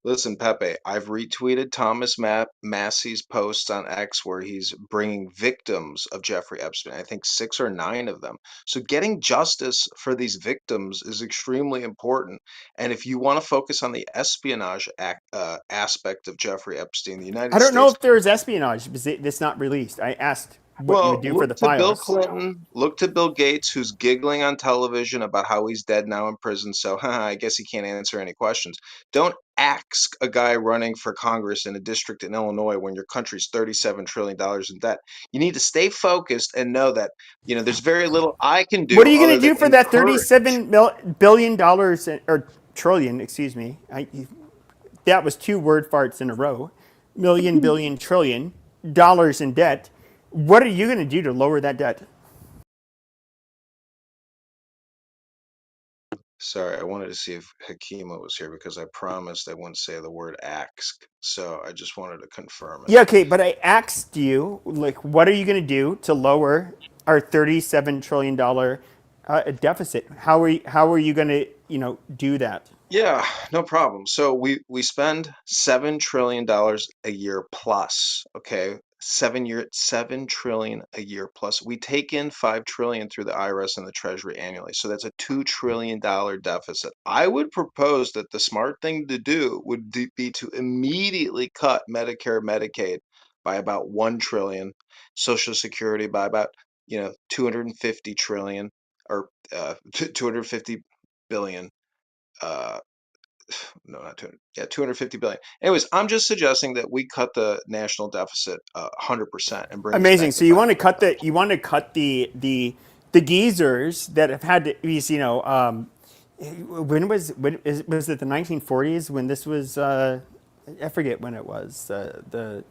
Listen, Pepe, I've retweeted Thomas Massey's posts on X where he's bringing victims of Jeffrey Epstein. I think 6 or 9 of them. So getting justice for these victims is extremely important. And if you want to focus on the espionage aspect of Jeffrey Epstein, the I United don't know States. if there's espionage because it's not released. I asked what you would Well, do for look the to Bill files. Clinton, look to Bill Gates, who's giggling on television about how he's dead now in prison. So, I guess he can't answer any questions. Don't ask a guy running for Congress in a district in Illinois when your country's $37 trillion in debt. You need to stay focused and know that, there's very little I can What are do you going other to than do for that encourage. $37 billion or trillion? Excuse me. That was two word farts in a row. Million, billion, trillion dollars in debt. What are you going to do to lower that debt? Sorry, I wanted to see if Hakima was here because I promised I wouldn't say the word ask. So I just wanted to confirm it. Yeah, okay, but I asked you, like, what are you going to do to lower our $37 trillion deficit? How are you going to, do that? Yeah, no problem. So we spend $7 trillion a year plus, okay? 7 trillion a year plus. We take in 5 trillion through the IRS and the Treasury annually. So that's a $2 trillion deficit. I would propose that the smart thing to do would be to immediately cut Medicare, Medicaid by about 1 trillion, Social Security by about 250 trillion or 250 billion. Uh, no, not 200. Yeah, 250 billion. Anyways, I'm just suggesting that we cut the national deficit 100% and bring us Amazing. back to So you want to cut 5%. the geezers that have had to these, was it the 1940s when this was I forget when it was the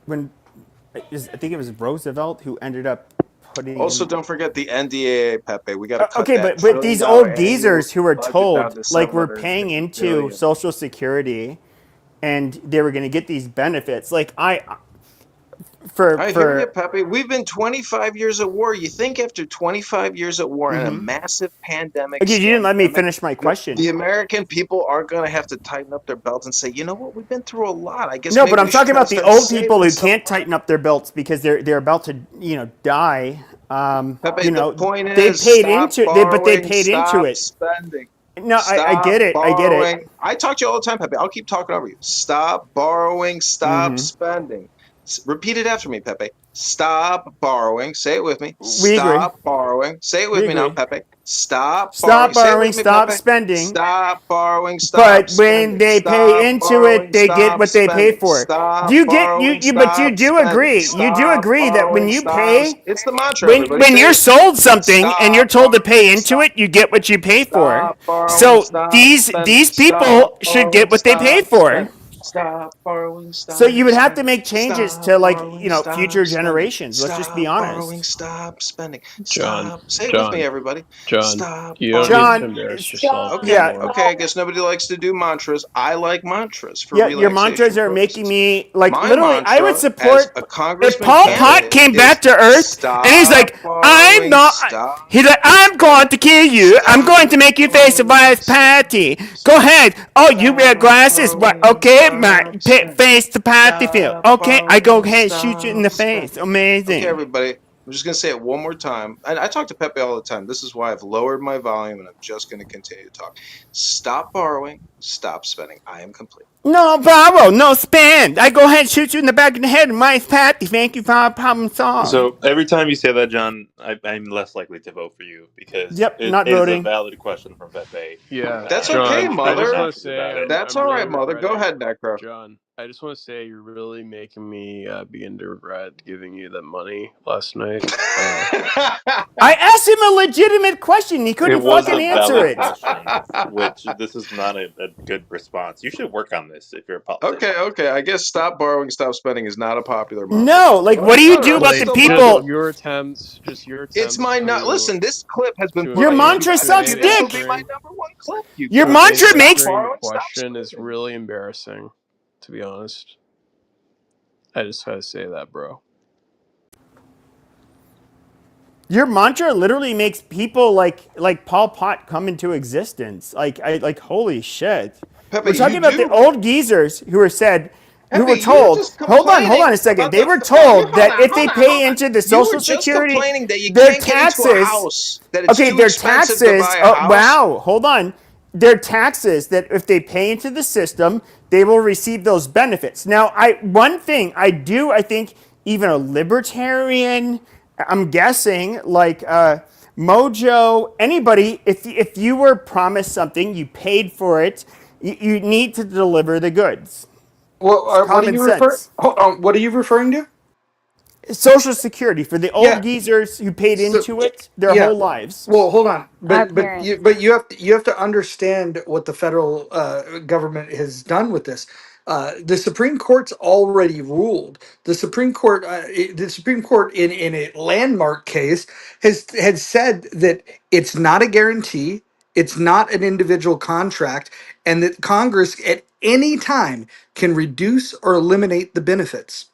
when I think it was Roosevelt who ended up putting Also, in. don't forget the NDAA, Pepe. We got to cut Okay, that but trillion these dollar old annual geezers who were budget down told to like we're 750 paying into billion. Social Security and they were going to get these benefits. Like I hear you, for Pepe. We've been 25 years at war. You think after 25 years at war and a massive pandemic okay, you didn't let me scandemic, finish my the question. American people aren't going to have to tighten up their belts and say, you know what, we've been through a lot. I guess No, but maybe I'm we should talking try to about the start old people saving who some can't tighten up their belts because they're about to money. die. Pepe, the point They is paid stop into they but they borrowing, paid into stop it. spending. No, I Stop get it. I get it. borrowing. I talk to you all the time, Pepe. I'll keep talking over you. Stop borrowing, stop spending. Repeat it after me, Pepe. Stop borrowing. Say it with me. We agree. Stop borrowing. Say it We with me now, agree. Pepe. Stop borrowing. Stop Say it borrowing, with me, stop Pepe. spending. Stop borrowing, stop But when spending. they pay Stop into it, borrowing, they get stop what they pay spending. for. Do Stop you get borrowing, but you stop do spending. agree. You do Stop agree that when borrowing, you stop. pay It's the mantra, everybody. when Say it you're with me. sold something and you're Stop told to pay borrowing, into stop. it, you get what you pay for. Stop borrowing, So stop spending. these Stop people should get borrowing, what they pay stop for. spending. Stop borrowing, So stop you would have to spending. make changes Stop to borrowing, future stop spending. generations. Let's just be Stop borrowing, honest. stop spending. John, Stop. Say it with me, John, everybody. John, Stop you don't need borrowing. to John, embarrass yourself Okay, yeah, anymore. okay. I guess nobody likes to do mantras. I like mantras for yeah, your mantras relaxation are making purposes. me like My literally. I would mantra as support a if congressman Paul Pepe, Pot candidate came is back to Earth and he's stop like, "I'm borrowing, not." stop He's like, "I'm spending. going to kill you. I'm Stop going to make you face a borrowing, vice stop party. Go spending. ahead. Oh, you wear Stop glasses. What? borrowing, Okay, my stop spending. face the party field. Stop Okay, I go borrowing, ahead and shoot you in stop the face. spending. Okay, Amazing. everybody. I'm just gonna say it one more time. And I talk to Pepe all the time. This is why I've lowered my volume and I'm just gonna continue to talk. Stop borrowing, stop spending. I am complete. No borrow, no spend. I go ahead and shoot you in the back of the head. My party. Thank you for our problem solved. So every time you say that, John, I'm less likely to vote for you because Yep, it not is a voting. valid question from Pepe. yeah, That's And okay, John, I'm I not just mother. want to happy say about it. That's I'm all really right, mother. Go regretting, ahead, Necro. John. I just want to say you're really making me begin to regret giving you that money last night. I asked him a legitimate question. He It couldn't was fucking a answer valid it. question, which this is not a good response. You should work on this if you're a Okay, politician. okay. I guess stop borrowing, stop spending is not a popular mantra for No, you. like, All what right, do I you don't know. do about It's the Like still just people? popular. your It's attempts my not. to Listen, this clip has been Your playing too mantra much. to sucks Next year, evade this will be dick. my answering #1 clip. You Your to guys evade mantra stop makes. answering the borrowing, stop question is spending. really embarrassing, to be honest. I just had to say that, bro. Your mantra literally makes people like Paul Pot come into existence. Holy shit. We're Pepe, talking you about the do. old geezers who Pepe, were you're told, just hold on complaining a second. about They the. were No, you told hold that on, if hold they on, hold pay on. into the You were Social just Security, complaining that you their can't get into a taxes, house, that it's okay, too their expensive to buy taxes, a oh, house. wow, hold on. Their taxes that if they pay into the system, they will receive those benefits. Now, one thing I think even a libertarian, I'm guessing, Mojo, anybody, if you were promised something, you paid for it, you need to deliver the goods. It's What are common you refer? sense. Hold on. What are you referring to? Social Security for the old Yeah. geezers who paid So into it their yeah. whole lives. Well, hold on, Our you parents. you have to understand what the federal government has done with this. The Supreme Court's already ruled. The Supreme Court in a landmark case has said that it's not a guarantee, it's not an individual contract, and that Congress at any time can reduce or eliminate the benefits.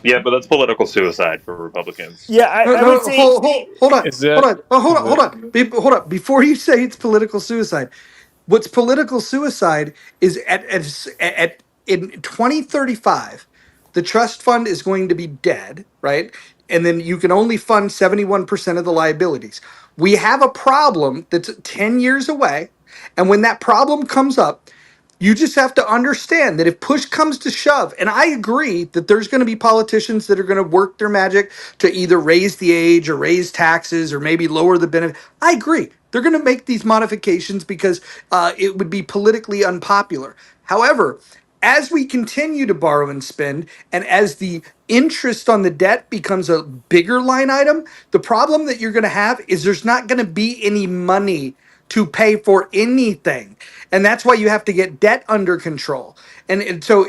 Yeah, but that's political suicide for Republicans. Yeah, No, I would no, say hold on, Is that is hold that on, hold on. Before you say it's political suicide, what's political suicide is at in 2035, the trust fund is going to be dead, right? And then you can only fund 71% of the liabilities. We have a problem that's 10 years away, and when that problem comes up, You just have to understand that if push comes to shove, and I agree that there's going to be politicians that are going to work their magic to either raise the age or raise taxes or maybe lower the benefit. I agree. They're going to make these modifications because it would be politically unpopular. However, as we continue to borrow and spend, and as the interest on the debt becomes a bigger line item, the problem that you're going to have is there's not going to be any money to pay for anything. And that's why you have to get debt under control. And so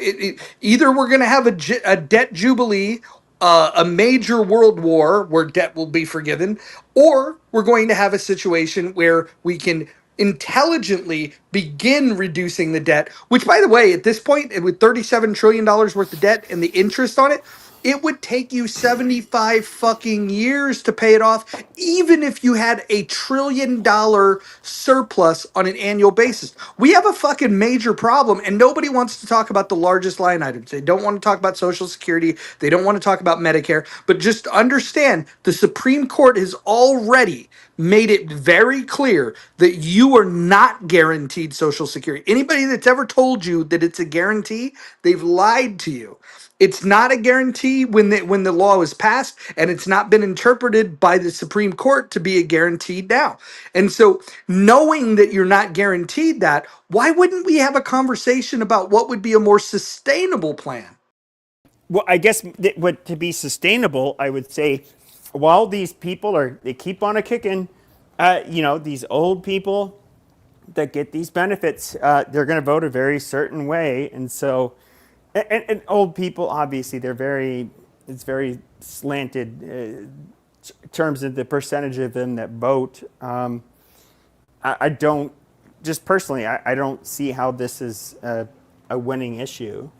either we're going to have a debt jubilee, a major world war where debt will be forgiven, or we're going to have a situation where we can intelligently begin reducing the debt, which, by the way, at this point, with $37 trillion worth of debt and the interest on it, it would take you 75 fucking years to pay it off, even if you had $1 trillion surplus on an annual basis. We have a fucking major problem, and nobody wants to talk about the largest line items. They don't want to talk about Social Security. They don't want to talk about Medicare. But just understand the Supreme Court has already made it very clear that you are not guaranteed Social Security. Anybody that's ever told you that it's a guarantee, they've lied to you. It's not a guarantee when the law was passed, and it's not been interpreted by the Supreme Court to be a guarantee now. And so, knowing that you're not guaranteed that, why wouldn't we have a conversation about what would be a more sustainable plan? Well, I guess what to be sustainable, I would say, while these people are they keep on a kicking, these old people that get these benefits, they're going to vote a very certain way, and so, and old people obviously it's very slanted terms of the percentage of them that vote. I don't just personally, I don't see how this is a winning issue.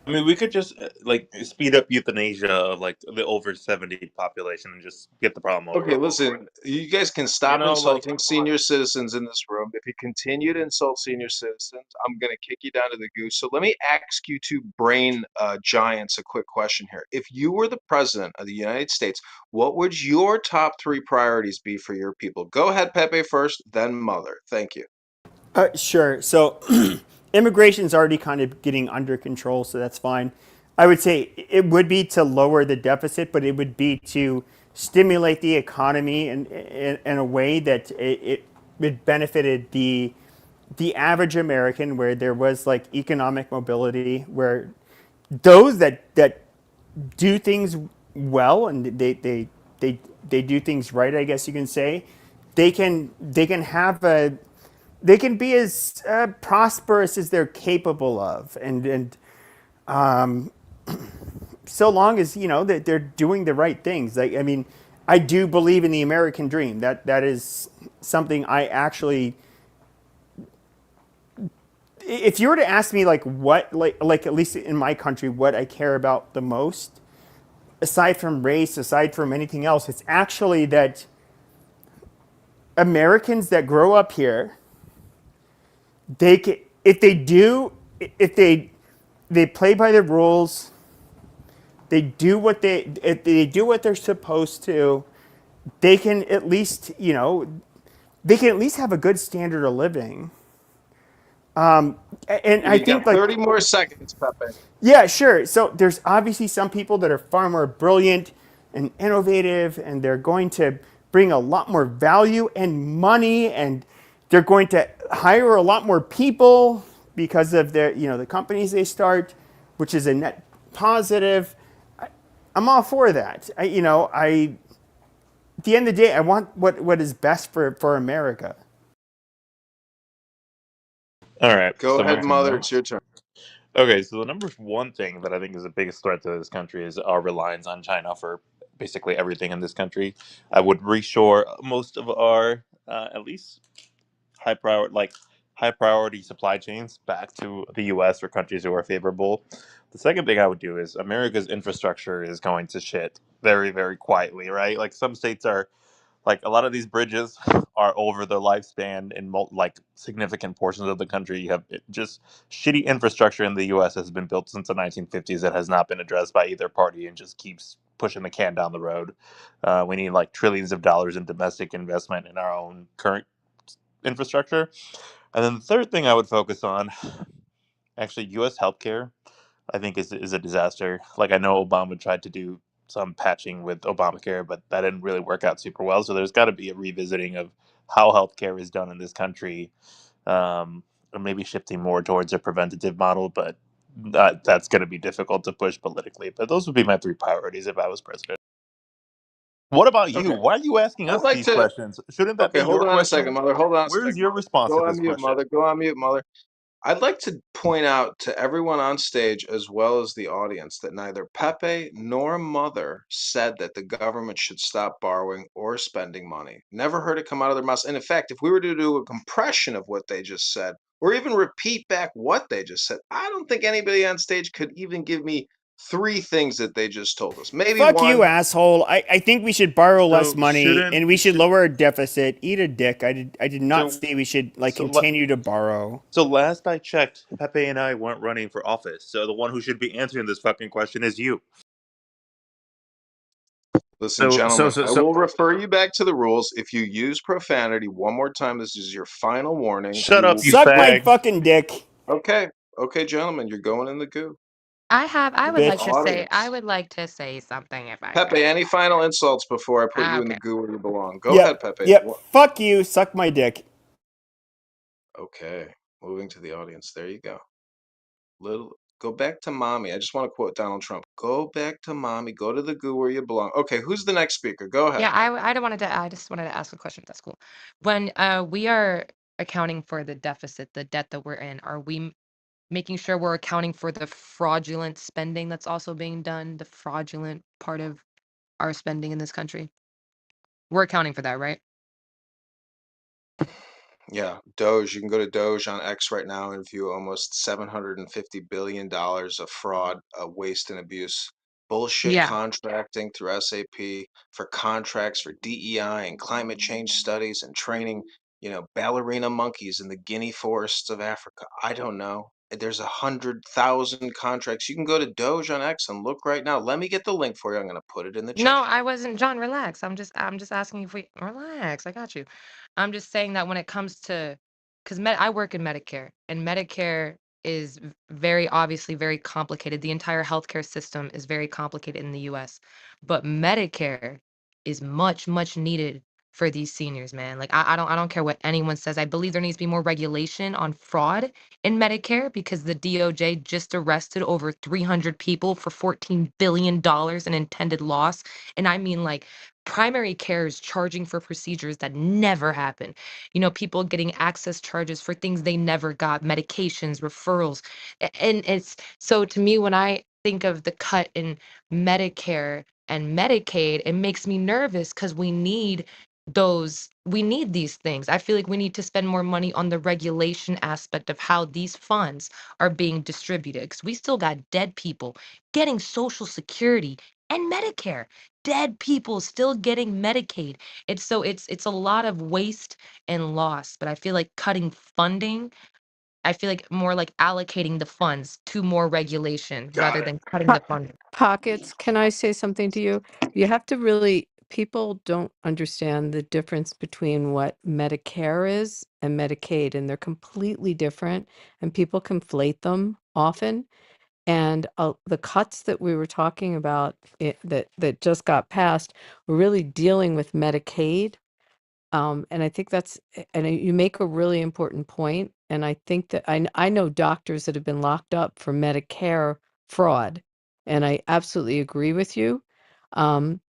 I mean, we could just like speed up euthanasia of like the over 70 population and just get the problem over Okay, with. listen, you guys can You stop know, like insulting senior citizens in this room. If you continue to insult senior citizens, I'm going to kick you down to the goose. So let me ask you two brain giants a quick question here. If you were the president of the United States, what would your top three priorities be for your people? Go ahead, Pepe first, then Mother. Thank you. Sure. So immigration's already kind of getting under control, so that's fine. I would say it would be to lower the deficit, but it would be to stimulate the economy in a way that it benefited the average American, where there was like economic mobility, where those that do things well and they do things right, I guess you can say, they can have a they can be as prosperous as they're capable of, and so long as that they're doing the right things. Like, I mean, I do believe in the American dream. That is something I actually. If you were to ask me like what like at least in my country what I care about the most, aside from race, aside from anything else, it's actually that Americans that grow up here, they can, if they play by the rules, they do what they if they do what they're supposed to, they can at least they can at least have a good standard of living. And I You got think like 30 more seconds, Pepe. yeah, sure. So there's obviously some people that are far more brilliant and innovative, and they're going to bring a lot more value and money, and they're going to hire a lot more people because of their, the companies they start, which is a net positive. I'm all for that. At the end of the day, I want what is best for America. all right. Go So my ahead, turn Mother. now. It's your turn. Okay, so the number one thing that I think is the biggest threat to this country is our reliance on China for basically everything in this country. I would reshore most of our at least high priority supply chains back to the US or countries who are favorable. The second thing I would do is America's infrastructure is going to shit very, very quietly, right? Like some states are like a lot of these bridges are over their lifespan in like significant portions of the country. You have just shitty infrastructure in the U.S. has been built since the 1950s that has not been addressed by either party and just keeps pushing the can down the road. We need like trillions of dollars in domestic investment in our own current infrastructure. And then the third thing I would focus on Actually, U.S. healthcare, I think, is a disaster. Like I know Obama tried to do some patching with Obamacare, but that didn't really work out super well. So there's got to be a revisiting of how healthcare is done in this country, or maybe shifting more towards a preventative model. But that's going to be difficult to push politically. But those would be my three priorities if I was president. What about you? Okay. Why are you asking I'd us like these to. questions? Shouldn't that Okay, be hold your on a second, question? mother. Hold on a Where is second, your mother. response to Go on this mute, question? mother. Go on mute, mother. I'd like to point out to everyone on stage as well as the audience that neither Pepe nor Mother said that the government should stop borrowing or spending money. Never heard it come out of their mouths. And in fact, if we were to do a compression of what they just said, or even repeat back what they just said, I don't think anybody on stage could even give me three things that they just told us. Maybe Fuck you, one. asshole. I think we should borrow less So money shouldn't and we should should lower our deficit. Eat a dick. I did not so say we should like so continue to borrow. So last I checked, Pepe and I weren't running for office. So the one who should be answering this fucking question is you. Listen, So so gentlemen, so I so will refer you back to the rules. If you use profanity one more time, this is your final warning. shut You up, will you be Suck my banned. fag. fucking dick. Okay, okay, gentlemen, you're going in the goo. I would like Bitch. to say, I Audience. would like to say something if I Pepe, could. any final insults before I put Ah, you in the okay. goo where you belong? Go ahead, Yep. Pepe. Yep. Fuck you. Suck my dick. Okay, moving to the audience. There you go. Little, go back to mommy. I just want to quote Donald Trump. Go back to mommy. Go to the goo where you belong. Okay, who's the next speaker? Go ahead. Yeah, I don't wanted to. I just wanted to ask a question. If that's cool. When we are accounting for the deficit, the debt that we're in, are we making sure we're accounting for the fraudulent spending that's also being done, the fraudulent part of our spending in this country? We're accounting for that, right? Yeah, Doge. You can go to Doge on X right now and view almost $750 billion of fraud, waste, and abuse. Bullshit Yeah. contracting through SAP for contracts for DEI and climate change studies and training, ballerina monkeys in the Guinea forests of Africa. I don't know. There's 100,000 contracts. You can go to Doge on X and look right now. Let me get the link for you. I'm going to put it in the No, chat. I wasn't. John, relax. I'm just asking if we relax. I got you. I'm just saying that when it comes to, because I work in Medicare, and Medicare is very obviously very complicated. The entire healthcare system is very complicated in the US. But Medicare is much, much needed for these seniors, man. Like I don't care what anyone says. I believe there needs to be more regulation on fraud in Medicare because the DOJ just arrested over 300 people for $14 billion in intended loss. And I mean, like, primary care is charging for procedures that never happen. People getting access charges for things they never got, medications, referrals. And it's so to me, when I think of the cut in Medicare and Medicaid, it makes me nervous because we need these things. I feel like we need to spend more money on the regulation aspect of how these funds are being distributed because we still got dead people getting Social Security and Medicare. Dead people still getting Medicaid. It's a lot of waste and loss, but I feel like cutting funding, I feel like more like allocating the funds to more regulation rather Got it. than cutting the funding. Pockets, can I say something to you? You have to really, people don't understand the difference between what Medicare is and Medicaid, and they're completely different, and people conflate them often. And the cuts that we were talking about that just got passed were really dealing with Medicaid. And I think you make a really important point. And I think that I know doctors that have been locked up for Medicare fraud. And I absolutely agree with you. Um,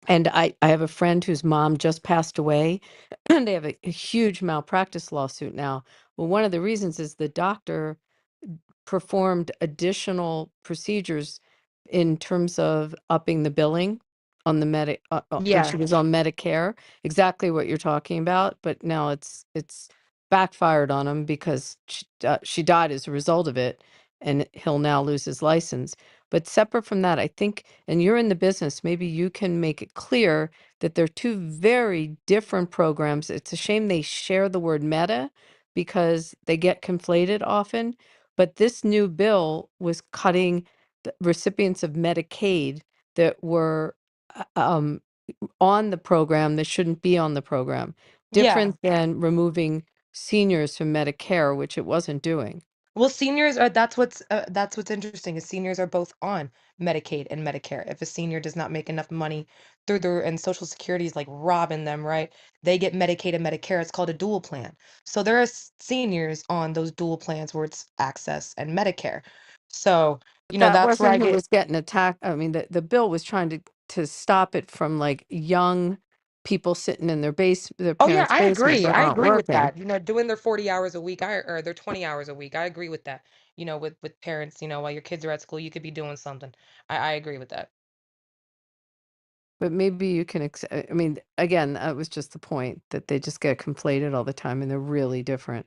and I have a friend whose mom just passed away, and they have a huge malpractice lawsuit now. Well, one of the reasons is the doctor performed additional procedures in terms of upping the billing on the when she Yeah. was on Medicare, exactly what you're talking about, but now it's backfired on him because she died as a result of it, and he'll now lose his license. But separate from that, I think, and you're in the business, maybe you can make it clear that they're two very different programs. It's a shame they share the word meta because they get conflated often, but this new bill was cutting the recipients of Medicaid that were on the program that shouldn't be on the program, Yeah. different than removing seniors from Medicare, which it wasn't doing. Well, seniors are that's what's interesting is seniors are both on Medicaid and Medicare. If a senior does not make enough money through their and Social Security is like robbing them, right? They get Medicaid and Medicare. It's called a dual plan. So there are seniors on those dual plans where it's access and Medicare. So, But that that's where I wasn't who get. was getting attacked. I mean, the bill was trying to stop it from like young people sitting in their Oh yeah, parents' basement that I aren't agree with working. that. Doing their 40 hours a week, or their 20 hours a week. I agree with that. With parents, while your kids are at school, you could be doing something. I agree with that. But maybe you can, I mean, again, that was just the point that they just get conflated all the time and they're really different.